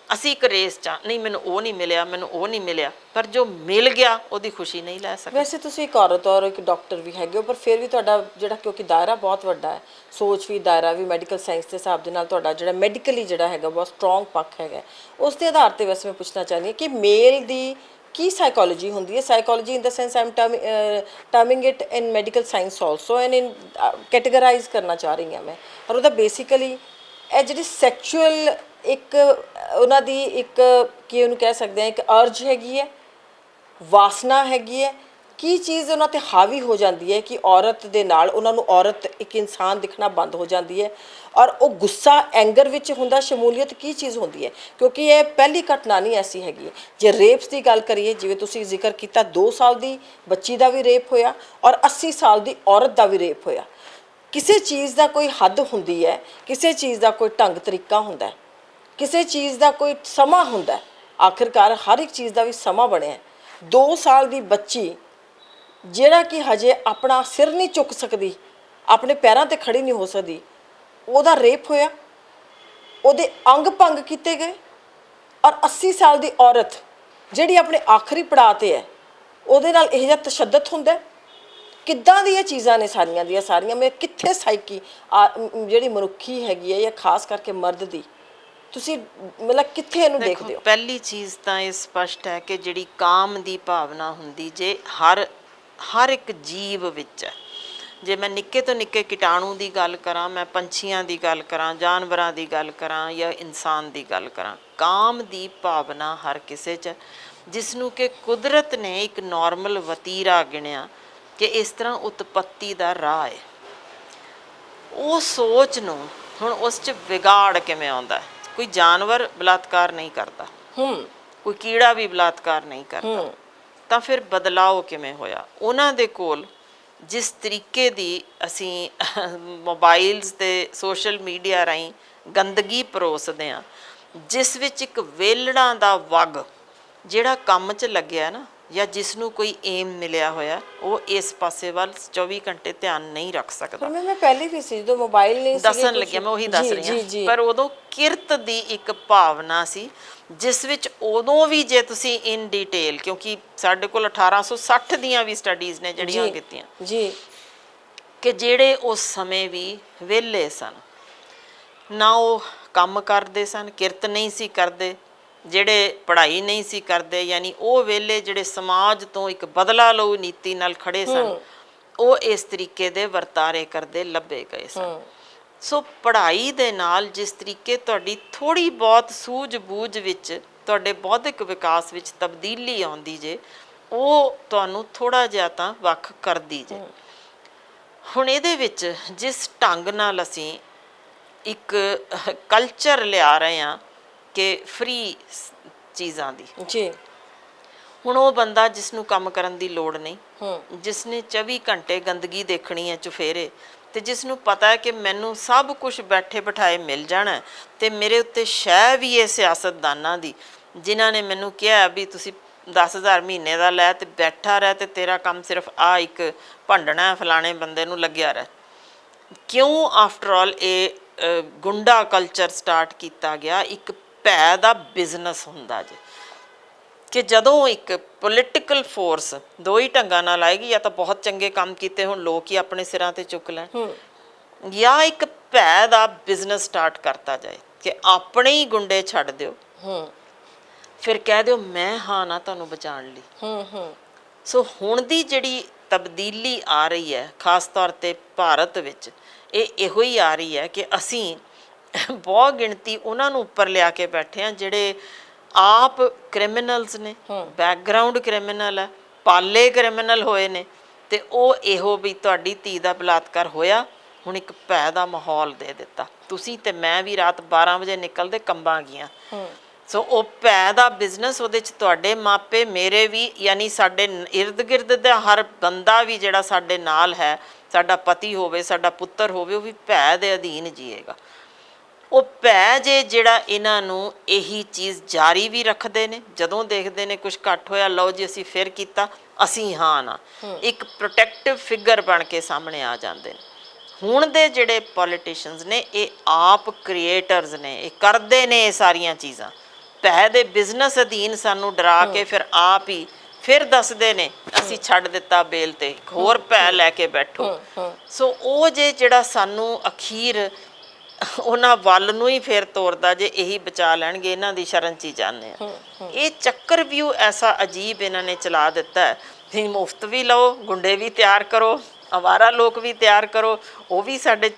ਅਸੀਂ ਇੱਕ ਰੇਸ 'ਚ ਨਹੀਂ, ਮੈਨੂੰ ਉਹ ਨਹੀਂ ਮਿਲਿਆ, ਮੈਨੂੰ ਉਹ ਨਹੀਂ ਮਿਲਿਆ, ਪਰ ਜੋ ਮਿਲ ਗਿਆ ਉਹਦੀ ਖੁਸ਼ੀ ਨਹੀਂ ਲੈ ਸਕਦੇ। ਵੈਸੇ ਤੁਸੀਂ ਇੱਕ ਔਰਤ ਔਰ ਇੱਕ ਡਾਕਟਰ ਵੀ ਹੈਗੇ ਹੋ, ਪਰ ਫਿਰ ਵੀ ਤੁਹਾਡਾ ਜਿਹੜਾ, ਕਿਉਂਕਿ ਦਾਇਰਾ ਬਹੁਤ ਵੱਡਾ ਹੈ, ਸੋਚ ਵੀ, ਦਾਇਰਾ ਵੀ ਮੈਡੀਕਲ ਸਾਇੰਸ ਦੇ ਹਿਸਾਬ ਦੇ ਨਾਲ ਤੁਹਾਡਾ ਜਿਹੜਾ ਮੈਡੀਕਲੀ ਜਿਹੜਾ ਹੈਗਾ ਬਹੁਤ ਸਟਰੋਂਗ ਪੱਖ ਹੈਗਾ, ਉਸ ਦੇ ਆਧਾਰ 'ਤੇ ਵੈਸੇ ਮੈਂ ਪੁੱਛਣਾ ਚਾਹੁੰਦੀ ਹਾਂ ਕਿ ਮੇਲ ਦੀ ਕੀ ਸਾਈਕੋਲੋਜੀ ਹੁੰਦੀ ਹੈ? Psychology in the sense I am terming it in medical science also and in categorise ਕਰਨਾ ਚਾਹ ਰਹੀ ਹਾਂ ਮੈਂ। ਔਰ ਉਹਦਾ ਬੇਸਿਕਲੀ ਇਹ ਜਿਹੜੀ ਸੈਕਚੁਅਲ ਇੱਕ ਉਹਨਾਂ ਦੀ ਇੱਕ ਕੀ ਉਹਨੂੰ ਕਹਿ ਸਕਦੇ ਹਾਂ, ਇੱਕ ਅਰਜ ਹੈਗੀ ਹੈ, ਵਾਸਨਾ ਹੈਗੀ ਹੈ, ਕੀ ਚੀਜ਼ ਉਹਨਾਂ 'ਤੇ ਹਾਵੀ ਹੋ ਜਾਂਦੀ ਹੈ ਕਿ ਔਰਤ ਦੇ ਨਾਲ ਉਹਨਾਂ ਨੂੰ ਔਰਤ ਇੱਕ ਇਨਸਾਨ ਦਿਖਣਾ ਬੰਦ ਹੋ ਜਾਂਦੀ ਹੈ, ਔਰ ਉਹ ਗੁੱਸਾ, ਐਂਗਰ ਵਿੱਚ ਹੁੰਦਾ, ਸ਼ਮੂਲੀਅਤ ਕੀ ਚੀਜ਼ ਹੁੰਦੀ ਹੈ? ਕਿਉਂਕਿ ਇਹ ਪਹਿਲੀ ਘਟਨਾ ਨਹੀਂ ਐਸੀ ਹੈਗੀ ਹੈ। ਜੇ ਰੇਪਸ ਦੀ ਗੱਲ ਕਰੀਏ, ਜਿਵੇਂ ਤੁਸੀਂ ਜ਼ਿਕਰ ਕੀਤਾ, 2 ਸਾਲ ਦੀ ਬੱਚੀ ਦਾ ਵੀ ਰੇਪ ਹੋਇਆ ਔਰ 80 ਸਾਲ ਦੀ ਔਰਤ ਦਾ ਵੀ ਰੇਪ ਹੋਇਆ। ਕਿਸੇ ਚੀਜ਼ ਦਾ ਕੋਈ ਹੱਦ ਹੁੰਦੀ ਹੈ, ਕਿਸੇ ਚੀਜ਼ ਦਾ ਕੋਈ ਢੰਗ ਤਰੀਕਾ ਹੁੰਦਾ ਹੈ, ਕਿਸੇ ਚੀਜ਼ ਦਾ ਕੋਈ ਸਮਾਂ ਹੁੰਦਾ ਹੈ। ਆਖਿਰਕਾਰ ਹਰ ਇੱਕ ਚੀਜ਼ ਦਾ ਵੀ ਸਮਾਂ ਬਣਿਆ। 2 ਸਾਲ ਦੀ ਬੱਚੀ ਜਿਹੜਾ ਕਿ ਹਜੇ ਆਪਣਾ ਸਿਰ ਨਹੀਂ ਚੁੱਕ ਸਕਦੀ, ਆਪਣੇ ਪੈਰਾਂ ਤੇ ਖੜੀ ਨਹੀਂ ਹੋ ਸਕਦੀ, ਉਹਦਾ ਰੇਪ ਹੋਇਆ, ਉਹਦੇ ਅੰਗ ਭੰਗ ਕੀਤੇ ਗਏ। ਔਰ 80 ਸਾਲ ਦੀ ਔਰਤ ਜਿਹੜੀ ਆਪਣੇ ਆਖਰੀ ਪੜਾਅ ਤੇ ਹੈ, ਉਹਦੇ ਨਾਲ ਇਹ ਜਿਹਾ ਤਸ਼ੱਦਦ ਹੁੰਦਾ ਹੈ। ਕਿੱਦਾਂ ਦੀਆਂ ਚੀਜ਼ਾਂ ਨੇ ਸਾਰੀਆਂ ਦੀਆਂ ਸਾਰੀਆਂ। ਮੈਂ ਕਿੱਥੇ ਸਾਈਕੀ ਜਿਹੜੀ ਮਨੁੱਖੀ ਹੈਗੀ ਹੈ, ਜਾਂ ਖਾਸ ਕਰਕੇ ਮਰਦ ਦੀ, ਤੁਸੀਂ ਮਤਲਬ ਕਿੱਥੇ ਇਹਨੂੰ ਦੇਖਦੇ ਹੋ? ਪਹਿਲੀ ਚੀਜ਼ ਤਾਂ ਇਹ ਸਪਸ਼ਟ ਹੈ ਕਿ ਜਿਹੜੀ ਕਾਮ ਦੀ ਭਾਵਨਾ ਹੁੰਦੀ ਜੇ ਹਰ ਇੱਕ ਜੀਵ ਵਿੱਚ ਹੈ। ਜੇ ਮੈਂ ਨਿੱਕੇ ਤੋਂ ਨਿੱਕੇ ਕੀਟਾਣੂ ਦੀ ਗੱਲ ਕਰਾਂ, ਮੈਂ ਪੰਛੀਆਂ ਦੀ ਗੱਲ ਕਰਾਂ, ਜਾਨਵਰਾਂ ਦੀ ਗੱਲ ਕਰਾਂ ਜਾਂ ਇਨਸਾਨ ਦੀ ਗੱਲ ਕਰਾਂ, ਕਾਮ ਦੀ ਭਾਵਨਾ ਹਰ ਕਿਸੇ 'ਚ, ਜਿਸ ਨੂੰ ਕਿ ਕੁਦਰਤ ਨੇ ਇੱਕ ਨੋਰਮਲ ਵਤੀਰਾ ਗਿਣਿਆ ਕਿ ਇਸ ਤਰ੍ਹਾਂ ਉਤਪੱਤੀ ਦਾ ਰਾਹ ਹੈ। ਉਹ ਸੋਚ ਨੂੰ ਹੁਣ ਉਸ 'ਚ ਵਿਗਾੜ ਕਿਵੇਂ ਆਉਂਦਾ? ਕੋਈ ਜਾਨਵਰ ਬਲਾਤਕਾਰ ਨਹੀਂ ਕਰਦਾ, ਕੋਈ ਕੀੜਾ ਵੀ ਬਲਾਤਕਾਰ ਨਹੀਂ ਕਰਦਾ, ਤਾਂ ਫਿਰ ਬਦਲਾਓ ਕਿਵੇਂ ਹੋਇਆ? ਉਹਨਾਂ ਦੇ ਕੋਲ ਜਿਸ ਤਰੀਕੇ ਦੀ ਅਸੀਂ ਮੋਬਾਈਲਸ ਤੇ ਸੋਸ਼ਲ ਮੀਡੀਆ ਰਾਹੀਂ ਗੰਦਗੀ ਪਰੋਸਦੇ ਹਾਂ, ਜਿਸ ਵਿੱਚ ਇੱਕ ਵੇਲੜਾਂ ਦਾ ਵਗ ਜਿਹੜਾ ਕੰਮ 'ਚ ਲੱਗਿਆ ਨਾ, ਜਾਂ ਜਿਸ ਨੂੰ ਕੋਈ ਏਮ ਮਿਲਿਆ ਹੋਇਆ, ਉਹ ਇਸ ਪਾਸੇ ਵੱਲ 24 ਘੰਟੇ ਧਿਆਨ ਨਹੀਂ ਰੱਖ ਸਕਦਾ। ਮੈਂ ਪਹਿਲੇ ਵੀ ਸੀ ਜਦੋਂ ਮੋਬਾਈਲ ਨਹੀਂ ਸੀ ਦੱਸਣ ਲੱਗਿਆ, ਮੈਂ ਉਹੀ ਦੱਸ ਰਹੀ ਹਾਂ। ਪਰ ਉਦੋਂ ਕਿਰਤ ਦੀ ਇੱਕ ਭਾਵਨਾ ਸੀ, ਜਿਸ ਵਿੱਚ ਉਦੋਂ ਵੀ ਜੇ ਤੁਸੀਂ ਇਨ ਡਿਟੇਲ, ਕਿਉਂਕਿ ਸਾਡੇ ਕੋਲ 1860 ਦੀਆਂ ਵੀ ਸਟੱਡੀਜ਼ ਨੇ ਜਿਹੜੀਆਂ ਕੀਤੀਆਂ ਜੀ, ਕਿ ਜਿਹੜੇ ਉਸ ਸਮੇਂ ਵੀ ਵਿਹਲੇ ਸਨ, ਨਾ ਉਹ ਕੰਮ ਕਰਦੇ ਸਨ, ਕਿਰਤ ਨਹੀਂ ਸੀ ਕਰਦੇ, ਜਿਹੜੇ ਪੜ੍ਹਾਈ ਨਹੀਂ ਸੀ ਕਰਦੇ, ਯਾਨੀ ਉਹ ਵੇਲੇ ਜਿਹੜੇ ਸਮਾਜ ਤੋਂ ਇੱਕ ਬਦਲਾ ਲਓ ਨੀਤੀ ਨਾਲ ਖੜੇ ਸਨ, ਉਹ ਇਸ ਤਰੀਕੇ ਦੇ ਵਰਤਾਰੇ ਕਰਦੇ ਲੱਭੇ ਗਏ ਸਨ। ਸੋ ਪੜ੍ਹਾਈ ਦੇ ਨਾਲ ਜਿਸ ਤਰੀਕੇ ਤੁਹਾਡੀ ਥੋੜ੍ਹੀ ਬਹੁਤ ਸੂਝ-ਬੂਝ ਵਿੱਚ, ਤੁਹਾਡੇ ਬੌਧਿਕ ਵਿਕਾਸ ਵਿੱਚ ਤਬਦੀਲੀ ਆਉਂਦੀ ਜੇ, ਉਹ ਤੁਹਾਨੂੰ ਥੋੜ੍ਹਾ ਜਿਹਾ ਤਾਂ ਵੱਖ ਕਰਦੀ ਜੇ। ਹੁਣ ਇਹਦੇ ਵਿੱਚ ਜਿਸ ਢੰਗ ਨਾਲ ਅਸੀਂ ਇੱਕ ਕਲਚਰ ਲਿਆ ਰਹੇ ਹਾਂ ਕਿ ਫ੍ਰੀ ਚੀਜ਼ਾਂ ਦੀ, ਜੀ, ਹੁਣ ਉਹ ਬੰਦਾ ਜਿਸ ਨੂੰ ਕੰਮ ਕਰਨ ਦੀ ਲੋੜ ਨਹੀਂ, ਜਿਸ ਨੇ 24 ਘੰਟੇ ਗੰਦਗੀ ਦੇਖਣੀ ਹੈ ਚੁਫੇਰੇ, ਤੇ ਜਿਸ ਨੂੰ ਪਤਾ ਹੈ ਕਿ ਮੈਨੂੰ ਸਭ ਕੁਝ ਬੈਠੇ ਬਿਠਾਏ ਮਿਲ ਜਾਣਾ, ਤੇ ਮੇਰੇ ਉੱਤੇ ਸ਼ੈ ਵੀ ਇਹ ਸਿਆਸਤਦਾਨਾਂ ਦੀ, ਜਿਨ੍ਹਾਂ ਨੇ ਮੈਨੂੰ ਕਿਹਾ ਵੀ ਤੁਸੀਂ 10,000 ਮਹੀਨੇ ਦਾ ਲੈ ਤੇ ਬੈਠਾ ਰਹਿ, ਤੇ ਤੇਰਾ ਕੰਮ ਸਿਰਫ ਆ ਇੱਕ ਭੰਡਣਾ ਫਲਾਣੇ ਬੰਦੇ ਨੂੰ ਲੱਗਿਆ ਰਹਿ। ਕਿਉਂ ਆਫਟਰ ਆਲ ਇਹ ਗੁੰਡਾ ਕਲਚਰ ਸਟਾਰਟ ਕੀਤਾ ਗਿਆ? ਇੱਕ ਭੈ ਦਾ ਬਿਜ਼ਨਸ ਹੁੰਦਾ ਜੇ, ਕਿ ਜਦੋਂ ਇੱਕ ਪੋਲੀਟੀਕਲ ਫੋਰਸ ਦੋ ਹੀ ਢੰਗਾਂ ਨਾਲ ਆਏਗੀ, ਜਾਂ ਤਾਂ ਬਹੁਤ ਚੰਗੇ ਕੰਮ ਕੀਤੇ ਹੁਣ ਲੋਕ ਹੀ ਆਪਣੇ ਸਿਰਾਂ ਤੇ ਚੁੱਕ ਲੈਣ, ਜਾਂ ਇੱਕ ਭੈ ਦਾ ਬਿਜ਼ਨਸ ਸਟਾਰਟ ਕਰਤਾ ਜਾਏ ਕਿ ਆਪਣੇ ਹੀ ਗੁੰਡੇ ਛੱਡ ਦਿਓ, ਫਿਰ ਕਹਿ ਦਿਓ ਮੈਂ ਹਾਂ ਨਾ ਤੁਹਾਨੂੰ ਬਚਾਉਣ ਲਈ। ਸੋ ਹੁਣ ਦੀ ਜਿਹੜੀ ਤਬਦੀਲੀ ਆ ਰਹੀ ਹੈ, ਖਾਸ ਤੌਰ 'ਤੇ ਭਾਰਤ ਵਿੱਚ, ਇਹ ਇਹੋ ਹੀ ਆ ਰਹੀ ਹੈ ਕਿ ਅਸੀਂ ਬਹੁਤ ਗਿਣਤੀ ਉਹਨਾਂ ਨੂੰ ਉੱਪਰ ਲਿਆ ਕੇ ਬੈਠੇ ਹਾਂ ਜਿਹੜੇ ਆਪ ਕ੍ਰਿਮੀਨਲਸ ਨੇ, ਬੈਕਗਰਾਊਂਡ ਕ੍ਰਿਮੀਨਲ ਹੈ, ਪਾਲੇ ਕ੍ਰਿਮੀਨਲ ਹੋਏ ਨੇ, ਤੇ ਉਹ ਇਹੋ ਵੀ ਤੁਹਾਡੀ ਧੀ ਦਾ ਬਲਾਤਕਾਰ ਹੋਇਆ, ਹੁਣ ਇੱਕ ਭੈ ਦਾ ਮਾਹੌਲ ਦੇ ਦਿੱਤਾ। ਤੁਸੀਂ ਤੇ ਮੈਂ ਵੀ ਰਾਤ 12 ਵਜੇ ਨਿਕਲਦੇ ਕੰਬਾਂ ਗਈਆਂ। ਸੋ ਉਹ ਭੈ ਦਾ ਬਿਜ਼ਨਸ, ਉਹਦੇ 'ਚ ਤੁਹਾਡੇ ਮਾਪੇ, ਮੇਰੇ ਵੀ, ਯਾਨੀ ਸਾਡੇ ਇਰਦ ਗਿਰਦ ਦਾ ਹਰ ਬੰਦਾ ਵੀ ਜਿਹੜਾ ਸਾਡੇ ਨਾਲ ਹੈ, ਸਾਡਾ ਪਤੀ ਹੋਵੇ, ਸਾਡਾ ਪੁੱਤਰ ਹੋਵੇ, ਉਹ ਵੀ ਭੈ ਦੇ ਅਧੀਨ ਜੀਏਗਾ। ਉਹ ਭੈ ਜੇ ਜਿਹੜਾ ਇਹਨਾਂ ਨੂੰ ਇਹੀ ਚੀਜ਼ ਜਾਰੀ ਵੀ ਰੱਖਦੇ ਨੇ, ਜਦੋਂ ਦੇਖਦੇ ਨੇ ਕੁਝ ਘੱਟ ਹੋਇਆ, ਲਓ ਜੀ ਅਸੀਂ ਫਿਰ ਕੀਤਾ, ਅਸੀਂ ਹਾਂ ਨਾ, ਇੱਕ ਪ੍ਰੋਟੈਕਟਿਵ ਫਿਗਰ ਬਣ ਕੇ ਸਾਹਮਣੇ ਆ ਜਾਂਦੇ ਨੇ। ਹੁਣ ਦੇ ਜਿਹੜੇ ਪੋਲੀਟੀਸ਼ੀਅਨਸ ਨੇ, ਇਹ ਆਪ ਕ੍ਰੀਏਟਰਸ ਨੇ, ਇਹ ਕਰਦੇ ਨੇ ਇਹ ਸਾਰੀਆਂ ਚੀਜ਼ਾਂ, ਭੈ ਦੇ ਬਿਜ਼ਨਸ ਅਧੀਨ ਸਾਨੂੰ ਡਰਾ ਕੇ ਫਿਰ ਆਪ ਹੀ ਫਿਰ ਦੱਸਦੇ ਨੇ ਅਸੀਂ ਛੱਡ ਦਿੱਤਾ ਬੇਲ ਤੇ, ਹੋਰ ਭੈ ਲੈ ਕੇ ਬੈਠੋ। ਸੋ ਉਹ ਜਿਹੜਾ ਸਾਨੂੰ ਅਖੀਰ ਉਹਨਾਂ ਵੱਲ ਨੂੰ ਹੀ ਫਿਰ ਤੋਰਦਾ ਜੇ ਇਹੀ ਬਚਾ ਲੈਣਗੇ, ਇਹਨਾਂ ਦੀ ਸ਼ਰਨ 'ਚ ਹੀ ਜਾਂਦੇ ਆ। ਇਹ ਚੱਕਰ ਵਿਊ ਐਸਾ ਅਜੀਬ ਇਹਨਾਂ ਨੇ ਚਲਾ ਦਿੱਤਾ ਹੈ ਵੀ ਮੁਫਤ ਵੀ ਲਓ, ਗੁੰਡੇ ਵੀ ਤਿਆਰ ਕਰੋ, ਅਵਾਰਾ ਲੋਕ ਵੀ ਤਿਆਰ ਕਰੋ, ਉਹ ਵੀ ਸਾਡੇ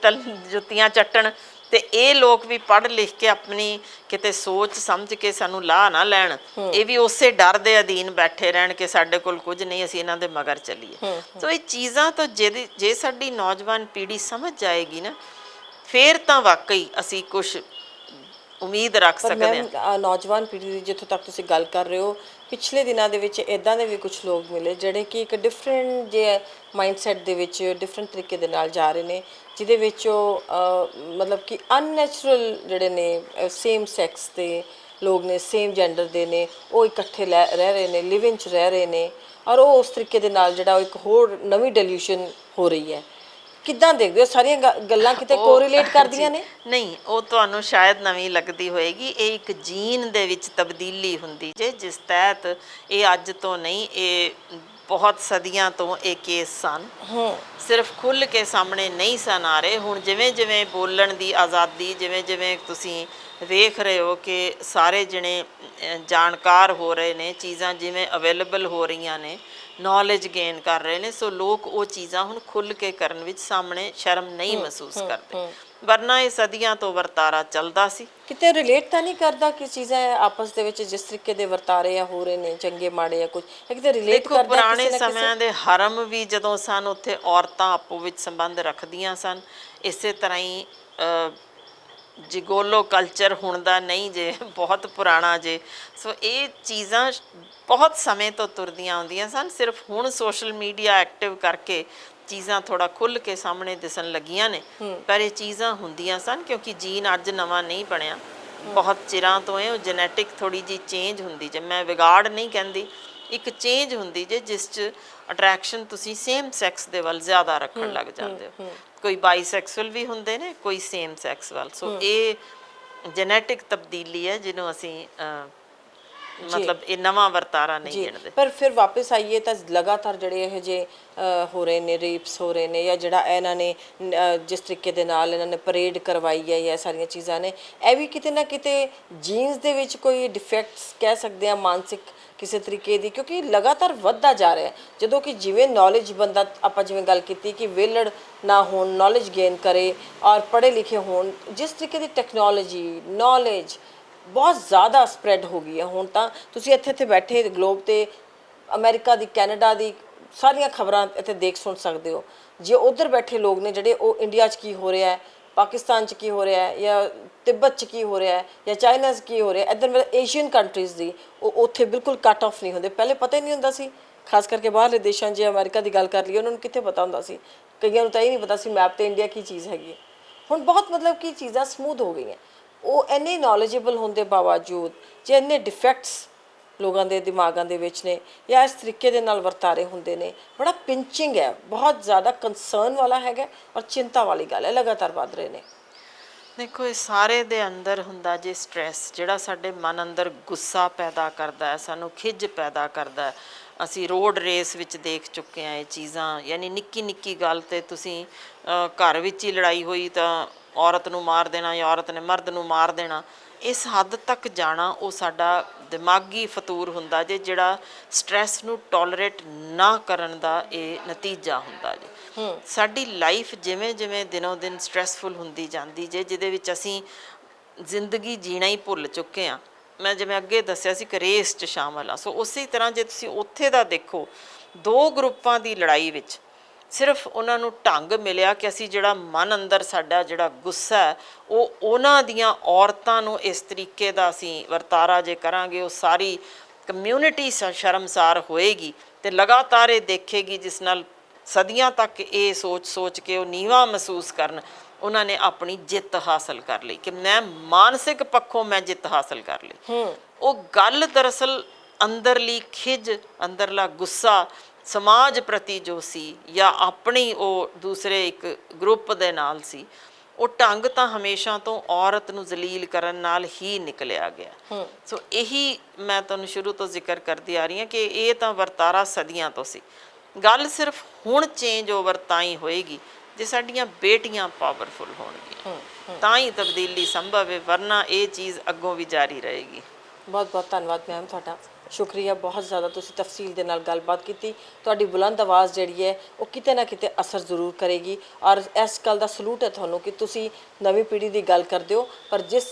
ਜੁੱਤੀਆਂ ਚੱਟਣ, ਤੇ ਇਹ ਲੋਕ ਵੀ ਪੜ੍ਹ ਲਿਖ ਕੇ ਆਪਣੀ ਕਿਤੇ ਸੋਚ ਸਮਝ ਕੇ ਸਾਨੂੰ ਲਾਹ ਨਾ ਲੈਣ, ਇਹ ਵੀ ਉਸੇ ਡਰ ਦੇ ਅਧੀਨ ਬੈਠੇ ਰਹਿਣ ਕਿ ਸਾਡੇ ਕੋਲ ਕੁਝ ਨਹੀਂ, ਅਸੀਂ ਇਹਨਾਂ ਦੇ ਮਗਰ ਚੱਲੀਏ। ਸੋ ਇਹ ਚੀਜ਼ਾਂ ਤੋਂ ਜੇ ਸਾਡੀ ਨੌਜਵਾਨ ਪੀੜ੍ਹੀ ਸਮਝ ਜਾਏਗੀ ਨਾ, ਫਿਰ ਤਾਂ ਵਾਕਈ ਅਸੀਂ ਕੁਝ ਉਮੀਦ ਰੱਖ ਸਕਦੇ ਹਾਂ। ਨੌਜਵਾਨ ਪੀੜ੍ਹੀ ਦੀ ਜਿੱਥੋਂ ਤੱਕ ਤੁਸੀਂ ਗੱਲ ਕਰ ਰਹੇ ਹੋ ਪਿਛਲੇ ਦਿਨਾਂ ਦੇ ਵਿੱਚ ਇਦਾਂ ਦੇ ਵੀ ਕੁਝ ਲੋਕ ਮਿਲੇ ਜਿਹੜੇ ਕਿ ਇੱਕ ਡਿਫਰੈਂਟ ਜੇ ਮਾਈਂਡਸੈਟ ਦੇ ਵਿੱਚ ਡਿਫਰੈਂਟ ਤਰੀਕੇ ਦੇ ਨਾਲ ਜਾ ਰਹੇ ਨੇ, ਜਿਹਦੇ ਵਿੱਚ ਉਹ ਮਤਲਬ ਕਿ ਅਨਨੈਚੁਰਲ ਜਿਹੜੇ ਨੇ ਸੇਮ ਸੈਕਸ ਦੇ ਲੋਕ ਨੇ, ਸੇਮ ਜੈਂਡਰ ਦੇ ਨੇ, ਉਹ ਇਕੱਠੇ ਰਹਿ ਰਹੇ ਨੇ, ਲਿਵ ਇਨ 'ਚ ਰਹਿ ਰਹੇ ਨੇ, ਔਰ ਉਹ ਉਸ ਤਰੀਕੇ ਦੇ ਨਾਲ ਜਿਹੜਾ ਉਹ ਇੱਕ ਹੋਰ ਨਵੀਂ ਡਿਲੂਸ਼ਨ ਹੋ ਰਹੀ ਹੈ। ਕਿੱਦਾਂ ਦੇਖਦੇ ਹੋ? ਸਾਰੀਆਂ ਗੱਲਾਂ ਕਿਤੇ ਕੋਰਿਲੇਟ ਕਰਦੀਆਂ ਨੇ? ਨਹੀਂ, ਉਹ ਤੁਹਾਨੂੰ ਸ਼ਾਇਦ ਨਵੀਂ ਲੱਗਦੀ ਹੋਏਗੀ। ਇਹ ਇੱਕ ਜੀਨ ਦੇ ਵਿੱਚ ਤਬਦੀਲੀ ਹੁੰਦੀ ਜੇ, ਜਿਸ ਤਹਿਤ ਇਹ ਅੱਜ ਤੋਂ ਨਹੀਂ, ਇਹ ਬਹੁਤ ਸਦੀਆਂ ਤੋਂ ਇਹ ਕੇਸ ਸਨ। ਸਿਰਫ ਖੁੱਲ੍ਹ ਕੇ ਸਾਹਮਣੇ ਨਹੀਂ ਸਨ ਆ ਰਹੇ। ਹੁਣ ਜਿਵੇਂ ਜਿਵੇਂ ਬੋਲਣ ਦੀ ਆਜ਼ਾਦੀ, ਜਿਵੇਂ ਜਿਵੇਂ ਤੁਸੀਂ ਵੇਖ ਰਹੇ ਹੋ ਕਿ ਸਾਰੇ ਜਣੇ ਜਾਣਕਾਰ ਹੋ ਰਹੇ ਨੇ, ਚੀਜ਼ਾਂ ਜਿਵੇਂ ਅਵੇਲੇਬਲ ਹੋ ਰਹੀਆਂ ਨੇ, ਨੌਲੇਜ ਗੇਨ ਕਰ ਰਹੇ ਨੇ, ਸੋ ਲੋਕ ਉਹ ਚੀਜ਼ਾਂ ਹੁਣ ਖੁੱਲ੍ਹ ਕੇ ਕਰਨ ਵਿੱਚ ਸਾਹਮਣੇ ਸ਼ਰਮ ਨਹੀਂ ਮਹਿਸੂਸ ਕਰਦੇ। ਵਰਨਾ ਇਹ ਸਦੀਆਂ ਤੋਂ ਵਰਤਾਰਾ ਚੱਲਦਾ ਸੀ। ਕਿਤੇ ਰਿਲੇਟ ਤਾਂ ਨਹੀਂ ਕਰਦਾ ਕਿ ਚੀਜ਼ਾਂ ਆਪਸ ਦੇ ਵਿੱਚ ਜਿਸ ਤਰੀਕੇ ਦੇ ਵਰਤਾਰੇ ਆ ਹੋ ਰਹੇ ਨੇ, ਚੰਗੇ ਮਾੜੇ ਜਾਂ ਕੁਝ, ਕਿਤੇ ਰਿਲੇਟ ਕਰਦਾ? ਪੁਰਾਣੇ ਸਮਿਆਂ ਦੇ ਹਰਮ ਵੀ ਜਦੋਂ ਸਨ, ਉੱਥੇ ਔਰਤਾਂ ਆਪੋ ਵਿੱਚ ਸੰਬੰਧ ਰੱਖਦੀਆਂ ਸਨ। ਇਸੇ ਤਰ੍ਹਾਂ ਹੀ ਜਿਗੋਲੋ ਕਲਚਰ ਹੁਣ ਦਾ ਨਹੀਂ ਜੇ, ਬਹੁਤ ਪੁਰਾਣਾ ਜੇ। ਸੋ ਇਹ ਚੀਜ਼ਾਂ ਬਹੁਤ ਸਮੇਂ ਤੋਂ ਤੁਰਦੀਆਂ ਆਉਂਦੀਆਂ ਸਨ। ਸਿਰਫ ਹੁਣ ਸੋਸ਼ਲ ਮੀਡੀਆ ਐਕਟਿਵ ਕਰਕੇ ਚੀਜ਼ਾਂ ਥੋੜਾ ਖੁੱਲ੍ਹ ਕੇ ਸਾਹਮਣੇ ਦਿਸਣ ਲੱਗੀਆਂ ਨੇ, ਪਰ ਇਹ ਚੀਜ਼ਾਂ ਹੁੰਦੀਆਂ ਸਨ ਕਿਉਂਕਿ ਜੀਨ ਅੱਜ ਨਵਾਂ ਨਹੀਂ ਬਣਿਆ, ਬਹੁਤ ਚਿਰਾਂ ਤੋਂ ਇਹ ਜੈਨੇਟਿਕ ਥੋੜੀ ਜਿਹੀ ਚੇਂਜ ਹੁੰਦੀ ਜੇ। ਮੈਂ ਵਿਗਾੜ ਨਹੀਂ ਕਹਿੰਦੀ, ਇੱਕ ਚੇਂਜ ਹੁੰਦੀ ਜੇ ਜਿਸ 'ਚ ਅਟਰੈਕਸ਼ਨ ਤੁਸੀਂ ਸੇਮ ਸੈਕਸ ਦੇ ਵੱਲ ਜ਼ਿਆਦਾ ਰੱਖਣ ਲੱਗ ਜਾਂਦੇ ਹੋ। ਕੋਈ ਬਾਈਸੈਕਸੁਅਲ ਵੀ ਹੁੰਦੇ ਨੇ, ਕੋਈ ਸੇਮ ਸੈਕਸ ਵੱਲ। ਸੋ ਇਹ ਜੈਨੇਟਿਕ ਤਬਦੀਲੀ ਹੈ ਜਿਹਨੂੰ ਅਸੀਂ ਮਤਲਬ ਇਹ ਨਵਾਂ ਵਰਤਾਰਾ ਨਹੀਂ ਗਿਣਦੇ। ਪਰ ਫਿਰ ਵਾਪਸ ਆਈਏ ਤਾਂ ਲਗਾਤਾਰ ਜਿਹੜੇ ਇਹ ਜੇ ਹੋ ਰਹੇ ਨੇ, ਰੇਪਸ ਹੋ ਰਹੇ ਨੇ, ਜਾਂ ਜਿਹੜਾ ਇਹਨਾਂ ਨੇ ਜਿਸ ਤਰੀਕੇ ਦੇ ਨਾਲ ਇਹਨਾਂ ਨੇ ਪਰੇਡ ਕਰਵਾਈ ਹੈ, ਜਾਂ ਸਾਰੀਆਂ ਚੀਜ਼ਾਂ ਨੇ, ਇਹ ਵੀ ਕਿਤੇ ਨਾ ਕਿਤੇ ਜੀਨਸ ਦੇ ਵਿੱਚ ਕੋਈ ਡਿਫੈਕਟਸ ਕਹਿ ਸਕਦੇ ਆ, ਮਾਨਸਿਕ ਕਿਸੇ ਤਰੀਕੇ ਦੀ, ਕਿਉਂਕਿ ਲਗਾਤਾਰ ਵੱਧਦਾ ਜਾ ਰਿਹਾ। ਜਦੋਂ ਕਿ ਜਿਵੇਂ ਨੌਲੇਜ ਬੰਦਾ, ਆਪਾਂ ਜਿਵੇਂ ਗੱਲ ਕੀਤੀ ਕਿ ਵਿਹਲੜ ਨਾ ਹੋਣ, ਨੌਲੇਜ ਗੇਨ ਕਰੇ ਔਰ ਪੜ੍ਹੇ ਲਿਖੇ ਹੋਣ, ਜਿਸ ਤਰੀਕੇ ਦੀ ਟੈਕਨੋਲੋਜੀ, ਨੌਲੇਜ ਬਹੁਤ ਜ਼ਿਆਦਾ ਸਪਰੈਡ ਹੋ ਗਈ ਹੈ। ਹੁਣ ਤਾਂ ਤੁਸੀਂ ਇੱਥੇ ਬੈਠੇ ਗਲੋਬ 'ਤੇ ਅਮਰੀਕਾ ਦੀ, ਕੈਨੇਡਾ ਦੀ ਸਾਰੀਆਂ ਖਬਰਾਂ ਇੱਥੇ ਦੇਖ ਸੁਣ ਸਕਦੇ ਹੋ। ਜੇ ਉੱਧਰ ਬੈਠੇ ਲੋਕ ਨੇ ਜਿਹੜੇ, ਉਹ ਇੰਡੀਆ 'ਚ ਕੀ ਹੋ ਰਿਹਾ ਹੈ, ਪਾਕਿਸਤਾਨ 'ਚ ਕੀ ਹੋ ਰਿਹਾ ਹੈ, ਜਾਂ ਤਿੱਬਤ 'ਚ ਕੀ ਹੋ ਰਿਹਾ ਹੈ, ਜਾਂ ਚਾਈਨਾ 'ਚ ਕੀ ਹੋ ਰਿਹਾ, ਇੱਧਰ ਮਤਲਬ ਏਸ਼ੀਅਨ ਕੰਟਰੀਜ਼ ਦੀ, ਉਹ ਉੱਥੇ ਬਿਲਕੁਲ ਕੱਟ ਆਫ ਨਹੀਂ ਹੁੰਦੇ। ਪਹਿਲੇ ਪਤਾ ਹੀ ਨਹੀਂ ਹੁੰਦਾ ਸੀ, ਖਾਸ ਕਰਕੇ ਬਾਹਰਲੇ ਦੇਸ਼ਾਂ 'ਚ। ਅਮਰੀਕਾ ਦੀ ਗੱਲ ਕਰ ਲਈਏ, ਉਹਨਾਂ ਨੂੰ ਕਿੱਥੇ ਪਤਾ ਹੁੰਦਾ ਸੀ, ਕਈਆਂ ਨੂੰ ਤਾਂ ਇਹ ਨਹੀਂ ਪਤਾ ਸੀ ਮੈਪ 'ਤੇ ਇੰਡੀਆ ਕੀ ਚੀਜ਼ ਹੈਗੀ ਹੈ। ਹੁਣ ਬਹੁਤ ਮਤਲਬ ਕਿ ਚੀਜ਼ਾਂ ਸਮੂਥ ਹੋ ਗਈਆਂ। ਉਹ ਇੰਨੇ ਨੌਲੇਜੇਬਲ ਹੋਣ ਦੇ ਬਾਵਜੂਦ ਜੇ ਇੰਨੇ ਡਿਫੈਕਟਸ ਲੋਕਾਂ ਦੇ ਦਿਮਾਗਾਂ ਦੇ ਵਿੱਚ ਨੇ, ਜਾਂ ਇਸ ਤਰੀਕੇ ਦੇ ਨਾਲ ਵਰਤਾਰੇ ਹੁੰਦੇ ਨੇ, ਬੜਾ ਪਿੰਚਿੰਗ ਹੈ, ਬਹੁਤ ਜ਼ਿਆਦਾ ਕੰਸਰਨ ਵਾਲਾ ਹੈਗਾ, ਔਰ ਚਿੰਤਾ ਵਾਲੀ ਗੱਲ ਹੈ, ਲਗਾਤਾਰ ਵੱਧ ਰਹੇ ਨੇ। ਦੇਖੋ, ਇਹ ਸਾਰੇ ਦੇ ਅੰਦਰ ਹੁੰਦਾ ਜੇ ਸਟ੍ਰੈਸ, ਜਿਹੜਾ ਸਾਡੇ ਮਨ ਅੰਦਰ ਗੁੱਸਾ ਪੈਦਾ ਕਰਦਾ ਹੈ, ਸਾਨੂੰ ਖਿਝ ਪੈਦਾ ਕਰਦਾ ਹੈ। ਅਸੀਂ ਰੋਡ ਰੇਸ ਵਿੱਚ ਦੇਖ ਚੁੱਕੇ ਹਾਂ ਇਹ ਚੀਜ਼ਾਂ। ਯਾਨੀ ਨਿੱਕੀ ਨਿੱਕੀ ਗੱਲ 'ਤੇ ਤੁਸੀਂ ਘਰ ਵਿੱਚ ਹੀ ਲੜਾਈ ਹੋਈ ਤਾਂ ਔਰਤ ਨੂੰ ਮਾਰ ਦੇਣਾ, ਜਾਂ ਔਰਤ ਨੇ ਮਰਦ ਨੂੰ ਮਾਰ ਦੇਣਾ। ਇਸ ਹੱਦ ਤੱਕ ਜਾਣਾ ਉਹ ਸਾਡਾ ਦਿਮਾਗੀ ਫਤੂਰ ਹੁੰਦਾ ਜੇ, ਜਿਹੜਾ ਸਟ੍ਰੈਸ ਨੂੰ ਟੋਲਰੇਟ ਨਾ ਕਰਨ ਦਾ ਇਹ ਨਤੀਜਾ ਹੁੰਦਾ ਜੀ। ਸਾਡੀ ਲਾਈਫ ਜਿਵੇਂ ਜਿਵੇਂ ਦਿਨੋਂ ਦਿਨ ਸਟ੍ਰੈਸਫੁਲ ਹੁੰਦੀ ਜਾਂਦੀ ਜੇ, ਜਿਹਦੇ ਵਿੱਚ ਅਸੀਂ ਜ਼ਿੰਦਗੀ ਜੀਣਾ ਹੀ ਭੁੱਲ ਚੁੱਕੇ ਹਾਂ। ਮੈਂ ਜਿਵੇਂ ਅੱਗੇ ਦੱਸਿਆ ਸੀ ਕਿ ਰੇਸ 'ਚ ਸ਼ਾਮਲ ਆ। ਸੋ ਉਸੇ ਤਰ੍ਹਾਂ ਜੇ ਤੁਸੀਂ ਉੱਥੇ ਦਾ ਦੇਖੋ, ਦੋ ਗਰੁੱਪਾਂ ਦੀ ਲੜਾਈ ਵਿੱਚ ਸਿਰਫ ਉਹਨਾਂ ਨੂੰ ਢੰਗ ਮਿਲਿਆ ਕਿ ਅਸੀਂ ਜਿਹੜਾ ਮਨ ਅੰਦਰ ਸਾਡਾ ਜਿਹੜਾ ਗੁੱਸਾ ਹੈ, ਉਹ ਉਹਨਾਂ ਦੀਆਂ ਔਰਤਾਂ ਨੂੰ ਇਸ ਤਰੀਕੇ ਦਾ ਅਸੀਂ ਵਰਤਾਰਾ ਜੇ ਕਰਾਂਗੇ, ਉਹ ਸਾਰੀ ਕਮਿਊਨਿਟੀ ਸ਼ਰਮਸਾਰ ਹੋਏਗੀ ਅਤੇ ਲਗਾਤਾਰ ਇਹ ਦੇਖੇਗੀ, ਜਿਸ ਨਾਲ ਸਦੀਆਂ ਤੱਕ ਇਹ ਸੋਚ ਕੇ ਉਹ ਨੀਵਾਂ ਮਹਿਸੂਸ ਕਰਨ। ਉਹਨਾਂ ਨੇ ਆਪਣੀ ਜਿੱਤ ਹਾਸਲ ਕਰ ਲਈ ਕਿ ਮੈਂ ਮਾਨਸਿਕ ਪੱਖੋਂ ਮੈਂ ਜਿੱਤ ਹਾਸਲ ਕਰ ਲਈ। ਉਹ ਗੱਲ ਦਰਅਸਲ ਅੰਦਰਲੀ ਖਿਝ, ਅੰਦਰਲਾ ਗੁੱਸਾ ਸਮਾਜ ਪ੍ਰਤੀ ਜੋ ਸੀ, ਜਾਂ ਆਪਣੀ ਉਹ ਦੂਸਰੇ ਇੱਕ ਗਰੁੱਪ ਦੇ ਨਾਲ ਸੀ, ਉਹ ਢੰਗ ਤਾਂ ਹਮੇਸ਼ਾ ਤੋਂ ਔਰਤ ਨੂੰ ਜ਼ਲੀਲ ਕਰਨ ਨਾਲ ਹੀ ਨਿਕਲਿਆ ਗਿਆ। ਸੋ ਇਹੀ ਮੈਂ ਤੁਹਾਨੂੰ ਸ਼ੁਰੂ ਤੋਂ ਜ਼ਿਕਰ ਕਰਦੀ ਆ ਰਹੀ ਹਾਂ ਕਿ ਇਹ ਤਾਂ ਵਰਤਾਰਾ ਸਦੀਆਂ ਤੋਂ ਸੀ। ਗੱਲ ਸਿਰਫ ਹੁਣ ਚੇਂਜ ਓਵਰ ਤਾਂ ਹੀ ਹੋਏਗੀ ਜੇ ਸਾਡੀਆਂ ਬੇਟੀਆਂ ਪਾਵਰਫੁਲ ਹੋਣਗੀਆਂ, ਤਾਂ ਹੀ ਤਬਦੀਲੀ ਸੰਭਵ ਹੈ, ਵਰਨਾ ਇਹ ਚੀਜ਼ ਅੱਗੋਂ ਵੀ ਜਾਰੀ ਰਹੇਗੀ। ਬਹੁਤ ਬਹੁਤ ਧੰਨਵਾਦ ਮੈਮ ਤੁਹਾਡਾ, ਸ਼ੁਕਰੀਆ। ਬਹੁਤ ਜ਼ਿਆਦਾ ਤੁਸੀਂ ਤਫਸੀਲ ਦੇ ਨਾਲ ਗੱਲਬਾਤ ਕੀਤੀ। ਤੁਹਾਡੀ ਬੁਲੰਦ ਆਵਾਜ਼ ਜਿਹੜੀ ਹੈ ਉਹ ਕਿਤੇ ਨਾ ਕਿਤੇ ਅਸਰ ਜ਼ਰੂਰ ਕਰੇਗੀ, ਔਰ ਇਸ ਗੱਲ ਦਾ ਸਲੂਟ ਹੈ ਤੁਹਾਨੂੰ ਕਿ ਤੁਸੀਂ ਨਵੀਂ ਪੀੜ੍ਹੀ ਦੀ ਗੱਲ ਕਰਦੇ ਹੋ, ਪਰ ਜਿਸ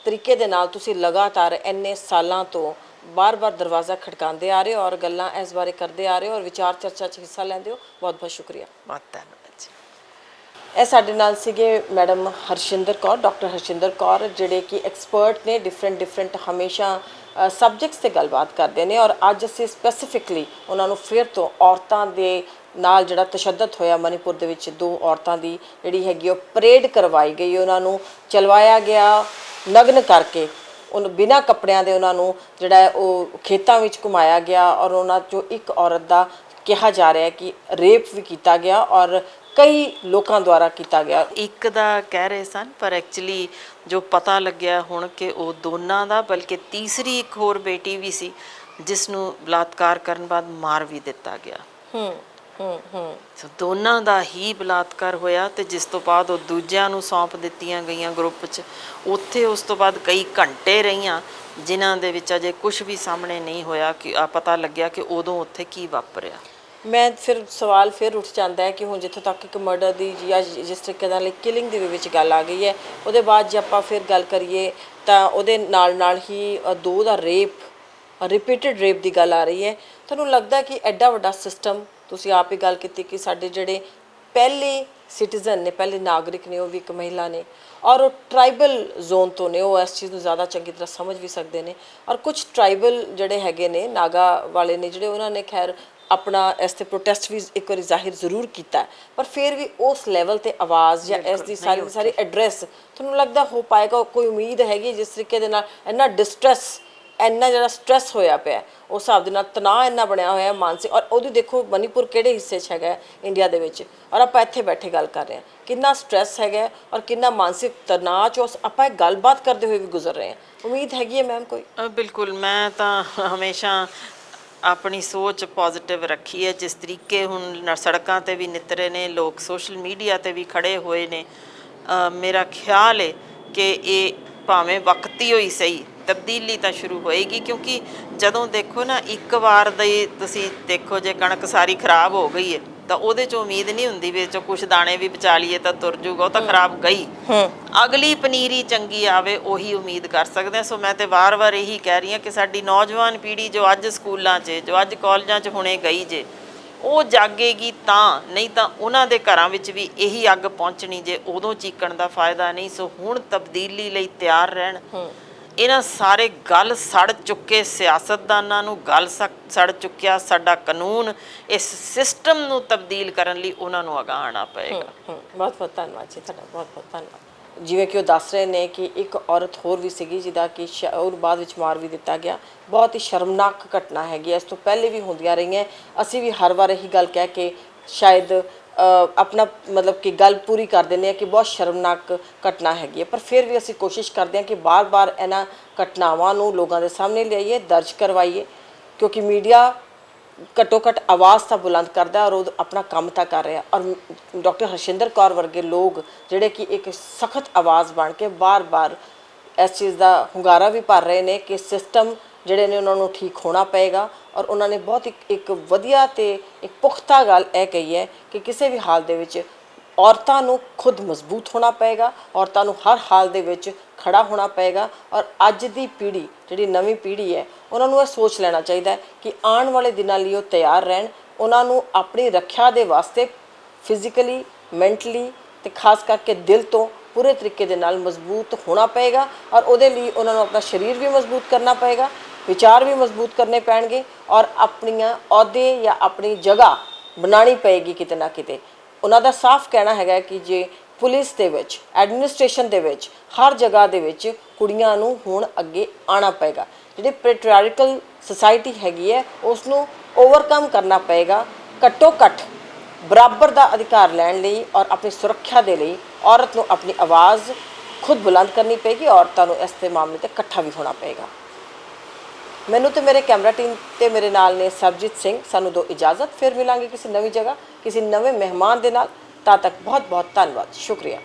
ਤਰੀਕੇ ਦੇ ਨਾਲ ਤੁਸੀਂ ਲਗਾਤਾਰ ਇੰਨੇ ਸਾਲਾਂ ਤੋਂ ਬਾਰ-ਬਾਰ ਦਰਵਾਜ਼ਾ ਖੜਕਾਉਂਦੇ ਆ ਰਹੇ ਹੋ, ਔਰ ਗੱਲਾਂ ਇਸ ਬਾਰੇ ਕਰਦੇ ਆ ਰਹੇ ਹੋ, ਔਰ ਵਿਚਾਰ ਚਰਚਾ 'ਚ ਹਿੱਸਾ ਲੈਂਦੇ ਹੋ, ਬਹੁਤ ਬਹੁਤ ਸ਼ੁਕਰੀਆ। ਬਹੁਤ ਧੰਨਵਾਦ ਜੀ। ਇਹ ਸਾਡੇ ਨਾਲ ਸੀਗੇ ਮੈਡਮ ਹਰਸ਼ਿੰਦਰ ਕੌਰ, ਡਾਕਟਰ ਹਰਸ਼ਿੰਦਰ ਕੌਰ, ਜਿਹੜੇ ਕਿ ਐਕਸਪਰਟ ਨੇ, ਡਿਫਰੈਂਟ ਹਮੇਸ਼ਾ ਸਬਜੈਕਟਸ ਤੇ ਗੱਲਬਾਤ ਕਰਦੇ ਨੇ ਔਰ ਅੱਜ ਅਸੀਂ ਸਪੈਸੀਫਿਕਲੀ ਉਹਨਾਂ ਨੂੰ ਫਿਰ ਤੋਂ ਔਰਤਾਂ ਦੇ ਨਾਲ ਜਿਹੜਾ ਤਸ਼ੱਦਦ ਹੋਇਆ ਮਨੀਪੁਰ ਦੇ ਵਿੱਚ 2 ਔਰਤਾਂ ਦੀ ਜਿਹੜੀ ਹੈਗੀ ਉਹ ਪਰੇਡ ਕਰਵਾਈ ਗਈ, ਉਹਨਾਂ ਨੂੰ ਚਲਵਾਇਆ ਗਿਆ ਨਗਨ ਕਰਕੇ, ਉਹਨੂੰ ਬਿਨਾਂ ਕੱਪੜਿਆਂ ਦੇ ਉਹਨਾਂ ਨੂੰ ਜਿਹੜਾ ਹੈ ਉਹ ਖੇਤਾਂ ਵਿੱਚ ਘੁਮਾਇਆ ਗਿਆ ਔਰ ਉਹਨਾਂ 'ਚੋਂ ਇੱਕ ਔਰਤ ਦਾ ਕਿਹਾ ਜਾ ਰਿਹਾ ਹੈ ਕਿ ਰੇਪ ਵੀ ਕੀਤਾ ਗਿਆ ਔਰ ਕਈ ਲੋਕਾਂ ਦੁਆਰਾ ਕੀਤਾ ਗਿਆ। ਇੱਕ ਦਾ ਕਹਿ ਰਹੇ ਸਨ ਪਰ ਐਕਚੁਅਲੀ ਜੋ ਪਤਾ ਲੱਗਿਆ ਹੁਣ ਕਿ ਉਹ ਦੋਨਾਂ ਦਾ, ਬਲਕਿ ਤੀਸਰੀ ਇੱਕ ਹੋਰ ਬੇਟੀ ਵੀ ਸੀ ਜਿਸ ਨੂੰ ਬਲਾਤਕਾਰ ਕਰਨ ਬਾਅਦ ਮਾਰ ਵੀ ਦਿੱਤਾ ਗਿਆ। ਸੋ ਦੋਨਾਂ ਦਾ ਹੀ ਬਲਾਤਕਾਰ ਹੋਇਆ ਤੇ ਜਿਸ ਤੋਂ ਬਾਅਦ ਉਹ ਦੂਜਿਆਂ ਨੂੰ ਸੌਂਪ ਦਿੱਤੀਆਂ ਗਈਆਂ ਗਰੁੱਪ 'ਚ। ਉੱਥੇ ਉਸ ਤੋਂ ਬਾਅਦ ਕਈ ਘੰਟੇ ਰਹੀਆਂ ਜਿਨ੍ਹਾਂ ਦੇ ਵਿੱਚ ਅਜੇ ਕੁਝ ਵੀ ਸਾਹਮਣੇ ਨਹੀਂ ਹੋਇਆ ਕਿ ਪਤਾ ਲੱਗਿਆ ਕਿ ਉਦੋਂ ਉੱਥੇ ਕੀ ਵਾਪਰਿਆ। ਮੈਂ ਫਿਰ ਸਵਾਲ ਫਿਰ ਉੱਠ ਜਾਂਦਾ ਹੈ ਕਿ ਹੁਣ ਜਿੱਥੋਂ ਤੱਕ ਇੱਕ ਮਰਡਰ ਦੀ ਜਾਂ ਜਿਸ ਤਰੀਕੇ ਨਾਲ ਕਿਲਿੰਗ ਦੀ ਵਿੱਚ ਗੱਲ ਆ ਗਈ ਹੈ, ਉਹਦੇ ਬਾਅਦ ਜੇ ਆਪਾਂ ਫਿਰ ਗੱਲ ਕਰੀਏ ਤਾਂ ਉਹਦੇ ਨਾਲ ਹੀ 2 ਦਾ ਰੇਪ, ਰਿਪੀਟਡ ਰੇਪ ਦੀ ਗੱਲ ਆ ਰਹੀ ਹੈ। ਤੁਹਾਨੂੰ ਲੱਗਦਾ ਕਿ ਐਡਾ ਵੱਡਾ ਸਿਸਟਮ, ਤੁਸੀਂ ਆਪ ਹੀ ਗੱਲ ਕੀਤੀ ਕਿ ਸਾਡੇ ਜਿਹੜੇ ਪਹਿਲੇ ਸਿਟੀਜ਼ਨ ਨੇ, ਪਹਿਲੇ ਨਾਗਰਿਕ ਨੇ, ਉਹ ਵੀ ਇੱਕ ਮਹਿਲਾ ਨੇ ਔਰ ਉਹ ਟਰਾਈਬਲ ਜ਼ੋਨ ਤੋਂ ਨੇ, ਉਹ ਇਸ ਚੀਜ਼ ਨੂੰ ਜ਼ਿਆਦਾ ਚੰਗੀ ਤਰ੍ਹਾਂ ਸਮਝ ਵੀ ਸਕਦੇ ਨੇ ਔਰ ਕੁਝ ਟਰਾਈਬਲ ਜਿਹੜੇ ਹੈਗੇ ਨੇ, ਨਾਗਾ ਵਾਲੇ ਨੇ ਜਿਹੜੇ, ਉਹਨਾਂ ਨੇ ਖੈਰ ਆਪਣਾ ਇਸ 'ਤੇ ਪ੍ਰੋਟੈਸਟ ਵੀ ਇੱਕ ਵਾਰੀ ਜ਼ਾਹਿਰ ਜ਼ਰੂਰ ਕੀਤਾ ਪਰ ਫਿਰ ਵੀ ਉਸ ਲੈਵਲ 'ਤੇ ਆਵਾਜ਼ ਜਾਂ ਇਸ ਦੀ ਸਾਰੀ ਐਡਰੈਸ ਤੁਹਾਨੂੰ ਲੱਗਦਾ ਹੋ ਪਾਏਗਾ? ਕੋਈ ਉਮੀਦ ਹੈਗੀ ਜਿਸ ਤਰੀਕੇ ਦੇ ਨਾਲ ਇੰਨਾ ਡਿਸਟ੍ਰੈਸ, ਇੰਨਾ ਜਿਹੜਾ ਸਟ੍ਰੈਸ ਹੋਇਆ ਪਿਆ, ਉਸ ਹਿਸਾਬ ਦੇ ਨਾਲ ਤਣਾਅ ਇੰਨਾ ਬਣਿਆ ਹੋਇਆ ਮਾਨਸਿਕ, ਔਰ ਉਹਦੀ ਦੇਖੋ ਮਨੀਪੁਰ ਕਿਹੜੇ ਹਿੱਸੇ 'ਚ ਹੈਗਾ ਇੰਡੀਆ ਦੇ ਵਿੱਚ ਔਰ ਆਪਾਂ ਇੱਥੇ ਬੈਠੇ ਗੱਲ ਕਰ ਰਹੇ ਹਾਂ, ਕਿੰਨਾ ਸਟ੍ਰੈਸ ਹੈਗਾ ਔਰ ਕਿੰਨਾ ਮਾਨਸਿਕ ਤਣਾਅ 'ਚੋਂ ਆਪਾਂ ਇਹ ਗੱਲਬਾਤ ਕਰਦੇ ਹੋਏ ਵੀ ਗੁਜ਼ਰ ਰਹੇ ਹਾਂ। ਉਮੀਦ ਹੈਗੀ ਹੈ ਮੈਮ ਕੋਈ? ਬਿਲਕੁਲ, ਮੈਂ ਤਾਂ ਹਮੇਸ਼ਾ ਆਪਣੀ ਸੋਚ ਪੋਜ਼ਿਟਿਵ ਰੱਖੀ ਹੈ। ਜਿਸ ਤਰੀਕੇ ਹੁਣ ਸੜਕਾਂ 'ਤੇ ਵੀ ਨਿਤਰੇ ਨੇ ਲੋਕ, ਸੋਸ਼ਲ ਮੀਡੀਆ 'ਤੇ ਵੀ ਖੜੇ ਹੋਏ ਨੇ, ਮੇਰਾ ਖਿਆਲ ਹੈ ਕਿ ਇਹ ਭਾਵੇਂ ਵਕਤੀ ਹੋਈ ਸਹੀ ਤਬਦੀਲੀ ਤਾਂ ਸ਼ੁਰੂ ਹੋਏਗੀ। ਕਿਉਂਕਿ ਜਦੋਂ ਦੇਖੋ ਨਾ ਇੱਕ ਵਾਰ ਦੇ ਤੁਸੀਂ ਦੇਖੋ ਜੇ ਕਣਕ ਸਾਰੀ ਖਰਾਬ ਹੋ ਗਈ ਹੈ ਤਾਂ ਉਹਦੇ 'ਚ ਉਮੀਦ ਨਹੀਂ ਹੁੰਦੀ ਵੀ ਚੋਂ ਕੁਛ ਦਾਣੇ ਵੀ ਬਚਾ ਲਈਏ ਤਾਂ ਤੁਰ ਜੂਗਾ, ਉਹ ਤਾਂ ਖਰਾਬ ਗਈ। ਅਗਲੀ ਪਨੀਰੀ ਚੰਗੀ ਆਵੇ ਉਹੀ ਉਮੀਦ ਕਰ ਸਕਦੇ ਹਾਂ। ਸੋ ਮੈਂ ਤੇ ਵਾਰ-ਵਾਰ ਇਹੀ ਕਹਿ ਰਹੀ ਹਾਂ ਕਿ ਸਾਡੀ ਨੌਜਵਾਨ ਪੀੜ੍ਹੀ ਜੋ ਅੱਜ ਸਕੂਲਾਂ 'ਚ, ਜੋ ਅੱਜ ਕਾਲਜਾਂ 'ਚ ਹੁਣੇ ਗਈ ਜੇ, ਉਹ ਜਾਗੇਗੀ ਤਾਂ, ਨਹੀਂ ਤਾਂ ਉਹਨਾਂ ਦੇ ਘਰਾਂ ਵਿੱਚ ਵੀ ਇਹੀ ਅੱਗ ਪਹੁੰਚਣੀ ਜੇ, ਉਦੋਂ ਚੀਕਣ ਦਾ ਫਾਇਦਾ ਨਹੀਂ। ਸੋ ਹੁਣ ਤਬਦੀਲੀ ਲਈ ਤਿਆਰ ਰਹਿਣ। ਇਹਨਾਂ ਸਾਰੇ ਗਲ ਸੜ ਚੁੱਕੇ ਸਿਆਸਤਦਾਨਾਂ ਨੂੰ, ਗਲ ਸੜ ਚੁੱਕਿਆ ਸਾਡਾ ਕਾਨੂੰਨ, ਇਸ ਸਿਸਟਮ ਨੂੰ ਤਬਦੀਲ ਕਰਨ ਲਈ ਉਹਨਾਂ ਨੂੰ ਅਗਾਂਹ ਆਉਣਾ ਪਏਗਾ। ਬਹੁਤ ਬਹੁਤ ਧੰਨਵਾਦ ਜੀ ਤੁਹਾਡਾ, ਬਹੁਤ ਬਹੁਤ ਧੰਨਵਾਦ। ਜਿਵੇਂ ਕਿ ਉਹ ਦੱਸ ਰਹੇ ਨੇ ਕਿ ਇੱਕ ਔਰਤ ਹੋਰ ਵੀ ਸੀਗੀ ਜਿਹਦਾ ਕਿ ਉਹ ਬਾਅਦ ਵਿੱਚ ਮਾਰ ਵੀ ਦਿੱਤਾ ਗਿਆ। ਬਹੁਤ ਹੀ ਸ਼ਰਮਨਾਕ ਘਟਨਾ ਹੈਗੀ, ਇਸ ਤੋਂ ਪਹਿਲੇ ਵੀ ਹੁੰਦੀਆਂ ਰਹੀਆਂ। ਅਸੀਂ ਵੀ ਹਰ ਵਾਰ ਇਹੀ ਗੱਲ ਕਹਿ ਕੇ ਸ਼ਾਇਦ ਆਪਣਾ ਮਤਲਬ ਕਿ ਗੱਲ ਪੂਰੀ ਕਰ ਦਿੰਦੇ ਹਾਂ ਕਿ ਬਹੁਤ ਸ਼ਰਮਨਾਕ ਘਟਨਾ ਹੈਗੀ ਹੈ, ਪਰ ਫਿਰ ਵੀ ਅਸੀਂ ਕੋਸ਼ਿਸ਼ ਕਰਦੇ ਹਾਂ ਕਿ ਬਾਰ-ਬਾਰ ਇਹਨਾਂ ਘਟਨਾਵਾਂ ਨੂੰ ਲੋਕਾਂ ਦੇ ਸਾਹਮਣੇ ਲਿਆਈਏ, ਦਰਜ ਕਰਵਾਈਏ, ਕਿਉਂਕਿ ਮੀਡੀਆ ਘੱਟੋ ਘੱਟ ਆਵਾਜ਼ ਤਾਂ ਬੁਲੰਦ ਕਰਦਾ ਔਰ ਉਹ ਆਪਣਾ ਕੰਮ ਤਾਂ ਕਰ ਰਿਹਾ। ਔਰ ਡਾਕਟਰ ਹਰਸ਼ਿੰਦਰ ਕੌਰ ਵਰਗੇ ਲੋਕ ਜਿਹੜੇ ਕਿ ਇੱਕ ਸਖਤ ਆਵਾਜ਼ ਬਣ ਕੇ ਬਾਰ-ਬਾਰ ਇਸ ਚੀਜ਼ ਦਾ ਹੁੰਗਾਰਾ ਵੀ ਭਰ ਰਹੇ ਨੇ ਕਿ ਸਿਸਟਮ ਜਿਹੜੇ ਨੇ ਉਹਨਾਂ ਨੂੰ ਠੀਕ ਹੋਣਾ ਪਏਗਾ। ਔਰ ਉਹਨਾਂ ਨੇ ਬਹੁਤ ਇੱਕ ਵਧੀਆ ਤੇ ਇੱਕ ਪੁਖਤਾ ਗੱਲ ਇਹ ਕਹੀ ਹੈ ਕਿ ਕਿਸੇ ਵੀ ਹਾਲ ਦੇ ਵਿੱਚ ਔਰਤਾਂ ਨੂੰ ਖੁਦ ਮਜ਼ਬੂਤ ਹੋਣਾ ਪਏਗਾ, ਔਰਤਾਂ ਨੂੰ ਹਰ ਹਾਲ ਦੇ ਵਿੱਚ ਖੜਾ ਹੋਣਾ ਪਏਗਾ। ਔਰ ਅੱਜ ਦੀ ਪੀੜ੍ਹੀ, ਜਿਹੜੀ ਨਵੀਂ ਪੀੜ੍ਹੀ ਹੈ, ਉਹਨਾਂ ਨੂੰ ਇਹ ਸੋਚ ਲੈਣਾ ਚਾਹੀਦਾ ਹੈ ਕਿ ਆਉਣ ਵਾਲੇ ਦਿਨਾਂ ਲਈ ਉਹ ਤਿਆਰ ਰਹਿਣ। ਉਹਨਾਂ ਨੂੰ ਆਪਣੀ ਰੱਖਿਆ ਦੇ ਵਾਸਤੇ ਫਿਜ਼ੀਕਲੀ, ਮੈਂਟਲੀ ਤੇ ਖਾਸ ਕਰਕੇ ਦਿਲ ਤੋਂ ਪੂਰੇ ਤਰੀਕੇ ਦੇ ਨਾਲ ਮਜ਼ਬੂਤ ਹੋਣਾ ਪਏਗਾ। ਔਰ ਉਹਦੇ ਲਈ ਉਹਨਾਂ ਨੂੰ ਆਪਣਾ ਸਰੀਰ ਵੀ ਮਜ਼ਬੂਤ ਕਰਨਾ ਪਏਗਾ, ਵਿਚਾਰ ਵੀ ਮਜ਼ਬੂਤ ਕਰਨੇ ਪੈਣਗੇ ਔਰ ਆਪਣੀਆਂ ਅਹੁਦੇ ਜਾਂ ਆਪਣੀ ਜਗ੍ਹਾ ਬਣਾਉਣੀ ਪਏਗੀ ਕਿਤੇ ਨਾ ਕਿਤੇ। ਉਹਨਾਂ ਦਾ ਸਾਫ਼ ਕਹਿਣਾ ਹੈਗਾ ਕਿ ਜੇ ਪੁਲਿਸ ਦੇ ਵਿੱਚ, ਐਡਮਿਨਿਸਟ੍ਰੇਸ਼ਨ ਦੇ ਵਿੱਚ, ਹਰ ਜਗ੍ਹਾ ਦੇ ਵਿੱਚ ਕੁੜੀਆਂ ਨੂੰ ਹੁਣ ਅੱਗੇ ਆਉਣਾ ਪਏਗਾ। ਜਿਹੜੀ ਪੈਟਰੀਆਰਕਲ ਸੋਸਾਇਟੀ ਹੈਗੀ ਹੈ ਉਸ ਨੂੰ ਓਵਰਕਮ ਕਰਨਾ ਪਏਗਾ। ਘੱਟੋ ਘੱਟ ਬਰਾਬਰ ਦਾ ਅਧਿਕਾਰ ਲੈਣ ਲਈ ਔਰ ਆਪਣੀ ਸੁਰੱਖਿਆ ਦੇ ਲਈ ਔਰਤ ਨੂੰ ਆਪਣੀ ਆਵਾਜ਼ ਖੁਦ ਬੁਲੰਦ ਕਰਨੀ ਪਏਗੀ। ਔਰਤਾਂ ਨੂੰ ਇਸ ਦੇ ਮਾਮਲੇ 'ਤੇ ਇਕੱਠਾ ਵੀ ਹੋਣਾ ਪਏਗਾ। ਮੈਨੂੰ ਤੇ ਮੇਰੇ ਕੈਮਰਾ ਟੀਮ ਤੇ ਮੇਰੇ ਨਾਲ ਨੇ ਸਰਬਜੀਤ ਸਿੰਘ। ਸਾਨੂੰ ਦਿਓ ਇਜਾਜ਼ਤ, ਫਿਰ ਮਿਲਾਂਗੇ ਕਿਸੇ ਨਵੀਂ ਜਗ੍ਹਾ ਕਿਸੇ ਨਵੇਂ ਮਹਿਮਾਨ ਦੇ ਨਾਲ। ਤਦ ਤੱਕ ਬਹੁਤ ਬਹੁਤ ਧੰਨਵਾਦ, ਸ਼ੁਕਰੀਆ।